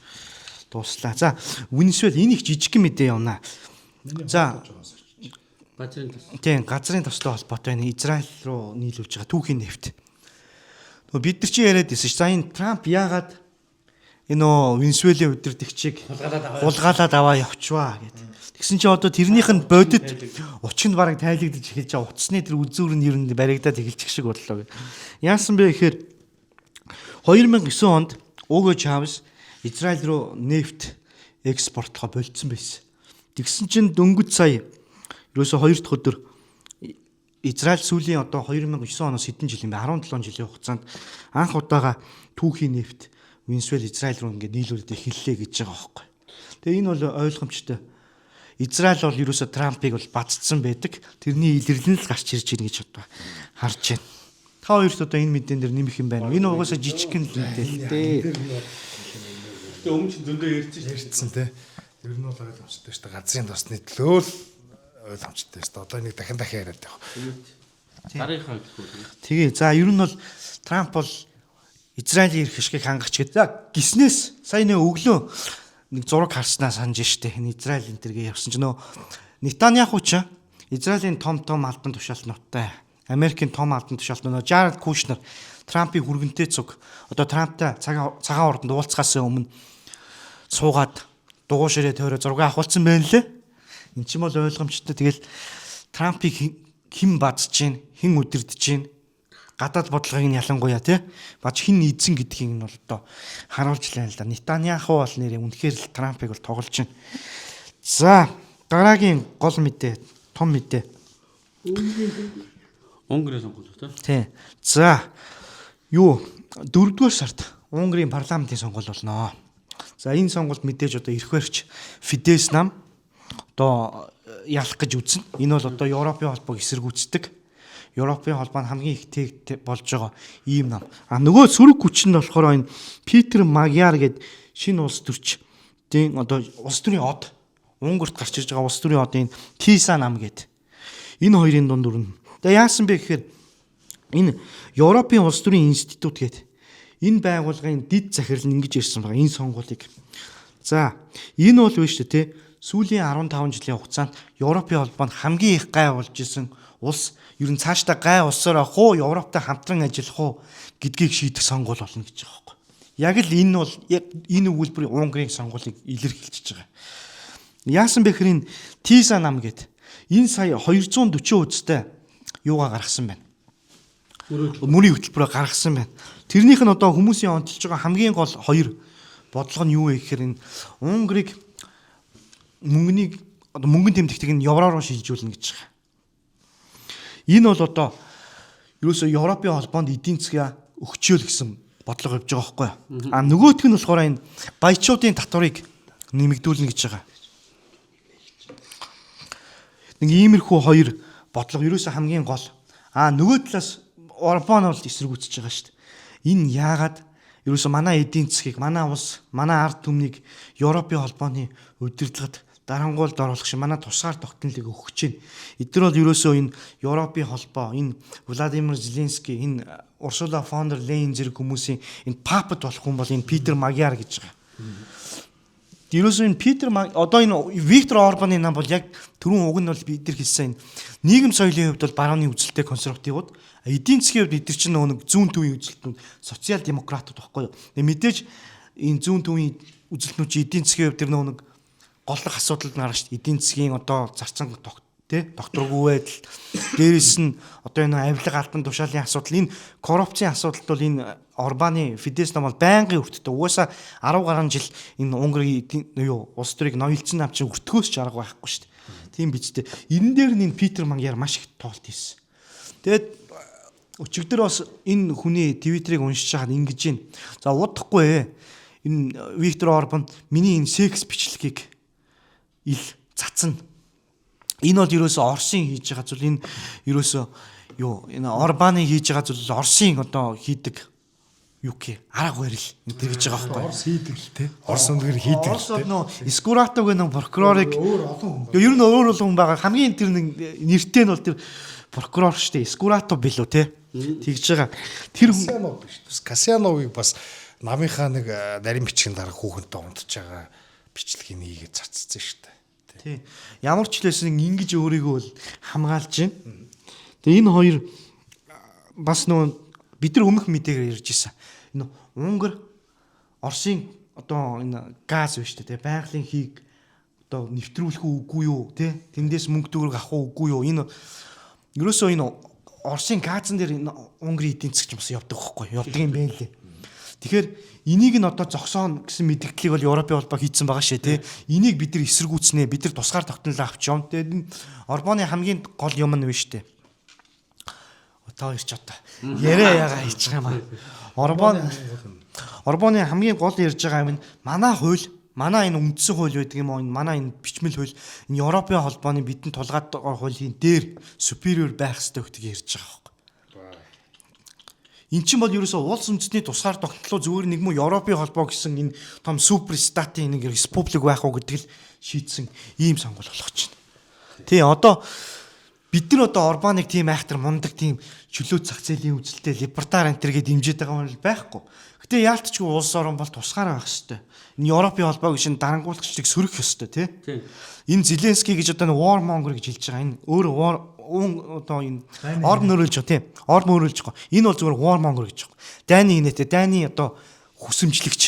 дууслаа. За Венесуэл энэ их жижигхэн мэдээ явна. За газрын тостой холбоотой энэ Израиль руу нийлүүлж байгаа түүхийн нефт. Бид нар чи яриад байсан ш. За энэ Трамп яагаад энэ Венесуэлийн удирдагчийг хулгайлаад аваа явчваа гэдэг. Тэгсэн чинь одоо тэрнийх нь бодит учинд бараг тайлагдаж эхэлж байгаа. Утасны тэр үзүүр нь ер нь баригдаад эхэлчих шиг боллоо гэдэг. Яасан бэ гэхээр 2009 онд Уго Чавес Израиль руу нефт экспортлохо болцсон байсан. Тэгсэн чинь дөнгөж сая ерөөсө 2 дахь өдөр Израиль сүүлийн одоо 2009 оноос хэдэн жил юм бэ? 17 жилийн хугацаанд анх удаага түүхийн нефт Венесуэл Израиль руу ингээд нийлүүлээд эхэллээ гэж байгаа байхгүй. Тэгээ энэ бол ойлгомжтой. Израиль бол ерөөсө Трампыг бол бацдсан байдаг. Тэрний илэрлэн л гарч ирж байна гэж одоо харж байна. Та хоёрт одоо энэ мэдэн дээр нэмэх юм байна уу? Энэ угаасаа жижигхэн л мэдээ. Тэгээ өмнө ч зөндөө ярьсан тий. Ер нь бол ойлгомжтой шүү дээ. Газрын тосны төлөө л ойлгомжтой шүү дээ. Одоо нэг дахин яриад явах. Дарынхаа гэхгүй. Тэгээ за ер нь бол Трамп бол Израилийн эрх ашгийг хангах гэдэг. За гиснээс сая нэг өглөө нэг зураг харснаа санаж штэ. Энэ Израиль энэ төргээ явсан ч нөө Нетаньяху ч Израилийн том албан тушаалтнуудтай Америкийн том албан тушаалтнууд Жаред Кушнер Трампын хүргэнтэй цуг одоо Трамптай цагаан урданд уулзахаас өмнө суугаад дугуй ширээ тойроо зураг авахулсан байна лээ. Энд чинь бол ойлгомжтой. Тэгэл Трампыг хэн бадж гин, хэн үдирдэж гин, гадаад бодлогыг нь ялангуяа тий бач хин эзэн гэдгийг нь бол одоо харуулж лээ л да. Нетаньяху бол нэрээ үнэхээр л Трампыг бол тоглож байна. За дараагийн гол мэдээ, том мэдээ. Унгарын сонгуул Тий. тий. За юу 4-р сард Унгарын парламентын сонгуул болно. За энэ сонгуульд мэдээж одоо эрх барьж Фидesz нам одоо ялах гэж үзнэ. Энэ бол одоо Европын холбоог эсэргүүцдэг. Европын холбоо нь хамгийн их тэг болж байгаа ийм нам. Нөгөө сөрөг хүч нь болохоор энэ Питер Magyar гээд шинэ улс төрчдийн одоо улс төрийн од Унгарт гарч ирж байгаа улс төрийн одын Тиса нам гээд энэ хоёрын дунд дүрнэ. Тэгээ яасан бэ гэхээр энэ Европын улс төрийн институт гээд энэ байгууллагын дид захирал нь ингэж ирсэн байгаа энэ сонгуулийг. За энэ бол биш үү те сүүлийн 15 жилийн хугацаанд Европын холбоонд хамгийн их гай болж исэн улс ер нь цаашдаа гай улсаар авах уу Европтой хамтран ажиллах уу гэдгийг шийдэх сонгуул болно гэж байгаа байхгүй. Яг л энэ бол яг энэ өгүүлбэрийн Унгарын сонгуулийг илэрхийлж байгаа. Яасан бэ гэхээр энэ Тиса нам гээд энэ сая 240 үстэй юугаа гаргасан байна. Мөрийн хөтөлбөрөөр гаргасан байна. Тэрнийх нь одоо хүмүүсийн онцолж байгаа хамгийн гол хоёр бодлого нь юу вэ гэхээр энэ Унгарыг мөнгөн тэмдэгтийг нь евро руу шилжүүлнэ гэж байгаа. Энэ бол одоо ерөөсөө Европын холбоонд эдийн засгаа өгчөөл гэсэн бодлого явж байгаа байхгүй юу? А нөгөөх нь болохоор энэ баячуудын татварыг нэмэгдүүлнэ гэж байгаа. Нэг иймэрхүү хоёр бодлого ерөөсөө хамгийн гол. А нөгөө талаас Орбан бол эсэргүүцэж байгаа шүү дээ. Энэ яагаад ерөөсөө манай эдийн засгийг, манай улс, манай ард түмнийг Европын холбооны удирдлагад дарангуйлд оруулах шиг манай тусгаар тогтнолыг өгч чинь. Эдгээр бол ерөөсөө энэ Европын холбоо, энэ Владимир Зеленский, энэ Урсула фон дер Лейн зэрэг хүмүүсийн энэ папад болох хүн бол энэ Питер Magyar гэж байгаа. Ерөөсөө энэ Питер одоо энэ Виктор Орбаны нам бол яг түрүүн уг нь бол бид нар хэлсэн нийгэм соёлын хувьд бол барууны үзэлтэй консервативууд, эдийн засгийн хувьд эдгээр чинь нэг зүүн төвийн үзэлтнүүд социал демократууд байхгүй юу. Мэдээж энэ зүүн төвийн үзэлтнүүд чи эдийн засгийн хувьд тэр нэг голлох асуудалд нарах шүү дээ. Эдийн засгийн одоо зарцан докторгүй байдал, дээрэс нь одоо энэ авилга албан тушаалын асуудал, энэ коррупцийн асуудалд бол энэ Орбаны Фидesz нам бол байнгын өртөд угаасаа 10 гаруй жил энэ Унгарын улс төрийг ноёлцсон нам чинь өртгөөс ч арга байхгүй шүү дээ. Тийм биз дээ. Энэ дээр нь Питер Magyar маш их тоолт хийсэн. Тэгээд өчигдөр бас энэ хүний твиттерийг уншиж байхад ингэж байна. За удахгүй энэ Виктор Орбан миний энэ секс бичлэгийг ил цацна. Энэ бол ерөөсөө Оросын хийж байгаа зүйл, энэ ерөөсөө энэ Орбаны хийж байгаа зүйл Оросын одоо хийдэг юу гэх арга барил энэ гэж байгаа байхгүй. Орос хийдэг л те. Орос өндөр хийдэг л те. Нөө Скуратог гэх нэг прокурорыг ер нь өөр олон хүн байгаа. Хамгийн тэр нэг нэртэй нь бол тэр прокурор шүү дээ. Скуратов билүү те. Тэгж байгаа. Тэр Касьянов биш. Касьяновыг бас намынхаа нэг нарийн бичгийн дараа хүүхэнтэй унтж байгаа бичлэгийг хийгээд цацсан шүү дээ. Тий. Ямар ч хэлсэн ингэж өөрийгөө бол хамгаалж байна. Тэгээ энэ хоёр бас нөгөө бид нар өмнөх мэдээгээр ярьж ирсэн. Энэ Унгар Оросын одоо энэ газ биш үү те байгалийн хийг одоо нэвтрүүлэх үгүй юу те тэндээс мөнгө төгрөг авах үгүй юу энэ ерөөсөө энэ Оросын газан дээр энэ Унгарын эдийн засгч бас явдаг байхгүй явдаг юм байна лээ. Тэгэхээр энийг нь одоо зогсооно гэсэн мэдгдлийг бол Европын холбоо хийцэн байгаа шээ тий. Энийг бид нар эсэргүүцнэ, бид нар тусгаар тогтнол авч явна. Тэгээд энэ Орбаны хамгийн гол юм нь биш үү? Одоо ирч одоо. Яриа ягаа хийчих юм аа. Орбоны хамгийн гол ярьж байгаа юм нь манай хууль, манай энэ үндсэн хууль байдаг юм уу? Манай энэ бичмэл хууль, энэ Европын холбооны бидэнд тулгаад байгаа хуулийн дээр superior байх ёстой гэдгийг ярьж байгаа байхгүй. Эн чинь бол ерөөсөө улс үндэстний тусгаар тогтнолоо зүгээр нэг муу Европын холбоо гэсэн энэ том суперстатын нэг республик байх уу гэдэг л шийдсэн ийм сонгуул болгож байна. Тий, одоо бид нар одоо Орбаныг тийм айхтар мундаг тийм чөлөө зах зээлийн үзэлтэй либертар антер гэдээ дэмжиж байгаа юм байхгүй. Гэтэ яалтчгүй улс орон бол тусгаар байх ёстой. Энэ Европын холбоог шин дарангуулагчдыг сөрөх ёстой тий. Энэ Зеленский гэж одоо warmonger гэж хэлж байгаа. Энэ өөр одоо энэ орн нөрөлж байгаа тий. Орн нөрөлж байгаа. Энэ бол зүгээр warmonger гэж байгаа. Дайны инээтэй дайны одоо хүсэмжлэгч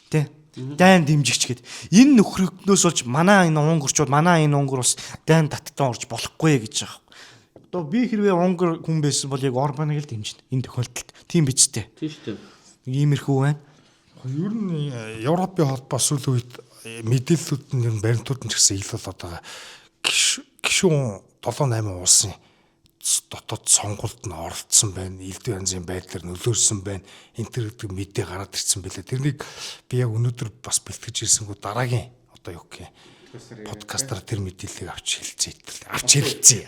тий. Дайн дэмжигч гэд. Энэ нөхрөөс болж манай энэ унгарчууд манай энэ унгар бас дайн таттан орж болохгүй гэж байгаа. Одоо би хэрвээ унгар хүн байсан бол яг Орбаныг л дэмжинэ. Энэ тохиолдолд. Тийм биз дээ. Тийм шүү дээ. Иймэрхүү байна. Ер нь Европын холбоо сүүлийн үед мэдээллүүд нь ер нь баримтууд нь ч гэсэн ил болоод байгаа. Гишүүн 7-8 улсын дотоод сонгуульд нь оролцсон байна. Элдв янзын байдлаар нөлөөлсөн байна. Интернет гэдэг мэдээ гараад ирсэн байлаа. Тэрнийг би яг өнөөдөр бас бэлтгэж ирсэнгүү дараагийн одоо юу гэх юм подкастаар тэр мэдээллийг авч хэлцээ.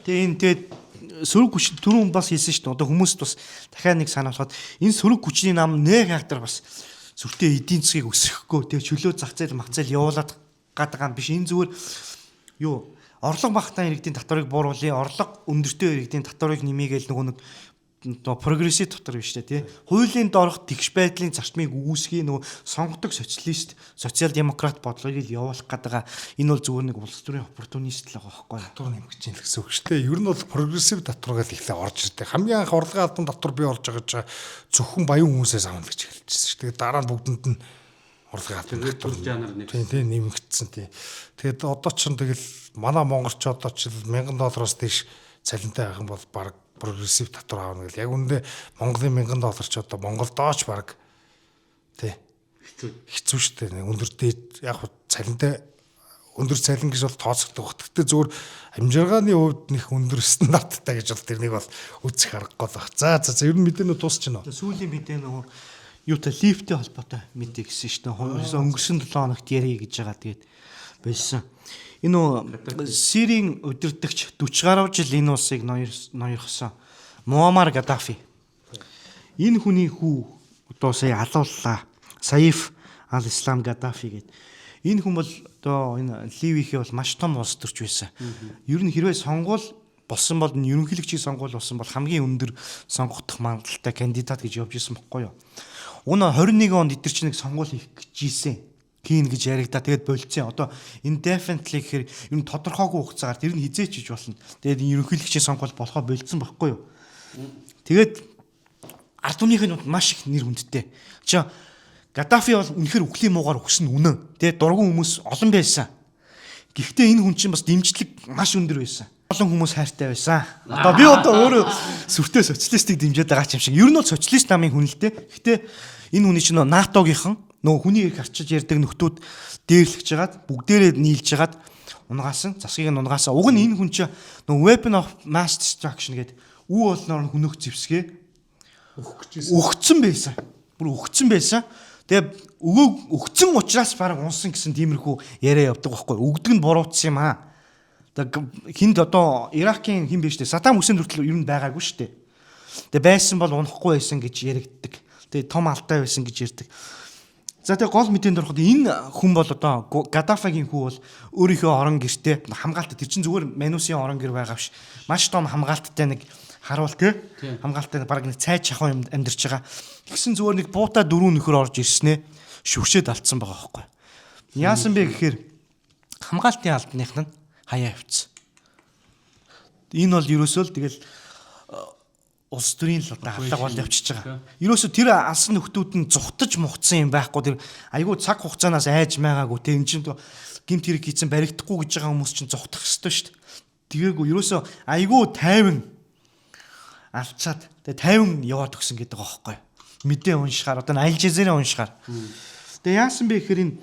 Тэгээд сөрөг хүч түрүүн бас хэлсэн шүү дээ. Одоо хүмүүст бас дахиад нэг санаалахад энэ сөрөг хүчний нам нэг хактар бас сүртэй эдийн засгийг өсгөхгүй. Тэгээд чөлөө зах зээл махцал явуулаад гадаг юм биш. Энэ зүгээр юу орлого багтаан иргэдийн татварыг бууруулъя. Орлого өндөртэй иргэдийн татварыг нэмийгээл нөгөө нэг прогрессив татвар биш үү тий. Хуулийн доорх тэгш байдлын зарчмыг үүсгий нөгөө сонгодог социалист, социал-демократ бодлогыг л явуулах гэдэг. Энэ бол зүгээр нэг улс төрийн оппортунист л байгаа байхгүй. Татвар нэмэгч юм гэсэн үг шүү дээ. Ер нь бол прогрессив татварыг л ихлэ орж ирдэг. Хамгийн анх орлогын албан татвар бий болж байгаа ч зөвхөн баян хүмүүсээс авна гэж хэлчихсэн шүү дээ. Дараа нь бүгдэнд нь орлогын албан татвар тийм нэмэгдсэн тийм. Тэгээд одоо ч тэгэл манай монголчууд ч $1000 дээш цалинтай байх юм бол баг прогрессив татвар аавна гэл. Яг үндэ Монголын $1000 ч одоо Монголдооч баг тий хэцүү шүү дээ. Өндөр дээд яг цалинтай өндөр цалин гэж бол тооцогддог. Гэхдээ зүгээр амжиргааны хувьд нэх өндөр стандарттай гэж бол тэрнийг бол үзэх аргагүй л баг. За ер нь мэдээнүүд дуусч байна. Сүүлийн мэдээ нөгөө юутай лифттэй холбоотой мэдээ гэсэн шүү дээ. Өнгөрсөн 7 хоногт ярих гэж байгаа. Тэгээд байсан. Энэ Сирийн удирдагч 40 гаруй жил энэ улсыг ноёрхсон Муаммар Гаддафи. Энэ хүний хүү одоо сая алууллаа. Саиф ал-Ислам Гаддафи гэдэг. Энэ хүн бол одоо энэ Ливийнхээ бол маш том улс төрч байсан. Ер нь хэрвээ сонгуул болсон бол ерөнхийлөгчийн сонгуул болсон бол хамгийн өндөр сонгогдох магадлалтай кандидат гэж явж исэн бохгүй юу. Өнөө 21 онд эдгээр чинь нэг сонгуул хийх гэж ийсэн. Хийн гэж яригдаа тэгээд болцсон. Одоо энэ definitely гэхээр ер нь тодорхойгүй хугацаагаар тэр нь хизээч хийж болно. Тэгээд ерөнхийлөгчийн сонгуул болохоо болцсон байхгүй юу. Тэгээд ард түмнийх нь маш их нэр хүндтэй. Гаддафи бол үнэхээр үхлийн муугаар өгсөн үнэн. Тэгээд дургуун хүмүүс олон байсан. Гэхдээ энэ хүн чинь бас дэмжлэг маш өндөр байсан. Олон хүмүүс хайртай байсан. Одоо би өөрөө сүртэй социалистыг дэмжиж байгаа юм шиг. Ер нь бол социалист намын хүн л дээ. Гэхдээ энэ хүний чинь НАТОгийнхан нөгөө хүний эрх арчиж ярьдаг нөхдүүд дээрлэж жагаад бүгдээрээ нийлж жагаад унгаасан засгийг нь унгаасан. Уг нь энэ хүн чинь нөгөө weapon of mass destruction гэдэг үе болноор хөнөх зэвсгээ өгцөн байсан. Бүр өгцөн байсан. Тэгээ өгцөн учраас баг унсан гэсэн тиймэрхүү яриа явдаг байхгүй. Өгдөг нь буруутсан юм аа. Хинд одоо Иракийн хин биш үү? Саддам Хүсейн хүртэл ер нь байгаагүй шүү дээ. Тэгээ байсан бол унахгүй байсан гэж яригддаг. Тэгээ том алтай байсан гэж ярьдаг. За тэгээ гол мэдээнд ороход энэ хүн бол одоо Гаддафигийн хүү бол өөрийнхөө орон гэртээ хамгаалалт тэр чинь зүгээр Манусын орон гэр байгаа биш. Маш том хамгаалттай нэг харуул те хамгаалалтай баг нэг цай чахуу юм амьдарч байгаа. Тэгсэн зүгээр нэг буута дөрөв нөхөр орж ирснээ шүвшээд алдсан байгаа байхгүй. Яасан бэ гэхээр хамгаалтын албаных нь хаяа явцсан. Энэ бол ерөөсөө л тэгэл улс төрийн л одоо алга бол явчихж байгаа. Ерөөсө тэр алсан нөхдүүд нь зүхтаж мухцсан юм байхгүй. Тэр айгүй цаг хугацаанаас айж байгаагүй. Тэг эн чинь гимт хэрэг хийцэн баригдахгүй гэж байгаа хүмүүс чинь зүхтах ёстой шүү дээ. Тэгээгүй ерөөсө айгүй тайван авчаад тэг тайван яваад өгсөн гэдэг байгаа байхгүй. Мэдээ уншихаар одоо Аль Жазираа уншихаар. Тэг яасан бэ гэхээр энэ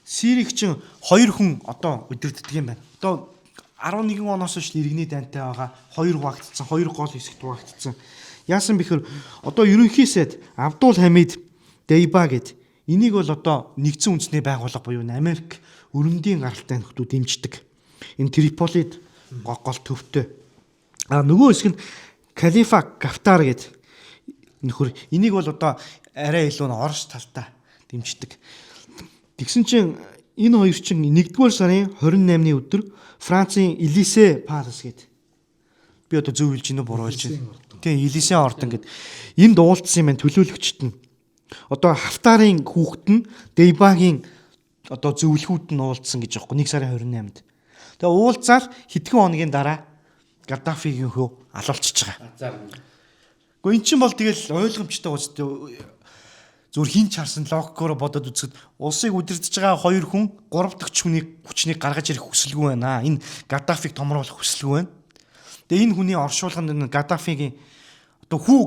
Сирийг чинь 2 хүн одоо удирддаг юм байна. Одоо 11 оноос хойш иргэний дантай байгаа. 2 хуваагдсан, 2 гол хэсэгт хуваагдсан. Яасан бэхэр одоо ерөнхий сайд Абдул Хамид Дейба гэд энийг бол одоо нэгдсэн үндэсний байгууллага буюу Америк өрөндийн гаралтай нөхдүүд дэмждэг. Энэ Триполид гол төвтэй. Нөгөө хэсэг нь Калифа Гафтар гэд нөхөр энийг бол одоо арай илүү орос талтай дэмждэг. Тэгсэн чинь энэ хоёр чинь 1-р сарын 28-ны өдөр Францын Элисе Палас гэд би одоо зөв хэлж гинэ буруу хэлж байна. Тийм Элисе ордон гэд энд уулзсан юм байна төлөөлөгчд нь. Одоо Хафтарын хүүхэд нь Дейбагийн одоо зөвлөхүүд нь уулзсан гэж аахгүй 1 сарын 28-нд. Тэгээ уулзаад хэдхэн хоногийн дараа Гаддафигийн хөө алуулчихж байгаа. Гэхдээ эн чинь бол тэгэл ойлгомжтой үстэй зүгээр хинч харсан логикоор бодоод үзэхэд улсыг удирдах байгаа 2 хүн 3 дахь хүчнийг гаргаж ирэх хүсэлгүй байна. Энэ Гаддафиг томруулах хүсэлгүй байна. Тэгээ энэ хүний оршуулганд Гаддафигийн одоо хүү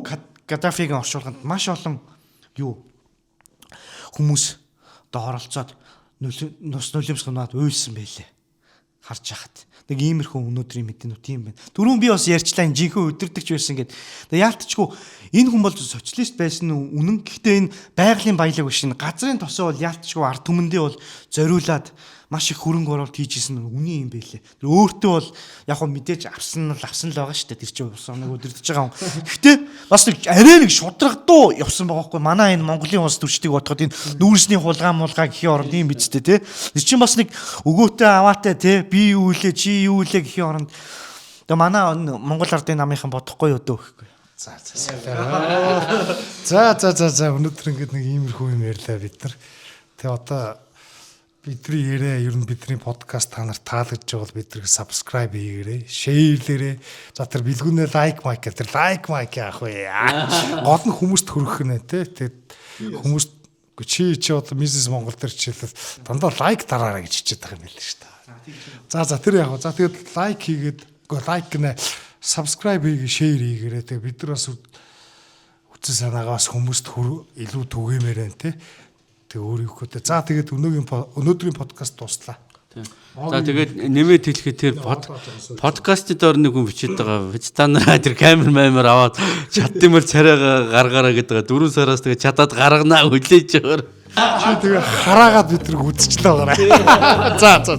Гаддафигийн оршуулганд маш олон хүмүүс одоо оролцоод нус нулимсгнаад уйлсан байлээ. Харж яхад. Нэг иймэрхүү өнөөдрийн мэдэнүү тийм байна. Түрүүн би бас ярьчлаа энэ жинхэнэ өдөрдөгч байсан гэд. Тэгээ яалтчгүй энэ хүн бол социалист байсан үнэн. Гэхдээ энэ байгалийн баялаг биш энэ газрын тосоо бол яалтчгүй ард түмэндээ бол зориулаад маш их хөрөнгө оруулалт хийжсэн үний юм байлээ. Тэр өөртөө бол яг хөө мэдээж авсан л байгаа шүү дээ. Тэр чинь ус нэг өдөрдөж байгаа хүн. Гэхдээ бас нэг арай нэг шудрагдуу явсан байгаа хгүй. Манай энэ Монголын улс төрчдгийг бодоход энэ нүүрсний хулгай гэхийн оронд юм бидтэй те. Тэр чинь бас нэг өгөөтэй аваатай те. Би юу илээ чи юу илээ гэхийн оронд тэгээ манай Монгол Ардын намынхан бодохгүй юу дөө гэхгүй. За өнөөдөр ингээд нэг иймэрхүү юм ярьлаа бид нар. Тэгээ одоо бидний яриа ер нь бидний подкаст та нарт таалагдж байгаа бол биднийг subscribe хийгээрэй, share-лээрэй. За тэр бэлгүүнээ лайк тэр лайк яах вэ? Гол нь хүмүүст хүрэх нэ тий. Тэгээд хүмүүст чи одоо бизнес Монгол төр чийлэл дандаа лайк дараарай гэж хичээд байгаа юм байл шүү дээ. За тэр яг. За тэгээд лайк хийгээд лайк нэ subscribe хийгээ, share хийгээрэй. Тэгээд бид нар бас үтсэн санаагаас хүмүүст илүү түгээмээр байна тий. Өөрийнхөө. За тэгээд өнөөдрийн подкаст дуслаа. За тэгээд нэмээд хэлэхэд тэр подкастын доор нэг хүн бичээд байгаа. Та нараа тэр камер аваад чаддимэр царайгаа гаргаараа гэдэг. 4 сараас тэгээд чадаад гарганаа хүлээж өгөр. Чи тэгээд хараагаад бид нар үзчихлээ байгаа. За.